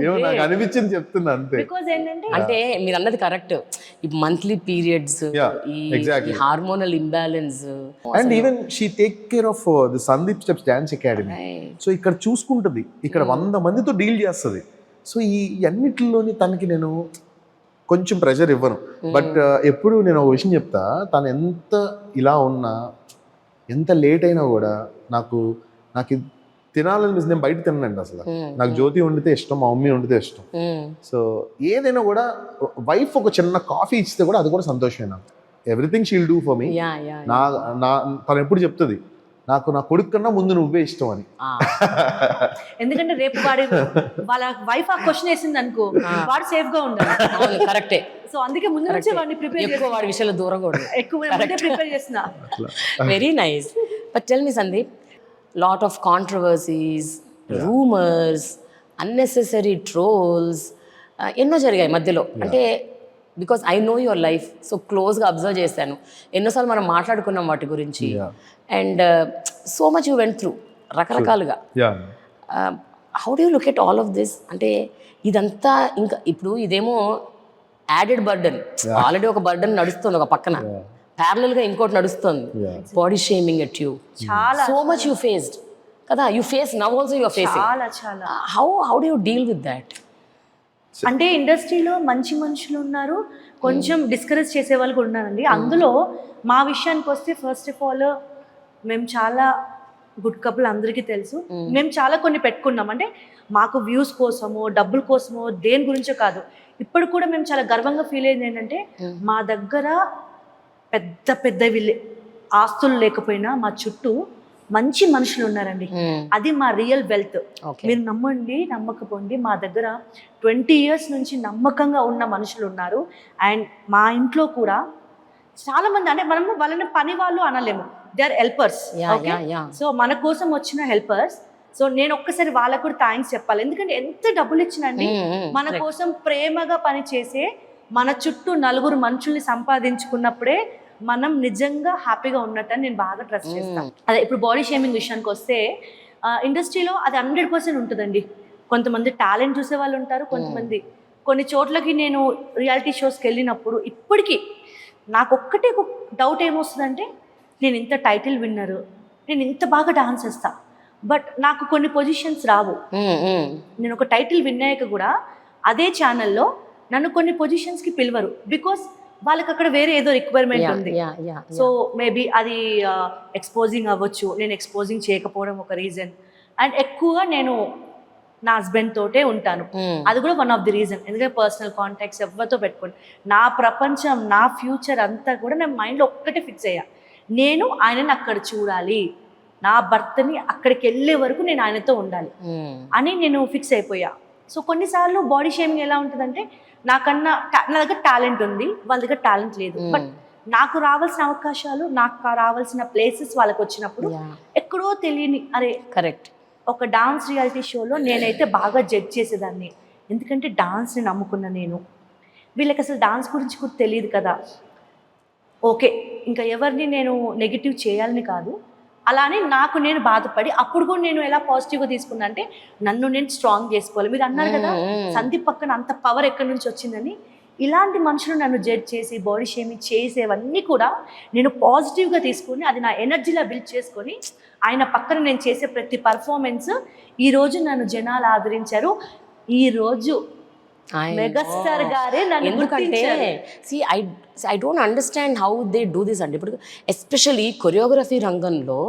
ఏమో నాకు అనిపించింది చెప్తున్నా అంతే. బికాజ్ ఏంటంటే అంటే మీరు అన్నది కరెక్ట్, ఈ మంత్లీ పీరియడ్స్, ఈ exactly. Hormonal imbalance, and even she take care of the Sandeep steps dance academy. So ఇక్కడ చూసుకుంటుంది, ఇక్కడ 100 మందితో డీల్ చేస్తుంది. సో ఈ అన్నిటిలోని తనకి నేను కొంచెం ప్రెషర్ ఇవ్వను. బట్ ఎప్పుడు నేను ఒక విషయం చెప్తా, తను ఎంత ఇలా ఉన్నా ఎంత లేట్ అయినా కూడా నాకు ఇది తినాలని నేను బయట తినండి అసలు. నాకు జ్యోతి వండితే ఇష్టం, మా మమ్మీ వండితే ఇష్టం. సో ఏదైనా కూడా వైఫ్ ఒక చిన్న కాఫీ ఇస్తే కూడా అది కూడా సంతోషమే నాకు. Everything she'll do for me. నా తను ఎప్పుడు చెప్తుంది నాకు నా కొడుకు కన్నా ముందు నువ్వే ఇష్టం అని. ఎందుకంటే రేపు వాళ్ళ వైఫ్ ఆ క్వశ్చన్ వేసింది అనుకో, వాడు సేఫ్ గా ఉండాలి. కరెక్టే. సో అందుకే ముందు నుంచి వాడిని ప్రిపేర్ ఎక్కువ వాడి విషయాలు దూరం కూడా ఎక్కువ ప్రిపేర్ చేస్తున్నా. Very nice. But tell me Sandeep, lot of controversies, rumours, unnecessary trolls ఎన్నో జరిగాయి మధ్యలో. అంటే because I know your life, so క్లోజ్గా అబ్జర్వ్ చేశాను, ఎన్నోసార్లు మనం మాట్లాడుకున్నాం వాటి గురించి. And so much you went through రకరకాలుగా. How do you look at all of this? అంటే ఇదంతా ఇంకా ఇప్పుడు ఇదేమో యాడెడ్ బర్డన్, ఆల్రెడీ ఒక బర్డన్ నడుస్తుంది ఒక పక్కన, ప్యారలల్ గా ఇంకోటి నడుస్తుంది, body shaming at you, so much you faced కదా, you face now also you are facing. చాలా how do you deal with that? అంటే ఇండస్ట్రీలో మంచి మనుషులు ఉన్నారు, కొంచెం డిస్కరేజ్ చేసే వాళ్ళు కూడా ఉన్నారండి. అందులో మా విషయానికి వస్తే ఫస్ట్ ఆఫ్ ఆల్ మేము చాలా గుడ్ కపుల్, అందరికీ తెలుసు. మేము చాలా కొన్ని పెట్టుకున్నాం, అంటే మాకు వ్యూస్ కోసమో డబ్బుల కోసమో దేని గురించో కాదు. ఇప్పుడు కూడా మేము చాలా గర్వంగా ఫీల్ అయ్యింది ఏంటంటే మా దగ్గర పెద్ద పెద్ద ఆస్తులు లేకపోయినా మా చుట్టూ మంచి మనుషులు ఉన్నారండి. అది మా రియల్ వెల్త్. మీరు నమ్మండి నమ్మకపోండి, మా దగ్గర 20 years నుంచి నమ్మకంగా ఉన్న మనుషులు ఉన్నారు. అండ్ మా ఇంట్లో కూడా చాలా మంది, అంటే మనం వాళ్ళని పని వాళ్ళు అనలేము, దే ఆర్ హెల్పర్స్. సో మన కోసం వచ్చిన హెల్పర్స్. సో నేను ఒక్కసారి వాళ్ళకు కూడా థ్యాంక్స్ చెప్పాలి, ఎందుకంటే ఎంత డబ్బులు ఇచ్చినండి మన కోసం ప్రేమగా పని చేసే మన చుట్టూ 4 మనుషుల్ని సంపాదించుకున్నప్పుడే మనం నిజంగా హ్యాపీగా ఉన్నట్టు నేను బాగా ట్రస్ట్ చేస్తాను. అదే ఇప్పుడు బాడీ షేమింగ్ విషయానికి వస్తే ఇండస్ట్రీలో అది 100% ఉంటుందండి. కొంతమంది టాలెంట్ చూసే వాళ్ళు ఉంటారు, కొంతమంది కొన్ని చోట్లకి నేను రియాలిటీ షోస్కి వెళ్ళినప్పుడు ఇప్పటికీ నాకు ఒక్కటే ఒక డౌట్ ఏమొస్తుందంటే, నేను ఇంత టైటిల్ విన్నరు, నేను ఇంత బాగా డాన్స్ చేస్తా, బట్ నాకు కొన్ని పొజిషన్స్ రావు. నేను ఒక టైటిల్ విన్నాక కూడా అదే ఛానల్లో నన్ను కొన్ని పొజిషన్స్కి పిలవరు, బికాస్ వాళ్ళకి అక్కడ వేరే ఏదో రిక్వైర్మెంట్ ఉంది. సో మేబీ అది ఎక్స్పోజింగ్ అవ్వచ్చు, నేను ఎక్స్పోజింగ్ చేయకపోవడం ఒక రీజన్. అండ్ ఎక్కువగా నేను నా హస్బెండ్ తోటే ఉంటాను, అది కూడా వన్ ఆఫ్ ది రీజన్. ఎందుకంటే పర్సనల్ కాంటాక్ట్స్ ఎవరితో పెట్టుకోండి, నా ప్రపంచం నా ఫ్యూచర్ అంతా కూడా నేను మైండ్లో ఒక్కటే ఫిక్స్ అయ్యా, నేను ఆయనని అక్కడ చూడాలి, నా భర్తని అక్కడికి వెళ్ళే వరకు నేను ఆయనతో ఉండాలి అని నేను ఫిక్స్ అయిపోయా. సో కొన్నిసార్లు బాడీ షేమింగ్ ఎలా ఉంటుందంటే, నా దగ్గర టాలెంట్ ఉంది, వాళ్ళ దగ్గర టాలెంట్ లేదు, బట్ నాకు రావాల్సిన అవకాశాలు, నాకు రావాల్సిన ప్లేసెస్ వాళ్ళకి వచ్చినప్పుడు ఎక్కడో తెలియని, అరే కరెక్ట్, ఒక డాన్స్ రియాలిటీ షోలో నేనైతే బాగా జడ్జ్ చేసేదాన్ని, ఎందుకంటే డాన్స్ని నమ్ముకున్న నేను, వీళ్ళకి అసలు డాన్స్ గురించి కూడా తెలియదు కదా. ఓకే, ఇంకా ఎవరిని నేను నెగిటివ్ చేయాలని కాదు, అలానే నాకు నేను బాధపడి అప్పుడు కూడా నేను ఎలా పాజిటివ్గా తీసుకున్నా అంటే, నన్ను నేను స్ట్రాంగ్ చేసుకోవాలి. మీరు అన్నారు కదా సందీప్ పక్కన అంత పవర్ ఎక్కడి నుంచి వచ్చిందని, ఇలాంటి మనుషులు నన్ను జడ్జ్ చేసి బాడీ షేమింగ్ చేసేవన్నీ కూడా నేను పాజిటివ్గా తీసుకొని అది నా ఎనర్జీలా బిల్డ్ చేసుకొని ఆయన పక్కన నేను చేసే ప్రతి పర్ఫార్మెన్స్ ఈరోజు నన్ను జనాలు ఆదరించారు. ఈరోజు మెగాస్టార్ గారే నన్ను గుర్తించారు. I don't understand how they do this అండి. ఇప్పుడు ఎస్పెషల్లీ కొరియోగ్రఫీ రంగంలో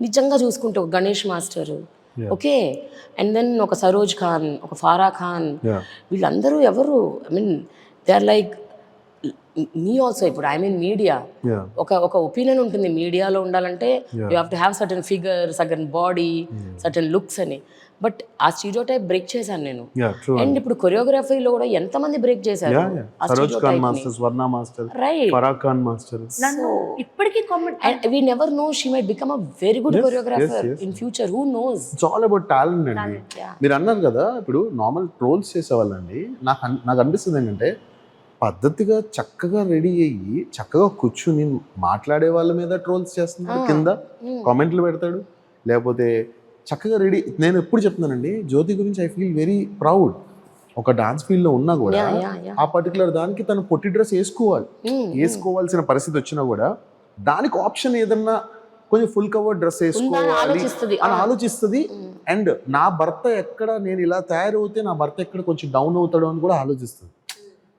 నిజంగా చూసుకుంటే ఒక Ganesh master, okay, and then ఒక సరోజ్ ఖాన్, ఒక ఫారా ఖాన్, వీళ్ళందరూ ఎవరు, I mean they are like me also ఇప్పుడు ఐ మీన్ మీడియా Yeah. ఒక ఒపీనియన్ ఉంటుంది మీడియాలో ఉండాలంటే you have to have certain figure certain body certain looks అని. బట్ ఆ స్టీరియోటైప్ బ్రేక్ చేశాను నేను. Yeah, true. అండ్ ఇప్పుడు కొరియోగ్రఫీలో కూడా ఎంతమంది బ్రేక్ చేశారు ఆ సరోజ్ ఖాన్ stereotype ని. Master, Swarna master, right. Farah Khan master. నన్ను ఇప్పటికీ comment And we never know, she might become a very good Yes, choreographer yes. in future. Who knows? It's all about talent అండి. Yeah. మీరు అన్నారు కదా ఇప్పుడు నార్మల్ ట్రోల్స్ చేసేవాళ్ళండి, నాకు అనిపిస్తుంది ఏంటంటే పద్ధతిగా చక్కగా రెడీ అయ్యి చక్కగా కూర్చుని మాట్లాడే వాళ్ళ మీద ట్రోల్స్ చేస్తున్నాడు, కింద కామెంట్లు పెడతాడు, లేకపోతే చక్కగా రెడీ. నేను ఎప్పుడు చెప్తున్నానండి, జ్యోతి గురించి ఐ ఫీల్ వెరీ ప్రౌడ్. ఒక డాన్స్ ఫీల్డ్లో ఉన్నా కూడా Yeah. ఆ పర్టికులర్ దానికి తను పొట్టి డ్రెస్ వేసుకోవాల్సిన పరిస్థితి వచ్చినా కూడా దానికి ఆప్షన్ ఏదన్నా కొంచెం ఫుల్ కవర్ డ్రెస్ వేసుకోవాలి ఆలోచిస్తుంది. అని ఆలోచిస్తుంది. అండ్ నా భర్త ఎక్కడ నేను ఇలా తయారవుతే నా భర్త ఎక్కడ కొంచెం డౌన్ అవుతాడు అని కూడా ఆలోచిస్తుంది.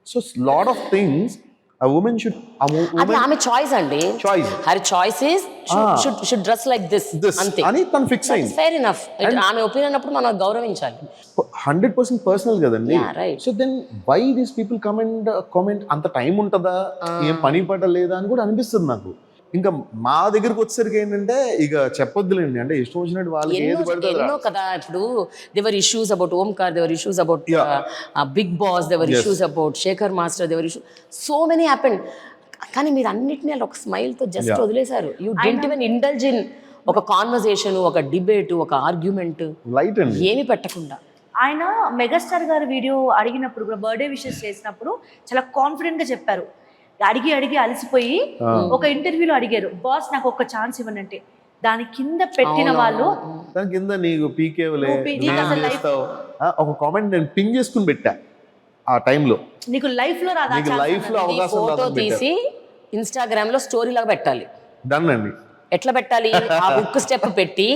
So lot of things a woman should అది ఆమె చాయిస్ అండి. Choice. Her choice is should dress like this అంతే. అని తను ఫిక్స్ అయింది. Fair enough. ఆమె ఒపీనియన్ అప్పుడు మనం గౌరవించాలి. 100% పర్సనల్ కదండి. Yeah, right. So then why these people comment అంత టైం ఉంటుందా, ఏం పని పట లేదా అని కూడా అనిపిస్తుంది నాకు. ఇంకా మా దగ్గరకు వచ్చేసరికి ఏంటంటే ఇక చెప్పొద్దులేండి, అంటే ఇష్టం వచ్చినట్టు వాళ్ళకి ఏది పడుతుంది. ఎన్నో కదా ఇప్పుడు there were issues about Omkar, there were issues about Bigg Boss, there were issues about Shekhar master, there were issues so many happened. కానీ మీరు అన్నిటినీ ఒక స్మైల్ తో జస్ట్ వదిలేశారు. You didn't even indulge in ఒక కాన్వర్సేషన్, ఒక డిబేట్, ఒక ఆర్గ్యుమెంట్ లైట్ అండి ఏమి పెట్టకుండా. ఆయన మెగాస్టార్ గారి వీడియో అడిగినప్పుడు కూడా బర్త్డే విషెస్ చేసినప్పుడు చాలా కాన్ఫిడెంట్ గా చెప్పారు. అడిగి అలసిపోయి ఒక ఇంటర్వ్యూలో అడిగారు, బాస్ నాకు ఒక ఛాన్స్ ఇవ్వనంటే దాని కింద పెట్టిన వాళ్ళు దాని కింద నీకు పీకేవలే నీకు అసలు చేస్తావు ఒక కామెంట్ నేను పింగ్ చేసుకుని పెట్టా ఆ టైంలో. నీకు లైఫ్ లో రాదా నీకు లైఫ్ లో అవకాశం ఫోటో రాదని పెట్టా. తీసి ఇన్స్టాగ్రామ్ లో స్టోరీ లాగా పెట్టాలి. డన్ అండి. ఎట్లా పెట్టాలి? ఆ బుక్ స్టెప్ పెట్టి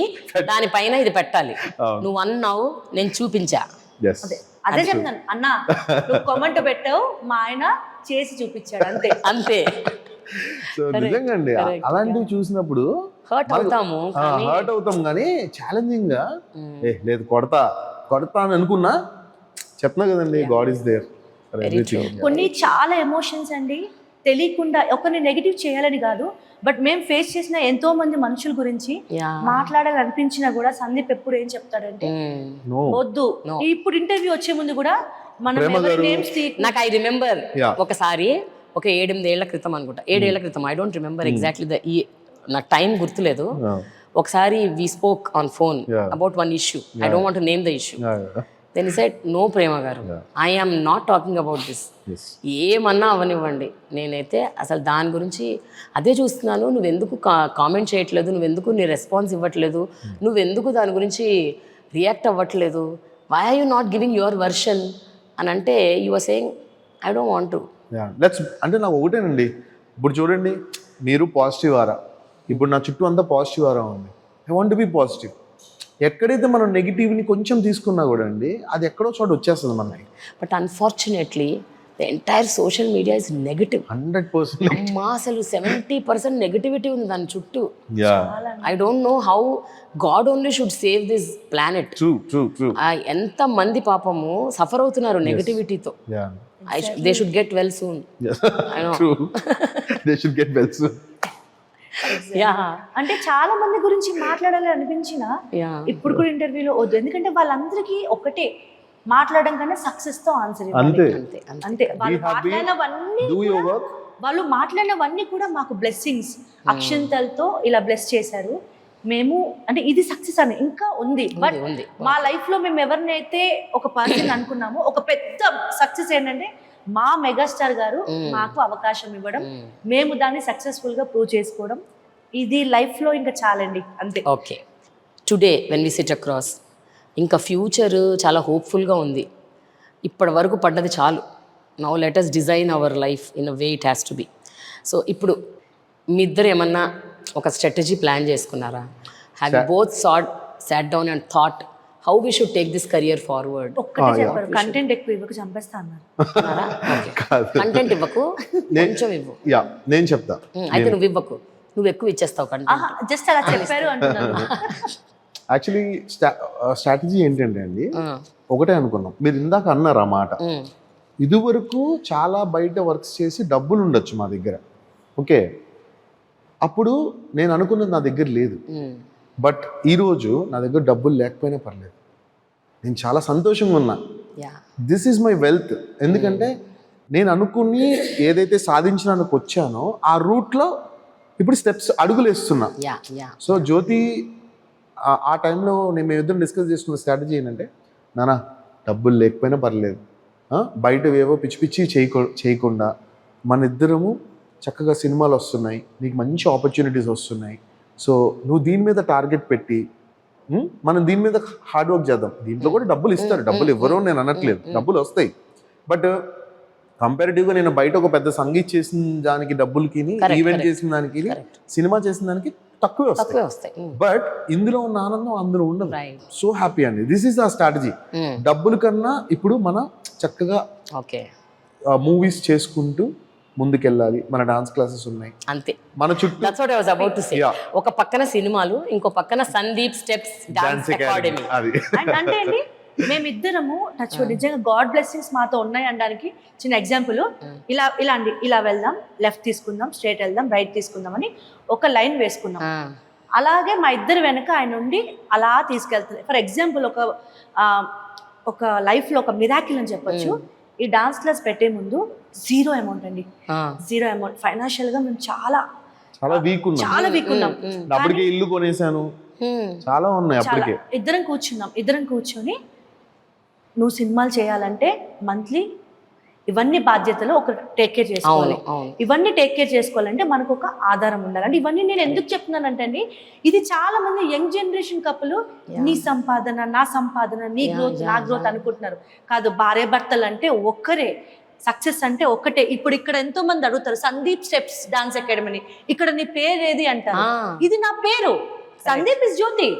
దానిపైన ఇది పెట్టాలి. నువ్వు అన్నావు, నేను చూపించా. Yes. అదే చెప్తాను అన్నా, నువ్వు కామెంట్ పెట్టావు, మా ఆయన చేసి చూపించాడు అంతే. అంతే. సో నిజంగా అండి అలాంటివి చూసినప్పుడు హర్ట్ అవుతాము. హర్ట్ అవుతాం కానీ ఛాలెంజింగ్ గా లేదు కొడతా అని అనుకున్నా, చెప్తున్నా కదండి, గాడ్ ఈస్ దేర్. కొన్ని చాలా ఎమోషన్స్ అండి తెలియకుండా ఒకరిని నెగిటివ్ చేయాలని కాదు, బట్ మేము ఫేస్ చేసిన ఎంతో మంది మనుషుల గురించి మాట్లాడాలనిపించినా కూడా సందీప్ ఎప్పుడు ఏం చెప్తాడంటే వద్దు. ఇప్పుడు ఇంటర్వ్యూ వచ్చే ముందు కూడా మనం ఎవరి నేమ్స్ నాకు ఐ రిమెంబర్ ఒకసారి ఒక 7-8 ఏళ్ల క్రితం అనుకుంటా, 7 ఏళ్ల క్రితం, ఐ డోంట్ రిమెంబర్ ఎగ్జాక్ట్లీ నాకు టైం గుర్తులేదు. ఒకసారి we spoke on phone about one issue. I don't want to name the issue. Then he said, no Prema garu, I am not talking about this. ఏమన్నా అవనివ్వండి, నేనైతే అసలు దాని గురించి అదే చూస్తున్నాను. నువ్వెందుకు కామెంట్ చేయట్లేదు, నువ్వెందుకు నీ రెస్పాన్స్ ఇవ్వట్లేదు, నువ్వెందుకు దాని గురించి రియాక్ట్ అవ్వట్లేదు, why are you not giving your version అని అంటే you are saying I don't want to. అంటే నాకు ఒకటేనండి, ఇప్పుడు చూడండి మీరు పాజిటివ్ ఆరా, ఇప్పుడు నా చుట్టూ అంతా పాజిటివ్ ఆరా ఉంది. I want to be positive. ఎక్కడైతే మనం నెగిటివ్ని కొంచెం తీసుకున్నా కూడా అండి అది ఎక్కడో చోట వచ్చేస్తుంది మనకి. But unfortunately the entire social media is negative. 100%. అమ్మా అసలు 70% నెగటివిటీ ఉంది దాని చుట్టూ. I don't know how god only should save this planet. ఎంత మంది పాపము సఫర్ అవుతున్నారు నెగటివిటీతో. They should get well soon. అంటే చాలా మంది గురించి మాట్లాడాలి అనిపించిన ఇప్పుడు కూడా ఇంటర్వ్యూలో వద్దు, ఎందుకంటే వాళ్ళందరికీ ఒకటే మాట్లాడడం కన్నా సక్సెస్ తో ఆన్సర్ అంతే. వాళ్ళు మాట్లాడినవన్నీ కూడా మాకు బ్లెస్సింగ్స్, అక్షంతలతో ఇలా బ్లెస్ చేశారు. మేము అంటే ఇది సక్సెస్ అని ఇంకా ఉంది. బట్ మా లైఫ్ లో మేము ఎవరినైతే ఒక పర్సన్ అనుకున్నామో ఒక పెద్ద సక్సెస్ ఏంటంటే మా మెగాస్టార్ గారు మాకు అవకాశం ఇవ్వడం, మేము దాన్ని సక్సెస్ఫుల్ గా ప్రూవ్ చేసుకోవడం, ఇది లైఫ్ లో ఇంకా చాలండి అంతే. Okay, today when we sit across ఇంకా ఫ్యూచర్ చాలా హోప్ఫుల్గా ఉంది. ఇప్పటి వరకు పడ్డది చాలు. Now let us design our life in a way it has to be. So ఇప్పుడు మీ ఇద్దరు ఏమన్నా ఒక స్ట్రాటజీ ప్లాన్ చేసుకున్నారా? Have both sat down and thought how we should take this career forward? ఒక్కటే చెప్పారు, కంటెంట్ ఎక్కువ ఇవ్వకు చంపేస్తా అన్నారు. కంటెంట్ ఇవ్వకు, కొంచెం ఇవ్వు. నేను చెప్తా. అయితే నువ్వు ఇవ్వకు, నువ్వు ఎక్కువ ఇచ్చేస్తావు కంటెంట్. జస్ట్ అలా చెప్పారు అంటున్నాను. యాక్చువల్లీ స్ట్రాటజీ ఏంటంటే అండి ఒకటే అనుకున్నాం. మీరు ఇందాక అన్నారు ఆ మాట, ఇదివరకు చాలా బయట వర్క్స్ చేసి డబ్బులు ఉండొచ్చు మా దగ్గర, ఓకే, అప్పుడు నేను అనుకున్నది నా దగ్గర లేదు. బట్ ఈరోజు నా దగ్గర డబ్బులు లేకపోయినా పర్లేదు, నేను చాలా సంతోషంగా ఉన్నా. This is my wealth. ఎందుకంటే నేను అనుకుని ఏదైతే సాధించడానికి వచ్చానో ఆ రూట్లో ఇప్పుడు స్టెప్స్ అడుగులు వేస్తున్నా. సో జ్యోతి ఆ టైంలో మేమిద్దరం డిస్కస్ చేసుకున్న స్ట్రాటజీ ఏంటంటే, నానా డబ్బులు లేకపోయినా పర్లేదు, బయటవేవో పిచ్చి పిచ్చి చేయకుండా మన ఇద్దరము చక్కగా సినిమాలు వస్తున్నాయి, నీకు మంచి ఆపర్చునిటీస్ వస్తున్నాయి, సో నువ్వు దీని మీద టార్గెట్ పెట్టి మనం దీని మీద హార్డ్ వర్క్ చేద్దాం. దీంట్లో కూడా డబ్బులు ఇస్తారు, డబ్బులు ఇవ్వరు నేను అనట్లేదు, డబ్బులు వస్తాయి. బట్ కంపారిటివ్గా నేను బయట ఒక పెద్ద సంగీత్ చేసిన దానికి డబ్బులకి, ఈవెంట్ చేసిన దానికి, సినిమా చేసిన దానికి తక్కువే వస్తాయి. బట్ ఇందులో ఉన్న ఆనందం అందులో ఉండదు. సో హ్యాపీ అండి. దిస్ ఈస్ ఆ స్ట్రాటజీ. డబ్బుల కన్నా ఇప్పుడు మన చక్కగా మూవీస్ చేసుకుంటూ ముందుకెళ్ళాలి. మన డాన్స్ క్లాసెస్ ఉన్నాయి అంతే మన చుట్టూ. That's what I was about to say. ఒక పక్కన సినిమాలు, ఇంకో పక్కన సందీప్ స్టెప్స్ డాన్స్ అకాడమీ. అంటే అండి మేమిద్దరము టచ్ నిజంగా గాడ్ బ్లెస్సింగ్స్ మాతో ఉన్నాయి అనడానికి చిన్న ఎగ్జాంపుల్. ఇలా అండి, ఇలా వెళ్దాం, లెఫ్ట్ తీసుకుందాం, స్ట్రైట్ వెళ్దాం, రైట్ తీసుకుందాం అని ఒక లైన్ వేసుకున్నాం. అలాగే మా ఇద్దరు వెనక ఆయన ఉండి అలా తీసుకెళ్తుంది. ఫర్ ఎగ్జాంపుల్ ఒక లైఫ్లో ఒక మిరాకిల్ అని చెప్పొచ్చు. ఈ డాన్స్ క్లాస్ పెట్టే ముందు 0 అమౌంట్ అండి, 0 అమౌంట్. ఫైనాన్షియల్ గా మేము చాలా వీక్ ఉన్నాం. అప్పటికే ఇల్లు కొనేసాను, చాలా ఉన్నాయి అప్పటికే. ఇద్దరం కూర్చొని నువ్వు సినిమాలు చేయాలంటే మంత్లీ ఇవన్నీ బాధ్యతలు ఒక టేక్ కేర్ చేసుకోవాలి, ఇవన్నీ టేక్ కేర్ చేసుకోవాలంటే మనకు ఒక ఆధారం ఉండాలి. అంటే ఇవన్నీ నేను ఎందుకు చెప్తున్నానంటే అండి, ఇది చాలా మంది యంగ్ జనరేషన్ కప్పులు నీ సంపాదన నా సంపాదన, నీ గ్రోత్ నా గ్రోత్ అనుకుంటున్నారు. కాదు, భార్య భర్తలు అంటే ఒక్కరే, సక్సెస్ అంటే ఒక్కటే. ఇప్పుడు ఇక్కడ ఎంతో మంది అడుగుతారు సందీప్ స్టెప్స్ డాన్స్ అకాడమీ, ఇక్కడ నీ పేరు ఏది అంటారు. ఇది నా పేరు, సందీప్ ఇస్ జ్యోతి,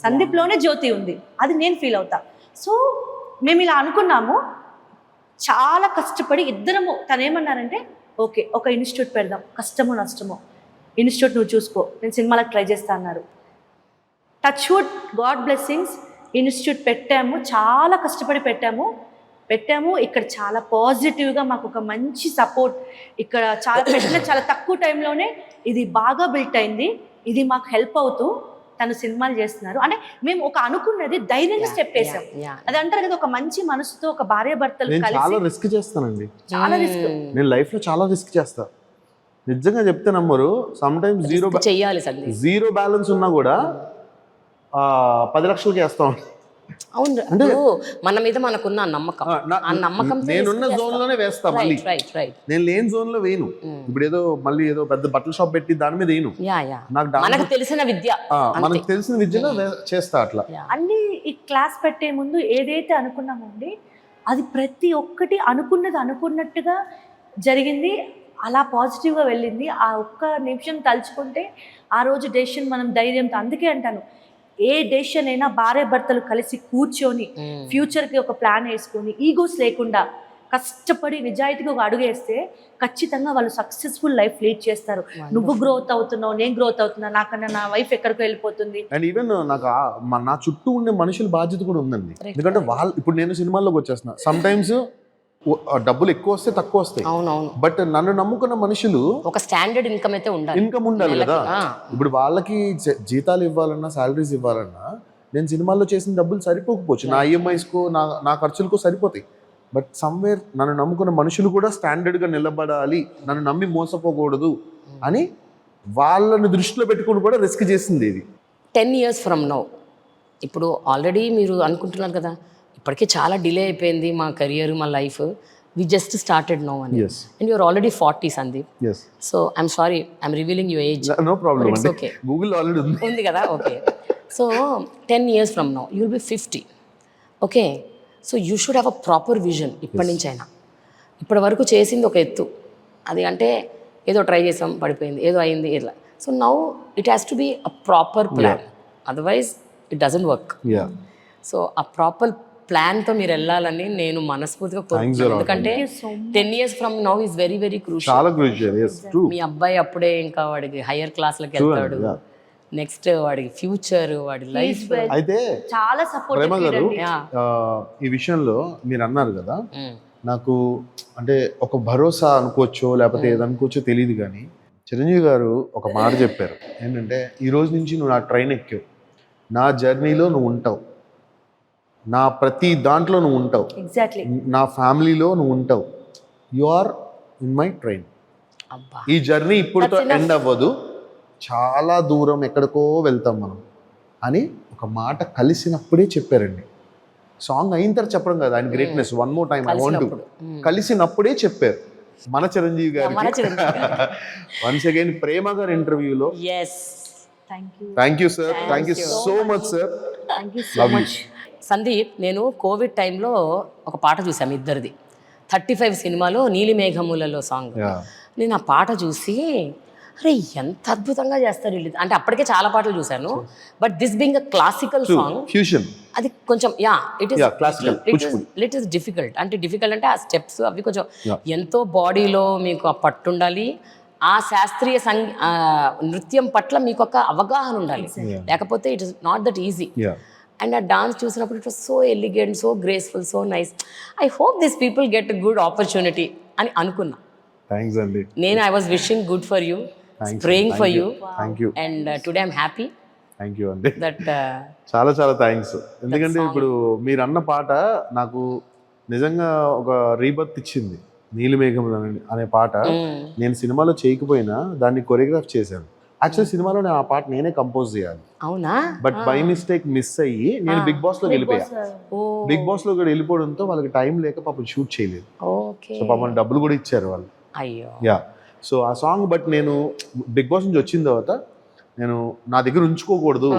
సందీప్ లోనే జ్యోతి ఉంది, అది నేను ఫీల్ అవుతా. సో మేము ఇలా అనుకున్నాము, చాలా కష్టపడి ఇద్దరము. తనేమన్నారంటే ఓకే ఒక ఇన్స్టిట్యూట్ పెడదాం, కష్టమో నష్టమో ఇన్స్టిట్యూట్ నువ్వు చూసుకో, నేను సినిమాలకు ట్రై చేస్తా అన్నారు. Touch wood, God blessings, institute పెట్టాము, చాలా కష్టపడి పెట్టాము. ఇక్కడ చాలా పాజిటివ్గా మాకు ఒక మంచి సపోర్ట్, ఇక్కడ చాలా తక్కువ టైంలోనే ఇది బాగా బిల్ట్ అయింది. ఇది మాకు హెల్ప్ అవుతూ తను సినిమాలు చేస్తున్నారు. అంటే మేము ఒక అనుకున్నది ధైర్యంగా స్టెప్ వేసాం. అది అంటారు కదా, ఒక మంచి మనసుతో ఒక భార్య భర్తలు చాలా రిస్క్ చేస్తానండి, చాలా రిస్క్. నేను లైఫ్ లో చాలా రిస్క్ చేస్తా, నిజంగా చెప్తే నమ్మరు. సమ్ టైమ్స్ జీరో బ్యాలెన్స్ ఉన్నా కూడా 10 లక్షలకి వేస్తా ఉంటాను. అవును, మన మీద మనకున్న నమ్మకం, ఆ నమ్మకం నేనున్న జోన్ లోనే వేస్తా, మళ్ళీ నేను లేని జోన్ లో వేయను. ఇప్పుడు ఏదో మళ్ళీ ఏదో పెద్ద బట్టల షాప్ పెట్టి దాని మీద వేయను, మనకు తెలిసిన విద్యలో చేస్తా. అట్లా అన్ని ఈ క్లాస్ పెట్టే ముందు ఏదైతే అనుకున్నామండి అది ప్రతి ఒక్కటి అనుకున్నది అనుకున్నట్టుగా జరిగింది, అలా పాజిటివ్గా వెళ్ళింది. ఆ ఒక్క నిమిషం తలుచుకుంటే ఆ రోజు డెసిషన్ మనం ధైర్యంతో, అందుకే అంటాను ఏ డెసిషన్ అయినా భార్య భర్తలు కలిసి కూర్చొని ఫ్యూచర్కి ఒక ప్లాన్ వేసుకొని ఈగోస్ లేకుండా కష్టపడి నిజాయితీగా ఒక అడుగు వేస్తే ఖచ్చితంగా వాళ్ళు సక్సెస్ఫుల్ లైఫ్ లీడ్ చేస్తారు. నువ్వు గ్రోత్ అవుతున్నావు, నేను గ్రోత్ అవుతున్నా, నాకన్నా నా వైఫ్ ఎక్కడికి వెళ్ళిపోతుంది. అండ్ ఈవెన్ నాకు నా చుట్టూ ఉండే మనుషుల బాధ్యత కూడా ఉందండి. ఎందుకంటే వాళ్ళు ఇప్పుడు నేను సినిమాల్లోకి వచ్చేస్తున్నా, సమ్ టైమ్స్ డబ్బులు ఎక్కువ వస్తే తక్కువ వస్తాయి, బట్ నన్ను నమ్ముకున్న మనుషులు ఒక స్టాండర్డ్ ఇన్కమ్ అయితే ఇన్కమ్ ఉండాలి కదా. ఇప్పుడు వాళ్ళకి జీతాలు ఇవ్వాలన్నా సాలరీస్ ఇవ్వాలన్నా నేను సినిమాల్లో చేసిన డబ్బులు సరిపోకపోవచ్చు, నా ఈఎంఐస్కో నా ఖర్చులకో సరిపోతాయి. బట్ సమ్వేర్ నన్ను నమ్ముకున్న మనుషులు కూడా స్టాండర్డ్గా నిలబడాలి, నన్ను నమ్మి మోసపోకూడదు అని వాళ్ళని దృష్టిలో పెట్టుకుని కూడా రిస్క్ చేసింది ఇది. 10 years ఫ్రమ్ నౌ, ఇప్పుడు ఆల్రెడీ మీరు అనుకుంటున్నారు కదా ఇప్పటికే చాలా డిలే అయిపోయింది మా కెరియర్, మా life, we just started now అని. And you're already 40 Sandeep. So I'm sorry, I'm revealing your age. No problem అండి, ఓకే, గూగుల్ ఆల్రెడీ ఉంది కదా. Okay, so 10 years from now you will be 50. Okay, so you should have a proper vision. ఇప్పటి నుంచి అయినా ఇప్పటి వరకు చేసింది ఒక ఎత్తు, అది అంటే ఏదో ట్రై చేసాం పడిపోయింది, ఏదో అయింది ఇట్లా. So now it has to be a proper plan, otherwise it doesn't work. So ఆ ప్రాపర్ ప్లాన్తో మీరు వెళ్ళాలని నేను మనస్ఫూర్తిగా కోరుకుంటున్నాను. ఎందుకంటే 10 years from now is very very crucial. మీ అబ్బాయి అప్పుడే ఇంకా వాడికి హైయర్ క్లాస్లోకి వెళ్తాడు, నెక్స్ట్ వాడికి ఫ్యూచర్, వాడి లైఫ్ అయితే చాలా సపోర్ట్. ప్రేమ గారు, ఈ విషయంలో మీరు అన్నారు కదా, నాకు అంటే ఒక భరోసా అనుకోవచ్చో లేకపోతే ఏదనుకోవచ్చో తెలియదు, కానీ చిరంజీవి గారు ఒక మాట చెప్పారు ఏంటంటే, ఈ రోజు నుంచి నువ్వు నా ట్రైన్ ఎక్కావు, నా జర్నీలో నువ్వు ఉంటావు, నా ప్రతి దాంట్లో నువ్వు ఉంటావు, ఎగ్జాక్ట్లీ. నా ఫ్యామిలీలో నువ్వు ఉంటావు, you are in my train. అబ్బా, ఈ జర్నీ ఇప్పుడుతో That's enough. ఎండ్ అవ్వదు, చాలా దూరం ఎక్కడికో వెళ్తాం మనం అని ఒక మాట కలిసినప్పుడే చెప్పారండి. సాంగ్ అయిన తర్వాత చెప్పడం కదా ఆయన greatness. One more time I want to, కలిసినప్పుడే చెప్పారు మన చిరంజీవి మన గారు. చిరంజీవి వన్స్ అగైన్ ప్రేమ గారి ఇంటర్వ్యూలో yes. Thank you sir, thank you so much sir. Thank you so much. Sandeep, నేను కోవిడ్ టైంలో ఒక పాట చూసాము ఇద్దరిది, 35 సినిమాలో నీలిమేఘములలో సాంగ్. నేను ఆ పాట చూసి అరే ఎంత అద్భుతంగా చేస్తారు వీళ్ళు అంటే, అప్పటికే చాలా పాటలు చూశాను, but this being a classical song, fusion అది కొంచెం ఇట్ classical, ఇస్ డిఫికల్ట్. అంటే డిఫికల్ట్ అంటే ఆ స్టెప్స్ అవి కొంచెం ఎంతో బాడీలో మీకు ఆ పట్టు ఉండాలి, ఆ శాస్త్రీయ నృత్యం పట్ల మీకు ఒక అవగాహన ఉండాలి, లేకపోతే it is not that easy. And ఆ డాన్స్ చూసినప్పుడు it was so elegant, so graceful, so nice. I hope this people get good opportunity అని అనుకున్నా. థ్యాంక్స్ అండి. నేను I was wishing good for you, praying for you, thank you, and today I'm happy thank you అండి. That చాలా చాలా thanks. ఎందుకంటే ఇప్పుడు మీరు అన్న పాట నాకు నిజంగా ఒక రీబర్త్ ఇచ్చింది. నీలిమేఘములు అనే పాట నేను సినిమాలో చేయకపోయినా దాన్ని కొరియోగ్రాఫ్ చేశాను. యాక్చువల్ సినిమాలో నేను ఆ పాట నేనే కంపోజ్ చేయాలి, అవునా, బట్ బై మిస్టేక్ మిస్ అయ్యి నేను బిగ్ బాస్ లోకి వెళ్ళిపోయా. బిగ్ బాస్ లో కూడా వెళ్ళిపోవడంతో వాళ్ళకి టైం లేక పాపం షూట్ చేయలేదు. ఓకే, సో పాపం డబ్బులు కూడా ఇచ్చారు వాళ్ళు. అయ్యో యా, సో ఆ సాంగ్ బట్ నేను బిగ్ బాస్ నుంచి వచ్చిన తర్వాత నేను నా దగ్గర ఉంచుకోకూడదు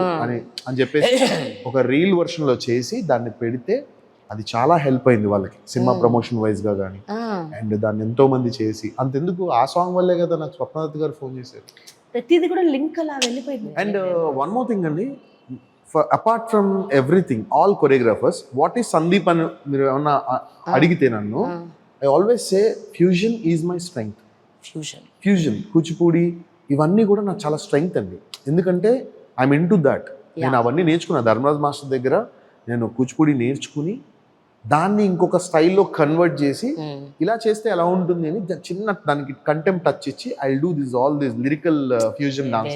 అని చెప్పేసి ఒక రీల్ వర్షన్ లో చేసి దాన్ని పెడితే అది చాలా హెల్ప్ అయింది వాళ్ళకి సినిమా ప్రమోషన్ వైజ్ గా కానీ. అండ్ దాన్ని ఎంతో మంది చేసి అంతెందుకు ఆ సాంగ్ వల్లే కదా నాకు స్వప్నదత్ గారు ఫోన్ చేశారు. ప్రతిది కూడా లింక్ అలా వెళ్ళిపోయింది. అండ్ వన్ మోర్ థింగ్ అండి, apart from everything all choreographers, what is Sandeep అని మీరు ఏమన్నా అడిగితే నన్ను, I always say fusion is my strength. Fusion, Kuchipudi, ఇవన్నీ కూడా నాకు చాలా స్ట్రెంగ్త్ అండి. ఎందుకంటే ఐఎమ్ ఇన్ టు దాట్. నేను అవన్నీ నేర్చుకున్నా ధర్మరాజ్ మాస్టర్ దగ్గర. నేను కూచిపూడి నేర్చుకుని దాన్ని ఇంకొక స్టైల్లో కన్వర్ట్ చేసి ఇలా చేస్తే ఎలా ఉంటుంది అని చిన్న దానికి కంటెంట్ టచ్ ఇచ్చి I do this all this lyrical fusion dance.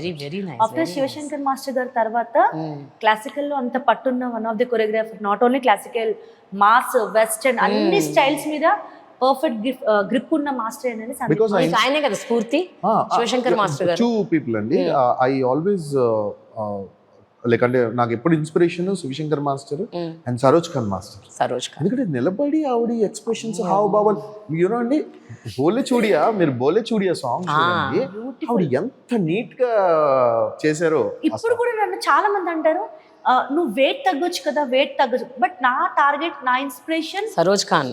After Shivashankar master గారి తర్వాత క్లాసికల్ లో అంత పట్టున్న one of the choreographer, not only classical, mass, western అన్ని స్టైల్స్ మీద పర్ఫెక్ట్ గ్రిప్ ఉన్న మాస్టర్ ఏంటంటే బికాజ్ ఆయనే కదా స్ఫూర్తి, శివశంకర్ మాస్టర్ గారు. 2 people అండి. ఐ ఆల్వేస్ లైక్ అంటే నాకు ఎప్పుడు inspiration Shivashankar master and Saroj Khan master. ఎందుకంటే నిలబడి ఆవిడ ఎక్స్ప్రెషన్స్, హావ్ భావాలు, యూనో అండి, బోలే చూడియా, మీరు బోలే చూడియా సాంగ్ చూడండి, ఆవిడ ఎంత నీట్ గా చేశారో. ఇప్పుడు కూడా నన్ను చాలా మంది అంటారు నువ్వు వెయిట్ తగ్గొచ్చు కదా, వెయిట్ తగ్గొచ్చు, బట్ నా టార్గెట్, నా ఇన్స్పిరేషన్ సరోజ్ ఖాన్.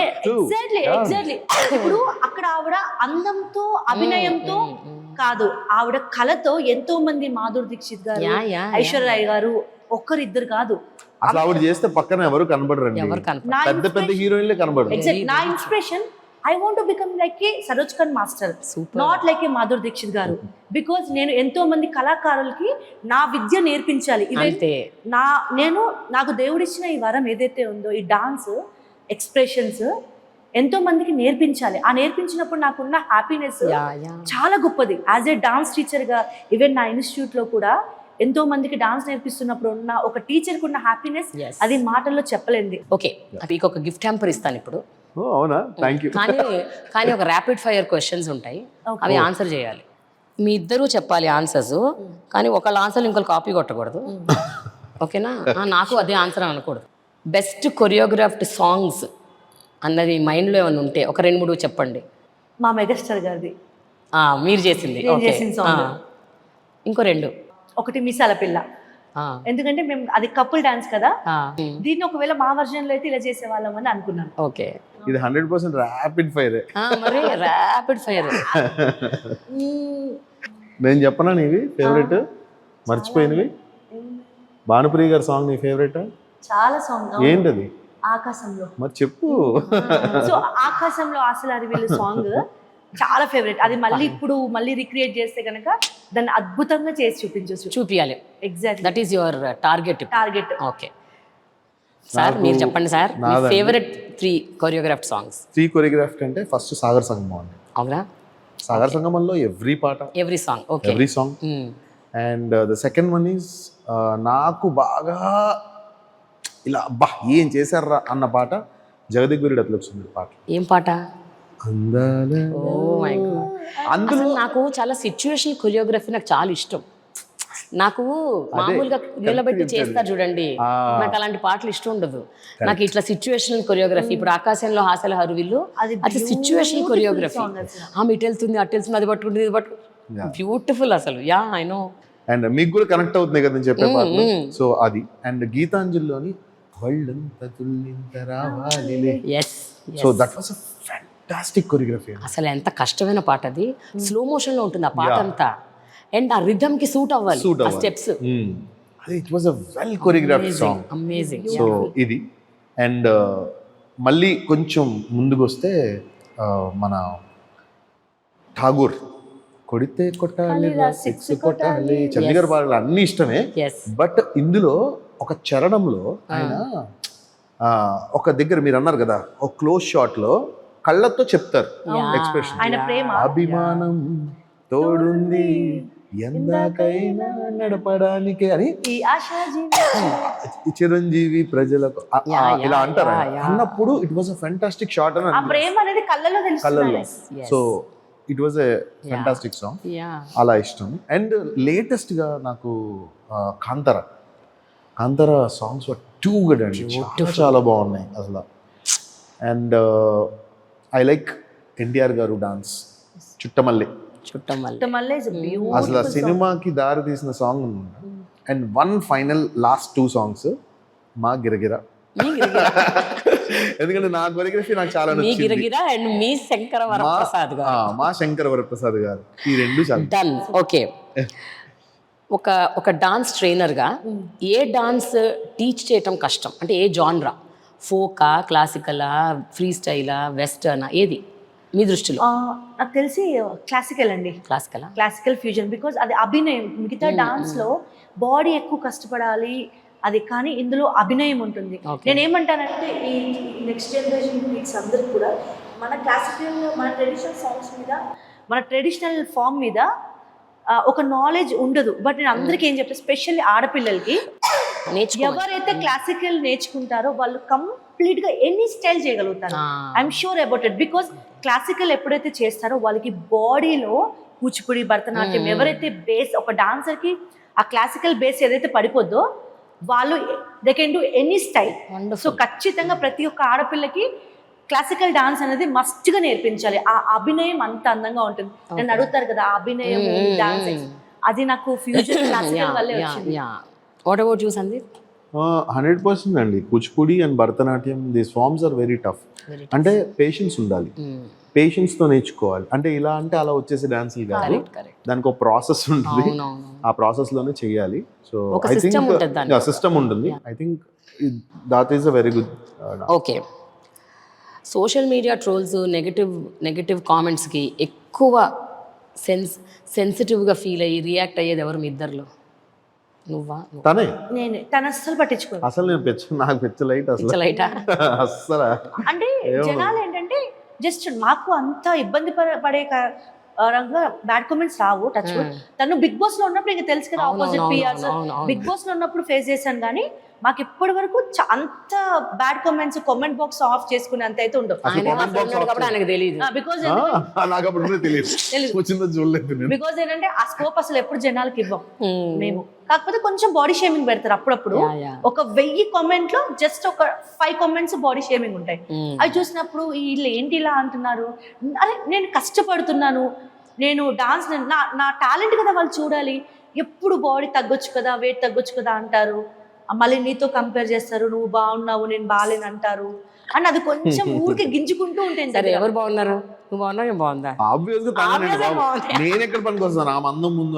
ఎగ్జాక్ట్లీ. ఇప్పుడు అక్కడ ఆవిడ అందంతో, అభినయంతో కాదు, ఆవిడ కళతో ఎంతో మంది, మాధురి దీక్షిత్ గారు, ఐశ్వర్య రాయ్ గారు, ఒక్కరిద్దరు కాదు, అసలు ఆవిడ చేస్తే పక్కన ఎవరు కనబడరండి, పెద్ద పెద్ద హీరోయిన్లే కనబడరు. నా inspiration, I want to become like a Saroj Khan master, not like a Madhur Dixit garu, because నేను ఎంతో మంది కళాకారులకి నా విద్య నేర్పించాలి. నేను నాకు దేవుడిచ్చిన ఈ వరం ఏదైతే ఉందో, ఈ డాన్స్ ఎక్స్ప్రెషన్స్ ఎంతో మందికి నేర్పించాలి. ఆ నేర్పించినప్పుడు నాకున్న హ్యాపీనెస్ చాలా గొప్పది. యాజ్ ఏ డాన్స్ టీచర్గా, ఈవెన్ నా ఇన్స్టిట్యూట్లో కూడా ఎంతో మందికి డాన్స్ నేర్పిస్తున్నప్పుడు ఉన్న ఒక టీచర్కి ఉన్న హ్యాపీనెస్ అది మాటల్లో చెప్పలేంది. ఓకే, మీకు ఒక గిఫ్ట్ హ్యాంపర్ ఇస్తాను ఇప్పుడు. అవునా, థ్యాంక్ యూ. కానీ ఒక ర్యాపిడ్ ఫైర్ క్వశ్చన్స్ ఉంటాయి, అవి ఆన్సర్ చేయాలి. మీ ఇద్దరూ చెప్పాలి ఆన్సర్స్, కానీ ఒకళ్ళ ఆన్సర్ ఇంకొకరు కాపీ కొట్టకూడదు, ఓకేనా? నాకు అదే ఆన్సర్ అనకూడదు. బెస్ట్ కొరియోగ్రాఫ్డ్ సాంగ్స్ అన్నది మైండ్లో ఏమైనా ఉంటే ఒక 2-3 చెప్పండి. మా మెగాస్టార్ గారిది, మీరు చేసింది. ఇంకో 2. ఒకటి మిసాల పిల్ల, ఎందుకంటే మేము అది కపుల్ డాన్స్ కదా, దీన్ని ఒకవేళ మా వర్జన్ లో అయితే ఇలా చేసేవాళ్ళం అని అనుకున్నాను. ఓకే, ఇది 100% ర్యాపిడ్ ఫైర్. మరి ర్యాపిడ్ ఫైర్ నేను చెప్పనా నీవి ఫేవరెట్, మర్చిపోయినవి? భానుప్రియ గారి సాంగ్ నీ ఫేవరెట్? చాలా సాంగ్. ఏంటది? ఆకాశంలో. మరి చెప్పు. సో ఆకాశంలో ఆశల అరివేలు సాంగ్ చాలా ఫేవరెట్. అది మళ్ళీ రిక్రియేట్ చేస్తే కనుక దాన్ని అద్భుతంగా చేసి చూపించాలి. Exactly, that is your target. Target. Okay, sir మీరు చెప్పండి సార్, మీ నాదండి. Favourite 3 choreographed songs. 3 కొరియోగ్రాఫ్ట్ అంటే ఫస్ట్ సాగర్ సంగమం అండి. అవునా? సాగర్ సంగమంలో ఎవ్రీ పాట, every song. Okay. Every song. And the second one is నాకు బాగా ఇలా అబ్బా ఏం చేశారా అన్న పాట జగదిగ్గురుడు అట్లొచ్చింది పాట. ఏం పాట? అందాల ఓ మై గాడ్. అందులో అసలు నాకు చాలా సిచ్యువేషన్ కొరియోగ్రఫీ నాకు చాలా ఇష్టం. నాకు మామూలుగా నిలబెట్టి చేస్తారు చూడండి, నాకు అలాంటి పాటలు ఇష్టం ఉండదు. నాకు ఇట్లా సిచ్యువేషనల్ కొరియోగ్రఫీ, ఇప్పుడు ఆకాశంలో హాసల హరువిల్లు అది సిచ్యువేషన్ కొరియోగ్రఫీ. ఆమె ఇటు వెళ్తుంది అటు వెళ్తుంది, అది పట్టుకుంటుంది ఇది పట్టుకుంటుంది, బ్యూటిఫుల్ అసలు. Yeah I know. అండ్ మీకు కూడా కనెక్ట్ అవుతుంది కదా నేను చెప్పే పాటలు. సో అది. అండ్ గీతాంజలిలోని వళ్ళంత తుల్లింత రావాలిలే. yes so that was a fantastic choreography. అసలు ఎంత కష్టమైన పాట అది. స్లో మోషన్ లో ఉంటుంది ఆ పాట అంతా, అండ్ ఆ రిథమ్ కి సూట్ అవ్వాలి ఆ స్టెప్స్. అది it was a well choreographed song. Amazing. So ఇది. అండ్ మళ్ళీ కొంచెం ముందుకు వస్తే మన ఠాగూర్ కొడితే కొట్టాలి సిక్స్ కొట్టాలి, చండీగఢ్ పాటలు అన్ని ఇష్టమే. yes బట్ ఇందులో ఒక చరణంలో ఆయన ఒక దగ్గర మీరు అన్నారు కదా, ఒక క్లోజ్ షాట్ లో కళ్ళతో చెప్తారు ఎక్స్ప్రెషన్. ఆయన ప్రేమ, అభిమానం తోడుంది ఎందాకైనా నడపడానికి అని ఈ ఆశాజీవి చిరంజీవి ప్రజలకు ఇలా అంటారు. అన్నప్పుడు it was a fantastic shot అని ఆ ప్రేమ అనేది కళ్ళలో కళ్ళల్లో. తెలుస్తుంది. So it was a fantastic song. అలా ఇష్టం. అండ్ లేటెస్ట్ గా నాకు Kantara songs were too good అండి, చాలా బాగున్నాయి అసలు. అండ్ ఐ లైక్ ఎన్టీఆర్ గారు డాన్స్ చుట్టమల్లి. అసలు సినిమాకి దారి తీసిన సాంగ్ ఉంది. And one final last 2 songs మా గిరగిర. ఎందుకంటే నా కొరియోగ్రఫీ నాకు చాలా నచ్చింది. అండ్ మీ శంకర వరప్రసాద్ గారు, మా శంకర వరప్రసాద్ గారు, ఈ రెండు చాలా డన్. ఓకే. ఒక డాన్స్ ట్రైనర్గా ఏ డాన్స్ టీచ్ చేయటం కష్టం? అంటే ఏ జాన్రా, ఫోకా, క్లాసికలా, ఫ్రీ స్టైలా, వెస్టర్నా, ఏది మీ దృష్టిలో? నాకు తెలిసి క్లాసికల్ అండి. క్లాసికల్ ఫ్యూజన్, బికాజ్ అది అభినయం. మిగతా డాన్స్ లో బాడీ ఎక్కువ కష్టపడాలి అది, కానీ ఇందులో అభినయం ఉంటుంది. నేనేమంటానంటే ఈ నెక్స్ట్ జనరేషన్ కిడ్స్ అందరికి కూడా మన క్లాసికల్, మన ట్రెడిషనల్ సాంగ్స్ మీద, మన ట్రెడిషనల్ ఫామ్ మీద ఒక నాలెడ్జ్ ఉండదు. బట్ నేను అందరికీ ఏం చెప్తాను, స్పెషల్లీ ఆడపిల్లలకి, ఎవరైతే క్లాసికల్ నేర్చుకుంటారో వాళ్ళు కంప్లీట్ గా ఎనీ స్టైల్ చేయగలుగుతారు. I'm sure about it. Because classical ఎప్పుడైతే చేస్తారో వాళ్ళకి బాడీలో కూచిపూడి, భరతనాట్యం, ఎవరైతే బేస్, ఒక డాన్సర్ కి ఆ క్లాసికల్ బేస్ ఏదైతే పడిపోద్దో వాళ్ళు they can do any style. So ఖచ్చితంగా ప్రతి ఒక్క ఆడపిల్లకి క్లాసికల్ డాన్స్ అనేది మస్ట్ గా నేర్పించాలి. ఆ అభినయం అంత అందంగా ఉంటుంది. నన్ను అడుగుతారు కదా అభినయం డాన్స్, అది నాకు ఫ్యూజన్ క్లాసికల్ వల్లే వచ్చింది. What about you Sandeep? 100% అండి. Kuchipudi and Bharatanatyam, these forms are very tough. అంటే పేషెన్స్ ఉండాలి, పేషెన్స్ తో నేర్చుకోవాలి. అంటే ఇలా అంటే అలా వచ్చేసి డాన్సులు కాదు, దానికి ఒక ప్రాసెస్ ఉంటుంది, ఆ ప్రాసెస్ లోనే చెయ్యాలి. సో ఐ థింక్ సిస్టమ్ ఉంటుంది. I think that is a very good. Okay. Social media trolls, negative కామెంట్స్కి ఎక్కువ సెన్సిటివ్గా ఫీల్ అయ్యి రియాక్ట్ అయ్యేది ఎవరు మీ ఇద్దరిలో? నువ్వా? తను అస్సలు పట్టించుకో. అసలు నాకు పిచ్చ లైట్ అసలు. అంటే జనాలు ఏంటంటే జస్ట్ మాకు అంత ఇబ్బంది పడే రంగా బ్యాడ్ కామెంట్స్ రావు. టచ్ తను బిగ్ బాస్ లో ఉన్నప్పుడు ఇంకా తెలుసు కదా, ఆపోజిట్ పిఆర్స్ బిగ్ బాస్ లో ఉన్నప్పుడు ఫేస్ చేశాను. కానీ మాకు ఇప్పటి వరకు అంత bad comments, comment box of చేసుకునే అంత అయితే ఉండవు. బికాజ్ ఏంటంటే ఆ స్కోప్ అసలు ఎప్పుడు జనాలకి ఇవ్వం మేము. కాకపోతే కొంచెం బాడీ షేమింగ్ పెడతారు అప్పుడప్పుడు. ఒక 1000 కామెంట్ లో జస్ట్ ఒక 5 కామెంట్స్ బాడీ షేమింగ్ ఉంటాయి. అవి చూసినప్పుడు వీళ్ళు ఏంటి ఇలా అంటున్నారు, అరే నేను కష్టపడుతున్నాను, నేను డాన్స్, నా టాలెంట్ కదా వాళ్ళు చూడాలి. ఎప్పుడు బాడీ తగ్గొచ్చు కదా, వెయిట్ తగ్గొచ్చు కదా అంటారు. మళ్ళీ నీతో కంపేర్ చేస్తారు, నువ్వు బాగున్నావు నేను బాగాలేను అంటారు. అని అది కొంచెం ఊరికి గింజుకుంటూ ఉంటుంది. సరే ఎవరు బాగున్నారు? నువ్వు బాగున్నావు, నేను బాగుందా? నేను ఎక్కడ పనికి వస్తాను ఆ మందం ముందు?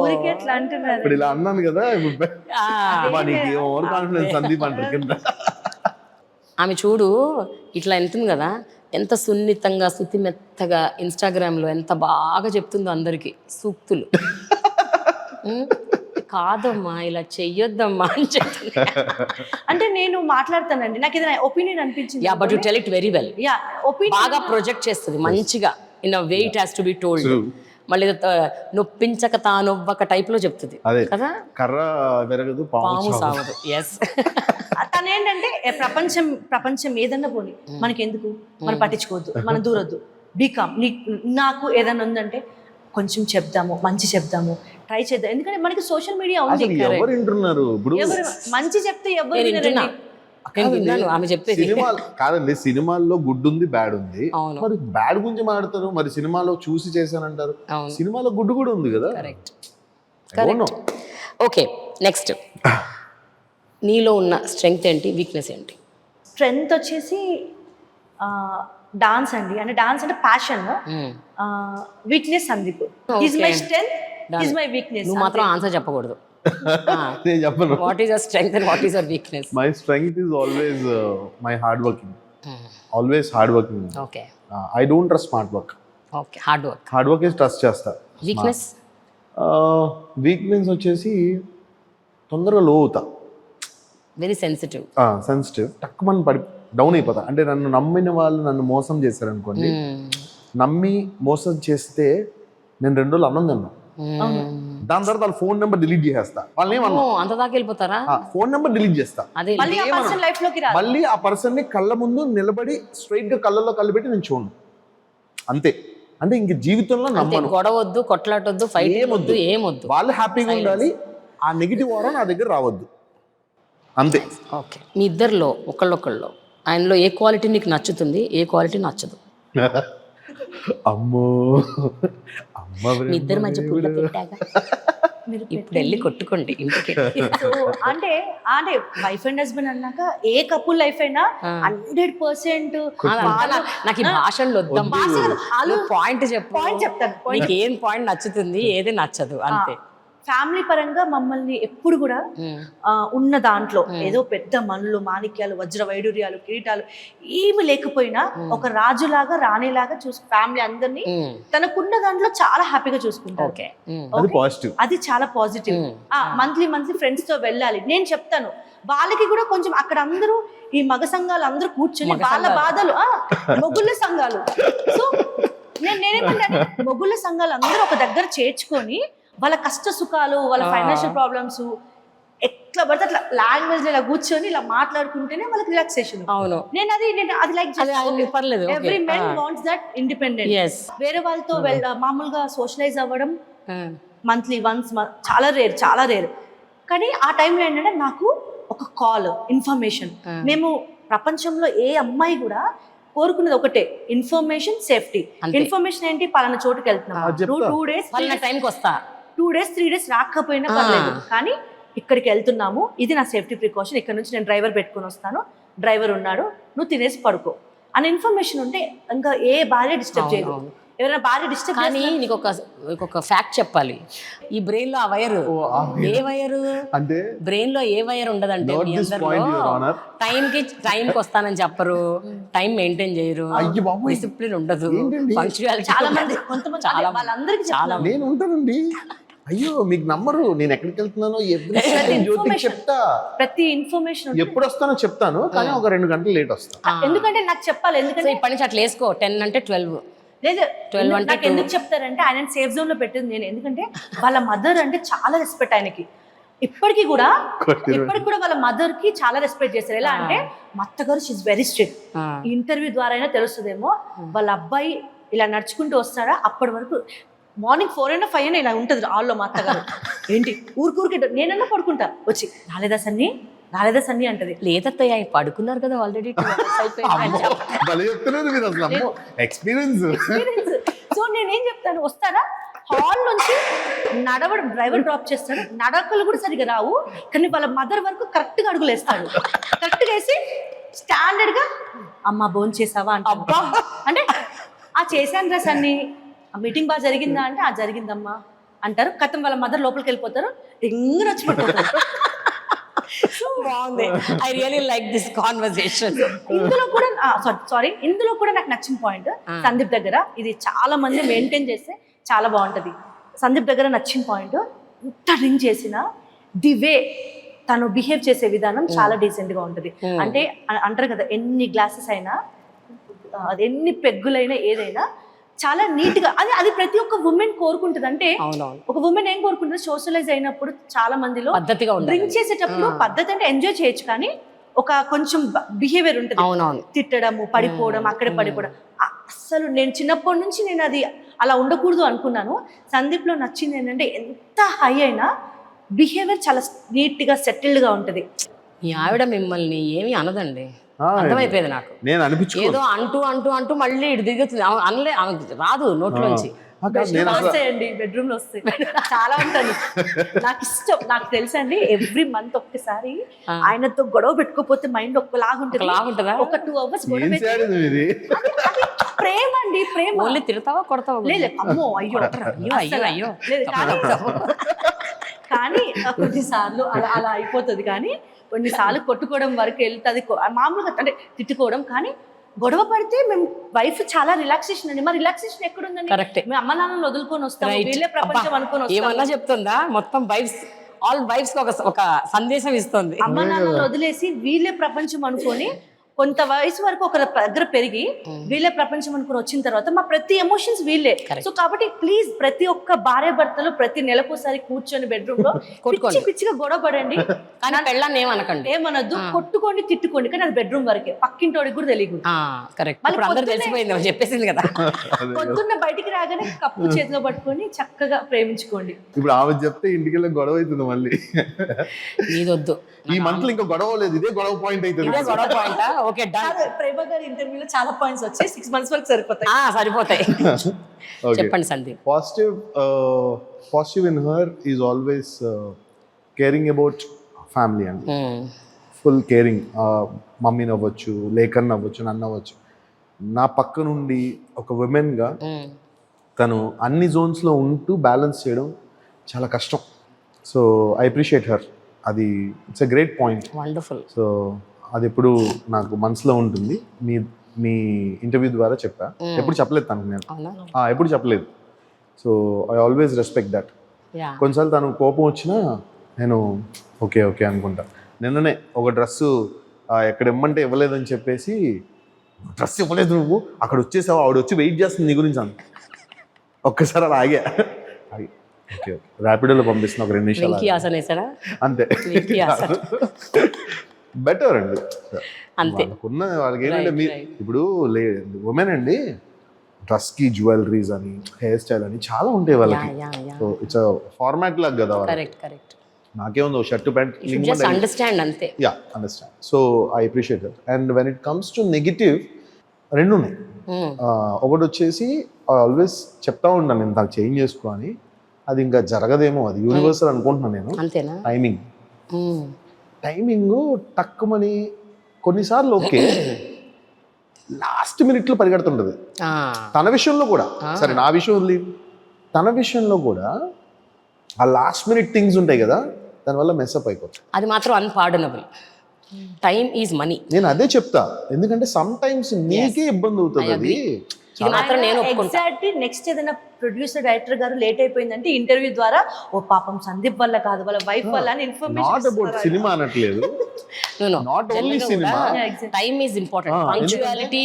ఊరికి ఎట్లా అంటున్నారు? ఇప్పుడు ఇలా అన్నాను కదా, ఓవర్ కాన్ఫిడెన్స్ సందీప్ అంటారు కింద. ఆమె చూడు ఇట్లా వెళ్తుంది కదా, ఎంత సున్నితంగా శుతిమెత్తగా ఇన్స్టాగ్రామ్లో ఎంత బాగా చెప్తుందో అందరికీ సూక్తులు. కాదమ్మా ఇలా చెయ్యొద్దమ్మా అని చెప్తుంది. అంటే నేను మాట్లాడతానండి, నాకు ఏదైనా ఒపీనియన్ అనిపించింది. Yeah but you tell it very well. Yeah opinion బాగా ప్రొజెక్ట్ చేస్తుంది మంచిగా, in a way it has to be told. మళ్ళీ నొప్పించక తానొవ్వక టైప్ లో చెప్తుంది అదే కదా, కర్ర పెరగదు పాము సాగదు. ఎస్ తను ఏంటంటే ప్రపంచం ఏదన్నా పోని మనకెందుకు, మనం పట్టించుకోవద్దు, మనం దూరొద్దు, బీకామ్. నాకు ఏదైనా ఉందంటే కొంచెం చెప్దాము, మంచి చెప్దాము, ట్రై చేద్దాం. ఎందుకంటే మనకి సోషల్ మీడియా ఉంది. అసలు ఎవరు వింటున్నారు ఇప్పుడు? ఎవరు మంచి చెప్తే ఎవరు నేను వింటున్నా. వినరండి. నేను విన్నాను ఆమె చెప్పేది. సినిమాలు కాదండి, సినిమాల్లో గుడ్ ఉంది బ్యాడ్ ఉంది. అవును. మరి బ్యాడ్ గురించి మాట్లాడతారు, మరి సినిమాలో చూసి చేశానంటారు. అవును. సినిమాలో గుడ్ కూడా ఉంది కదా. Correct okay. నెక్స్ట్, నీలో ఉన్న స్ట్రెంగ్త్ ఏంటి, వీక్నెస్ ఏంటి? స్ట్రెంగ్త్ వచ్చేసి డాన్స్ అండి, అంటే డాన్స్ అంటే passion. Weakness Sandeep. Is my strength, is my weakness. నువ్వు మాత్రం ఆన్సర్ చెప్పకూడదు. నేను చెప్పను. What is your strength and what is your weakness? My strength is always my hard working. Always hard working. Okay. I don't trust smart work. Okay, hard work. Hard work trust చేస్తా. Weakness? Weakness వచ్చేసి తొందరగా లో అవుతా, very sensitive. Sensitive, తక్కువ పడి down అయిపోతా. అంటే నన్ను నమ్మిన వాళ్ళు నన్ను మోసం చేశారు అనుకోండి, నమ్మి మోసం చేస్తే నేను 2 రోజులు అన్నం తిన్నా, దాని తర్వాత వాళ్ళ ఫోన్ నెంబర్ డిలీట్ చేసేస్తా. వాళ్ళని ఏమన్నా అంత దాకా వెళ్ళిపోతారా? ఫోన్ నెంబర్ డిలీట్ చేస్తా. అదే మళ్ళీ ఆ పర్సన్ లైఫ్ లోకి రాదు. మళ్ళీ ఆ పర్సన్ ని కళ్ళ ముందు నిలబడి స్ట్రైట్ గా కళ్ళలో కళ్ళు పెట్టి నేను చూడను, అంతే. అంటే ఇంక జీవితంలో నమ్మను. గొడవద్దు, కొట్లాటొద్దు, ఫైట్ ఏమొద్దు, ఏమొద్దు. వాళ్ళు హ్యాపీగా ఉండాలి, ఆ నెగిటివ్ ఆరా నా దగ్గర రావద్దు, అంతే. ఓకే. మీ ఇద్దరిలో ఒకళ్ళొకళ్ళు ఆయనలో ఏ క్వాలిటీ నీకు నచ్చుతుంది, ఏ క్వాలిటీ నచ్చదు? అమ్మో అమ్మ, మీ ఇద్దరి మధ్య పుల్ల పెట్టాగా, ఇప్పుడు వెళ్ళి కొట్టుకోండి ఇంటికి. సో అంటే అంటే వైఫ్ అండ్ హస్బెండ్ అన్నాక ఏ కపుల్ లైఫ్ అయినా 100% నాకు ఈ భాషలు వద్దమ్మా, పాయింట్ చెప్పు. పాయింట్ చెప్తాను. నీకు ఏం పాయింట్ నచ్చుతుంది, ఏది నచ్చదు, అంతే. ఫ్యామిలీ పరంగా మమ్మల్ని ఎప్పుడు కూడా ఉన్న దాంట్లో ఏదో పెద్ద మనులు, మాణిక్యాలు, వజ్ర వైడూర్యాలు, కిరీటాలు ఏమి లేకపోయినా ఒక రాజులాగా, రాణిలాగా ఫ్యామిలీ అందరినీ తనకున్న దాంట్లో చాలా హ్యాపీగా చూసుకుంటారు. అది చాలా పాజిటివ్. మంత్లీ ఫ్రెండ్స్ తో వెళ్ళాలి. నేను చెప్తాను వాళ్ళకి కూడా కొంచెం అక్కడ అందరూ ఈ మగ సంఘాలు అందరూ కూర్చొని వాళ్ళ బాధలు, మొగుళ్ళ సంఘాలు. సో నేనేమంటే మొగుళ్ళ సంఘాలు అందరూ ఒక దగ్గర చేర్చుకొని వాళ్ళ కష్ట సుఖాలు, వాళ్ళ ఫైనాన్షియల్ ప్రాబ్లమ్స్ ఎట్లా పడితే అట్లా లాంగ్వేజ్ ఇలా కూర్చొని ఇలా మాట్లాడుకుంటేనే వాళ్ళకి రిలాక్సేషన్. అవును. నేను అది లైక్ పర్లేదు. Every men wants that independent. వేరే వాళ్ళతో మామూలుగా సోషలైజ్ అవ్వడం మంత్లీ వన్స్ చాలా రేర్. కానీ ఆ టైంలో ఏంటంటే నాకు ఒక కాల్, ఇన్ఫర్మేషన్. మేము ప్రపంచంలో ఏ అమ్మాయి కూడా కోరుకునేది ఒకటే, ఇన్ఫర్మేషన్, సేఫ్టీ. ఇన్ఫర్మేషన్ ఏంటి, పలానా చోటుకి వెళ్తున్నాం, 2 days 2 days 3 days రాకపోయినా పర్లేదు, కానీ ఇక్కడికి వెళ్తున్నాము, ఇది నా సేఫ్టీ ప్రికాషన్, ఇక్కడ నుంచి నేను డ్రైవర్ పెట్టుకుని వస్తాను, డ్రైవర్ ఉన్నాడు, నువ్వు తినేసి పడుకో అనే ఇన్ఫర్మేషన్ ఉంటే ఇంకా ఏ భార్య డిస్టర్బ్ చేయదు. ఎవరైనా భార్య డిస్టర్బ్. కానీ నీకు ఒక ఫ్యాక్ట్ చెప్పాలి, ఈ బ్రెయిన్ లో ఆ వైర్, ఏ వైర్ అంటే బ్రెయిన్ లో ఏ వైర్ ఉండదంటే టైంకి వస్తానని చెప్పరు, టైం మెయింటైన్ చేయరు, డిసిప్లిన్ ఉండదు, పంక్చువాలిటీ. చాలా మంది, కొంతమంది, వాళ్ళందరికీ చాలా నేను ఉంటానండి. అయ్యో మీకు నమ్మరు, నేను ఎక్కడికి వెళ్తున్నానో జ్యోతికి చెప్తా, ప్రతి ఇన్ఫర్మేషన్ ఎప్పుడు వస్తానో చెప్తాను, కానీ ఒక 2 గంటలు లేట్ వస్తాను. ఎందుకంటే నాకు చెప్పాలి, ఎందుకంటే ఇప్పటి నుంచి అట్లా వేసుకో, 10 అంటే 12 లేదు. నాకు ఎందుకు చెప్తారంటే ఆయన సేఫ్ జోన్ లో పెట్టింది నేను, ఎందుకంటే వాళ్ళ మదర్ అంటే చాలా రెస్పెక్ట్ ఆయనకి. ఇప్పటికి కూడా వాళ్ళ మదర్ కి చాలా రెస్పెక్ట్ చేస్తారు. ఎలా అంటే మా అత్తగారు షీఈ్ వెరీ స్ట్రిక్ట్. ఈ ఇంటర్వ్యూ ద్వారా అయినా తెలుస్తుందేమో, వాళ్ళ అబ్బాయి ఇలా నడుచుకుంటూ వస్తారా, అప్పటి వరకు మార్నింగ్ 4 అయినా 5 అయినా ఇలా ఉంటుంది ఆల్లో. మా అత్తగారు ఏంటి ఊరికి నేనన్నా పడుకుంటా, వచ్చి రాలేదా సన్ని అంటది. లేదత్తయ్య పడుకున్నారు కదా ఆల్రెడీ. సో నేనేం చెప్తాను, వస్తారా హాల్ నుంచి నడవడం, డ్రైవర్ డ్రాప్ చేస్తాడు, నడకలు కూడా సరిగా రావు, కానీ వాళ్ళ మదర్ వరకు కరెక్ట్ గా అడుగులు వేస్తాడు. కరెక్ట్ గా వేసి స్టాండర్డ్ గా అమ్మ భోజనం చేసావా అంటే, అబ్బా అంటే చేశాను రా సన్ని, మీటింగ్ బాగా జరిగిందా అంటే జరిగిందమ్మా అంటారు. కథం వాళ్ళ మదర్ లోపలికి వెళ్ళిపోతారు, రింగ్ వచ్చి పట్టుకుంటారు. బాగుంది. I really like this conversation. ఇందులో కూడా నాకు నచ్చిన పాయింట్ సందీప్ దగ్గర, ఇది చాలా మంది మెయింటైన్ చేస్తే చాలా బాగుంటది. సందీప్ దగ్గర నచ్చిన పాయింట్, ఎంత డ్రింక్ చేసినా ది వే తను బిహేవ్ చేసే విధానం చాలా డీసెంట్గా ఉంటుంది. అంటే అంటారు కదా, ఎన్ని గ్లాసెస్ అయినా ఎన్ని పెగ్గులైనా ఏదైనా చాలా నీట్గా, అది ప్రతి ఒక్క ఉమెన్ కోరుకుంటుంది. అంటే ఒక ఉమెన్ ఏం కోరుకుంటుంది, సోషలైజ్ అయినప్పుడు చాలా మందిలో డ్రింక్ చేసేటప్పుడు పద్ధతి అంటే ఎంజాయ్ చేయొచ్చు, కానీ ఒక కొంచెం బిహేవియర్ ఉంటుంది, తిట్టడము, పడిపోవడం, అక్కడే పడిపోవడం. అస్సలు నేను చిన్నప్పటి నుంచి నేను అది అలా ఉండకూడదు అనుకున్నాను. సందీప్లో నచ్చింది ఏంటంటే ఎంత హై అయినా బిహేవియర్ చాలా నీట్గా సెటిల్డ్గా ఉంటుంది. మీ ఆవిడ మిమ్మల్ని ఏమీ అనదండి, అర్థమైపోయింది నాకు. నేను అనిపించుకో ఏదో అంటూ అంటూ అంటూ మళ్ళీ ఇటు దిగుతుంది, అనలే, రాదు నోట్లోంచి. వస్తాయండి, బెడ్రూమ్ లో వస్తాయి, చాలా ఉంటాను. నాకు ఇష్టం, నాకు తెలుసండి. ఎవ్రీ మంత్ ఒక్కసారి ఆయనతో గొడవ పెట్టుకోపోతే మైండ్ ఒకలాగా ఉంటుంది. ఒక 2 hours గొడవ ప్రేమ అండి, ప్రేమ. ఓన్లీ తిడతావా కొడతావా? లేదు, అమ్మో అయ్యో అయ్యో అయ్యో లేదు. కానీ కొన్నిసార్లు అలా అలా అయిపోతుంది, కానీ కొన్నిసార్లు కొట్టుకోవడం వరకు వెళ్తుంది మామూలుగా, అంటే తిట్టుకోవడం. కానీ గొడవ పడితే మేము వైఫ్ చాలా రిలాక్సేషన్ అండి. మా రిలాక్సేషన్ ఎక్కడుందండి? మేము అమ్మ నాన్నలు వదులుకొని వస్తాం, వీళ్ళే ప్రపంచం అనుకొని వస్తాం. ఏమన్నా చెప్తుందా? మొత్తం వైఫ్స్, ఆల్ వైఫ్స్ ఒక సందేశం ఇస్తుంది. అమ్మ నాన్నలు వదిలేసి వీళ్ళే ప్రపంచం అనుకొని కొంత వయసు వరకు ఒక దగ్గర పెరిగి వీళ్ళే ప్రపంచం అనుకుని వచ్చిన తర్వాత మా ప్రతి ఎమోషన్స్ వీళ్ళే. సో కాబట్టి ప్లీజ్ ప్రతి ఒక్క భార్య భర్తలు ప్రతి నెలకోసారి కూర్చొని బెడ్రూమ్ లో పిచ్చి పిచ్చిగా గొడవ పడండి, ఏమనొద్దు, కొట్టుకోండి, తిట్టుకోండి, కానీ అది బెడ్రూమ్ వరకే, పక్కింటోడికి కూడా తెలియదు. చెప్పేసింది కదా. పొద్దున్న బయటికి రాగానే కప్పు చేతిలో పట్టుకొని చక్కగా ప్రేమించుకోండి. ఇప్పుడు ఆమె చెప్తే ఇంటికి వెళ్ళి గొడవ అవుతుంది మళ్ళీ. నీదొద్దు, ఈ మంత్ లో ఇంకా గొడవ లేదు, ఇదే గొడవ పాయింట్ అవుతుంది. గొడవ పాయింట్. ఓకే, ప్రేమ గారి ఇంటర్వ్యూలో చాలా పాయింట్స్ వచ్చాయి, 6 months వరకు సరిపోతాయి. చెప్పండి Sandeep. Positive in her is always caring about family అండి. Full caring. మమ్మీని అవ్వచ్చు, లేఖన్ అవ్వచ్చు, నన్ను అవ్వచ్చు. నా పక్క నుండి ఒక ఉమెన్గా తను అన్ని జోన్స్లో ఉంటూ బ్యాలెన్స్ చేయడం చాలా కష్టం. So I appreciate her. అది it's a great point. Wonderful. So అది ఎప్పుడు నాకు మనసులో ఉంటుంది. మీ ఇంటర్వ్యూ ద్వారా చెప్పా, ఎప్పుడు చెప్పలేదు తనకు, నేను ఎప్పుడు చెప్పలేదు. So I always respect that. కొన్నిసార్లు తను కోపం వచ్చినా నేను ఓకే ఓకే అనుకుంటా. నిన్ననే ఒక డ్రెస్సు ఎక్కడ ఇమ్మంటే ఇవ్వలేదని చెప్పేసి, డ్రెస్ ఇవ్వలేదు నువ్వు, అక్కడ వచ్చేసావు, ఆవిడ వచ్చి వెయిట్ చేస్తుంది నీ గురించి అంత. ఒక్కసారి అలా ఆగా, ఓకే ఓకే ర్యాపిడోలో పంపిస్తున్నా ఒక 2 నిమిషాలు అంతే. బెటర్ అండి అంతే. ఉన్న వాళ్ళకి ఏంటంటే ఇప్పుడు ఉమెన్ అండి, డ్రెస్కి జ్యువెలరీస్ అని, హెయిర్ స్టైల్ అని చాలా ఉంటాయి వాళ్ళకి. సో ఇట్స్ ఫార్మాట్ లాగా కదా. నాకేముందో షర్ట్ ప్యాంట్ అండర్స్టాండ్ అంతే. Understand. So I appreciate that. And when it comes to negative, 2 ఉన్నాయి. ఒకటి వచ్చేసి ఆల్వేస్ చెప్తా ఉంటాను నేను, నాకు చేంజ్ చేసుకో అని. అది ఇంకా జరగదేమో, అది యూనివర్సల్ అనుకుంటున్నాను నేను. టైమింగ్ తక్కువని కొన్నిసార్లు ఓకే, లాస్ట్ మినిట్లో పరిగెడుతుంటుంది తన విషయంలో కూడా. సరే నా విషయం ఉంది, తన విషయంలో కూడా ఆ లాస్ట్ మినిట్ థింగ్స్ ఉంటాయి కదా, దానివల్ల మెస్అప్ అయిపోతుంది. అది మాత్రం అన్పార్డనబుల్. Time is money. నేను అదే చెప్తా, ఎందుకంటే సమ్ టైమ్స్ నీకే ఇబ్బంది అవుతుంది. అది ఎగ్జాక్ట్లీ. నెక్స్ట్ ఏదైనా ప్రొడ్యూసర్ డైరెక్టర్ గారు లేట్ అయిపోయిందంటే ఇంటర్వ్యూ ద్వారా, ఓ పాపం సందీప్ వల్ల కాదు, వాళ్ళ వైఫ్ వల్ల అని ఇన్ఫర్మేషన్. సినిమా అనట్లేదు, టైం ఈజ్ ఇంపార్టెంట్. పంక్చువాలిటీ,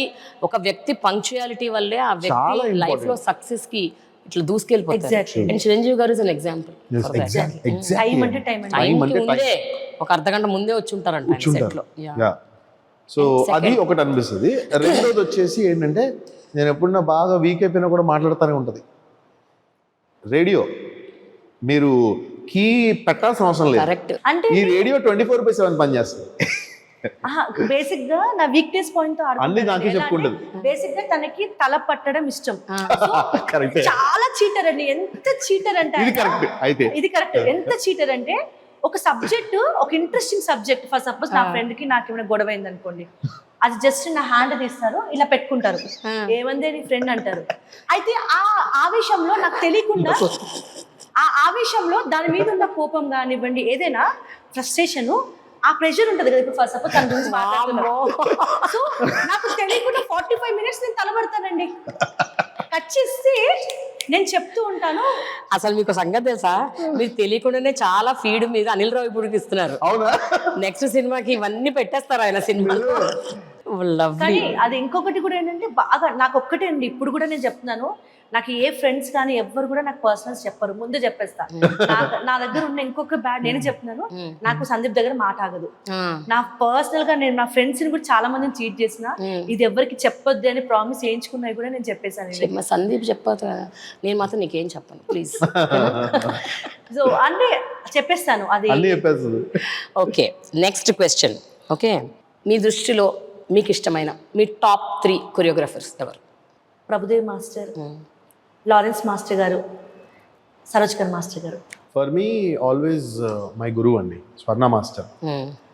ఒక వ్యక్తి పంక్చువాలిటీ వల్లే ఆ వ్యక్తి లైఫ్ లో సక్సెస్ కి ఇట్లా దూసుకెళ్ళిపోతారు. అండ్ చిరంజీవి గారు ఇస్ అన్ ఎగ్జాంపుల్. టైం ముందే ఒక అర్ధగంట ముందే వచ్చి ఉంటారంట సెట్ లో. సో అది ఒకటి అనిపిస్తుంది. రెండోది వచ్చేసి ఏంటంటే, నేను ఎప్పుడన్నా బాగా వీక్ అయిపోయినా కూడా మాట్లాడుతూనే ఉంటుంది. రేడియో మీరు కీ పెట్టాల్సిన అవసరం లేదు, ఈ రేడియో 24/7 పనిచేస్తుంది. బేసిక్ గా నా వీక్నెస్ పాయింట్ తో అన్ని దానికి చెప్పుకుంటది. బేసిక్ గా తనకి తల పట్టడం ఇష్టం. చాలా చీటర్ అండి. ఎంత చీటర్ అంటే ఇది కరెక్ట్. ఎంత చీటర్ అంటే, ఒక సబ్జెక్ట్, ఒక ఇంట్రెస్టింగ్ సబ్జెక్ట్, ఫర్ సపోజ్ నా ఫ్రెండ్ కి నాకు ఏమైనా గొడవ అయింది అనుకోండి, అది జస్ట్ నా హ్యాండ్ తీస్తారు, ఇలా పెట్టుకుంటారు, ఏమందే నీ ఫ్రెండ్ అంటారు. అయితే ఆ ఆవేశంలో నాకు తెలియకుండా, ఆ ఆవేశంలో దాని మీద ఉన్న కోపం కానివ్వండి, ఏదైనా ఫ్రస్ట్రేషన్, ఆ ప్రెషర్ ఉంటుంది కదా. ఇప్పుడు ఫర్ సపోజ్ తన గురించి మాట్లాడుతున్నారు, సో నాకు తెలియకుండా 45 minutes నేను తలబడతానండి. కట్ చేస్తే నేను చెప్తూ ఉంటాను. అసలు మీకు సంగతి తెలుసా, మీకు తెలియకుండానే చాలా ఫీడ్ మీద అనిల్ రావిపూడికి ఇస్తున్నారు. అవునా? నెక్స్ట్ సినిమాకి ఇవన్నీ పెట్టేస్తారు ఆయన సినిమాలో. లవ్లీ. కానీ అది ఇంకొకటి కూడా ఏంటంటే బాగా నాకు ఒక్కటే అండి, ఇప్పుడు కూడా నేను చెప్తున్నాను, నాకు ఏ ఫ్రెండ్స్ కానీ ఎవ్వరు కూడా నాకు పర్సనల్స్ చెప్పరు, ముందు చెప్పేస్తా. నా దగ్గర ఉన్న ఇంకొక బ్యాడ్ నేను చెప్తున్నాను, నాకు సందీప్ దగ్గర మాట ఆగదు. నా పర్సనల్ గా నేను నా ఫ్రెండ్స్ ని కూడా చాలా మందిని చీట్ చేసిన, ఇది ఎవరికి చెప్పొద్దు అని ప్రామిస్ చేయించుకున్నవి కూడా నేను చెప్పేశాను. సందీప్ చెప్పదు, నేను మాత్రం నీకేం చెప్పను ప్లీజ్. సో అంటే చెప్పేస్తాను అది. Okay, next question. ఓకే, మీ దృష్టిలో మీకు ఇష్టమైన మీ టాప్ 3 కొరియోగ్రాఫర్స్ ఎవరు? Prabhudev master, Lawrence master garu, Saroj Khan master garu. For me always my గురువు అండి, స్వర్ణ మాస్టర్.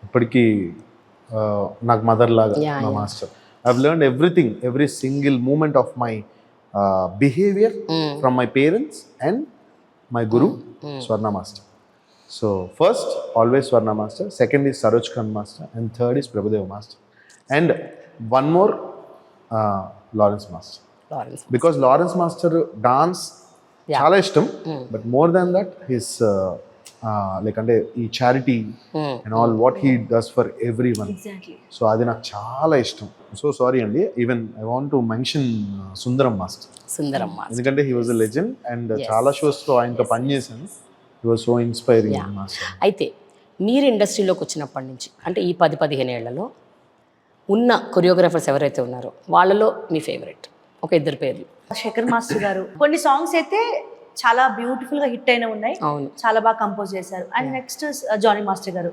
ఇప్పటికీ నాకు మదర్ లాగా మా మాస్టర్. I have learned everything, every single moment of my behaviour from my parents and my guru Swarna master. So first always Swarna master, second is Saroj Khan master, and third is Prabhudev master, and one more Lawrence master. Because Lawrence master dance చాలా ఇష్టం, but more than that his like అంటే ఈ charity and all what he does for everyone. So అది నాకు చాలా ఇష్టం. So sorry అండి, even I want to mention Sundaram master. ఎందుకంటే he was a legend and చాలా షోస్ లో ఆయనతో పనిచేశాను. He was so inspiring master. అయితే మీరు ఇండస్ట్రీలోకి వచ్చినప్పటి నుంచి అంటే ఈ 10-15 ఏళ్లలో ఉన్న కొరియోగ్రాఫర్స్ ఎవరైతే ఉన్నారో వాళ్ళలో మీ ఫేవరెట్ ఒక 2 పేర్లు? శేఖర్ మాస్టర్ గారు కొన్ని సాంగ్స్ అయితే చాలా బ్యూటిఫుల్ గా హిట్ అయిన ఉన్నాయి, చాలా బాగా కంపోజ్ చేశారు. అండ్ నెక్స్ట్ జానీ మాస్టర్ గారు,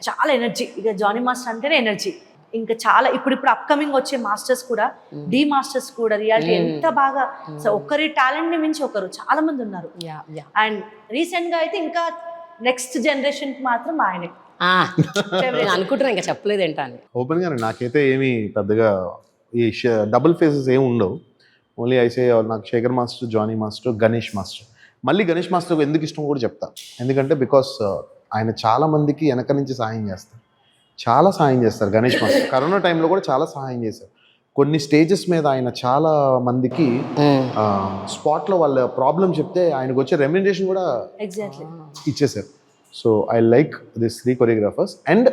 చాలా ఎనర్జీ. ఇక జానీ మాస్టర్ అంటేనే ఎనర్జీ. ఇంకా చాలా ఇప్పుడు అప్కమింగ్ వచ్చే మాస్టర్స్ కూడా, డి మాస్టర్స్ కూడా రియాలిటీ ఎంత బాగా, ఒకరి టాలెంట్ ని మించి ఒకరు చాలా మంది ఉన్నారు. అండ్ రీసెంట్ గా అయితే ఇంకా నెక్స్ట్ జనరేషన్ కి మాత్రం ఆయనే అనుకుంటున్నా, ఇంకా చెప్పలేదు ఏంటని. ఓపెన్ గా నాకైతే ఏమి పెద్దగా ఈ డబుల్ ఫేసెస్ ఏమి ఉండవు. ఓన్లీ ఐసే నాకు Shekhar master, Jani master, Ganesh master. మళ్ళీ గణేష్ మాస్టర్ ఎందుకు ఇష్టం కూడా చెప్తా. ఎందుకంటే బికాస్ ఆయన చాలా మందికి వెనక నుంచి సహాయం చేస్తారు, చాలా సహాయం చేస్తారు గణేష్ మాస్టర్. కరోనా టైంలో కూడా చాలా సహాయం చేశారు. కొన్ని స్టేజెస్ మీద ఆయన చాలా మందికి స్పాట్లో వాళ్ళ ప్రాబ్లం చెప్తే ఆయనకు వచ్చే రెమ్యునరేషన్ కూడా ఇచ్చేసారు. So I like this 3 choreographers. And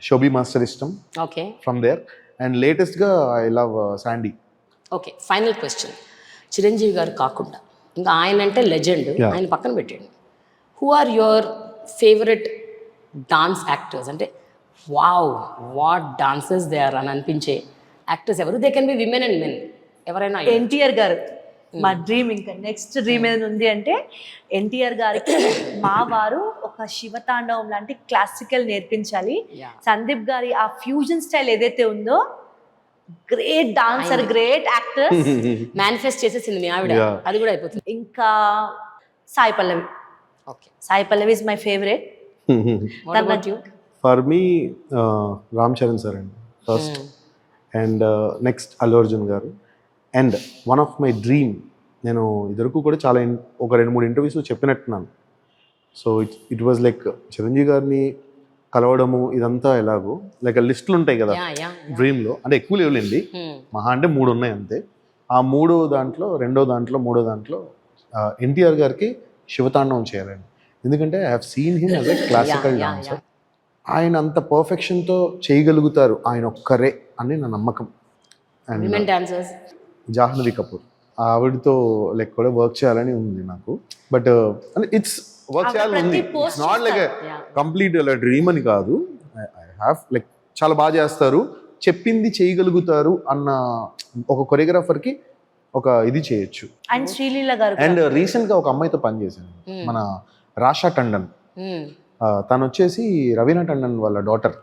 Shobhi master ఇష్టం ఫ్రమ్ దేర్. అండ్ లేటెస్ట్గా I love Sandy. Okay, final question. Chiranjeevi garu కాకుండా ఇంకా ఆయన అంటే లెజెండ్, ఆయన పక్కన పెట్టండి. Who are your favourite dance actors? అంటే wow what dancers they are అని అనిపించే యాక్టర్స్ ఎవరు? They can be women and men, ఎవరైనా. ఎన్టీఆర్ గారు మా డ్రీమ్. ఇంకా నెక్స్ట్ డ్రీమ్ ఏది ఉంది అంటే ఎన్టీఆర్ గారికి మా వారు ఒక శివతాండవం లాంటి క్లాసికల్ నేర్పించాలి. సందీప్ గారి ఆ ఫ్యూజన్ స్టైల్ ఏదైతే ఉందో, great dancer, great actor, manifest చేసేసింది మీ ఆవిడ, అది కూడా అయిపోతుంది. ఇంకా Sai Pallavi. Okay, Sai Pallavi is my favourite. For me Ram Charan sir అండి first, and next Allu Arjun garu. And one of my dream, నేను ఇదివరకు కూడా చాలా ఒక 2-3 ఇంటర్వ్యూస్లో చెప్పినట్టున్నాను. So it was like Chiranjeevi గారిని కలవడము ఇదంతా ఎలాగో లైక్ లిస్టులు ఉంటాయి కదా డ్రీమ్లో. అంటే ఎక్కువ లేవులేండి, మహా అంటే 3 ఉన్నాయి అంతే. ఆ 3వ దాంట్లో 2వ దాంట్లో 3వ దాంట్లో ఎన్టీఆర్ గారికి శివతాండవం చేయాలండి. ఎందుకంటే I have seen him as a classical dancer. ఆయన అంత పర్ఫెక్షన్తో చేయగలుగుతారు ఆయన ఒక్కరే అని నా నమ్మకం. అండ్ జాహ్నవి కపూర్, ఆవిడతో లైక్ కూడా వర్క్ చేయాలని ఉంది నాకు. బట్ ఇట్స్ వర్క్ చేయాలని ఉంది, it's not like complete dream అని కాదు. ఐ హ్యావ్ లైక్ చాలా బాగా చేస్తారు, చెప్పింది చేయగలుగుతారు అన్న ఒక కొరియోగ్రాఫర్కి ఒక ఇది చేయొచ్చు. అండ్ శ్రీలీల గారు. అండ్ రీసెంట్గా ఒక అమ్మాయితో పనిచేశాను, మన రాషా టండన్. తను వచ్చేసి రవీనా టండన్ వాళ్ళ డాటర్.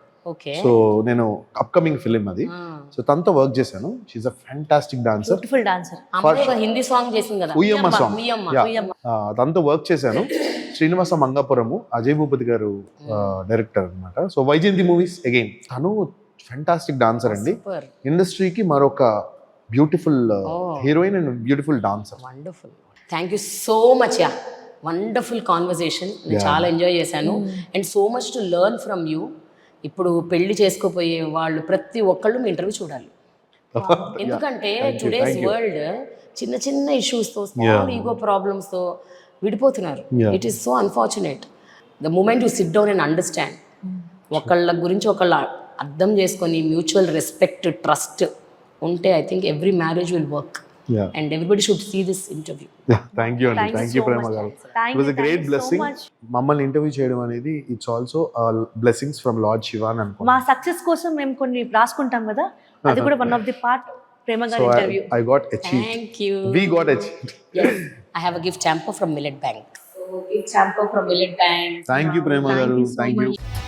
సో నేను అప్కమింగ్ ఫిలిం అది, సో తనతో వర్క్ చేశాను. She's a fantastic dancer, beautiful dancer. Hindi song చేసింది కదా, ఉయ్యమ్మ సాంగ్. తనతో వర్క్ చేశాను. శ్రీనివాస మంగాపురము, అజయ్ భూపతి గారు డైరెక్టర్ అన్నమాట. So Vyjayanthi movies again. తను ఫ్యాంటాస్టిక్ డాన్సర్ అండి. ఇండస్ట్రీకి మరొక beautiful heroine and beautiful dancer. Wonderful, thank you so much. Yeah, wonderful conversation, నేను చాలా ఎంజాయ్ చేశాను. And so much to learn from you. ఇప్పుడు పెళ్లి చేసుకోపోయే వాళ్ళు ప్రతి ఒక్కళ్ళు మీ ఇంటర్వ్యూ చూడాలి. ఎందుకంటే Thank you, today's thank you. వరల్డ్ చిన్న చిన్న ఇష్యూస్ తో స్మాల్ ఈగో ప్రాబ్లమ్స్ తో విడిపోతున్నారు. Yeah. It is so unfortunate. The moment you sit down and understand, ఒకళ్ళ గురించి ఒకళ్ళ అర్థం చేసుకొని మ్యూచువల్ రెస్పెక్ట్ ట్రస్ట్ ఉంటే I think every marriage will work. Yeah. And everybody should see this interview. Thank you అండి, Thank you thank you so Prema much. గారు. Thank it was you, a great thank you so blessing. much. మమ్మల్ని interview చేయడం అనేది it's also blessings from lord Shiva అని మా అనుకుంటున్నాను. Success కోసం మేము కొన్ని రాసుకుంటాం కదా, అది కూడా వన్ ఆఫ్ ది పార్ట్ ప్రేమ గారి So interview. I got achieved. Thank you. We got achieved. Yes, I have a gift hamper from Millet Bank. So gift hamper from Millet Bank. Thank you, Prema Thank garu. you so Thank you. much.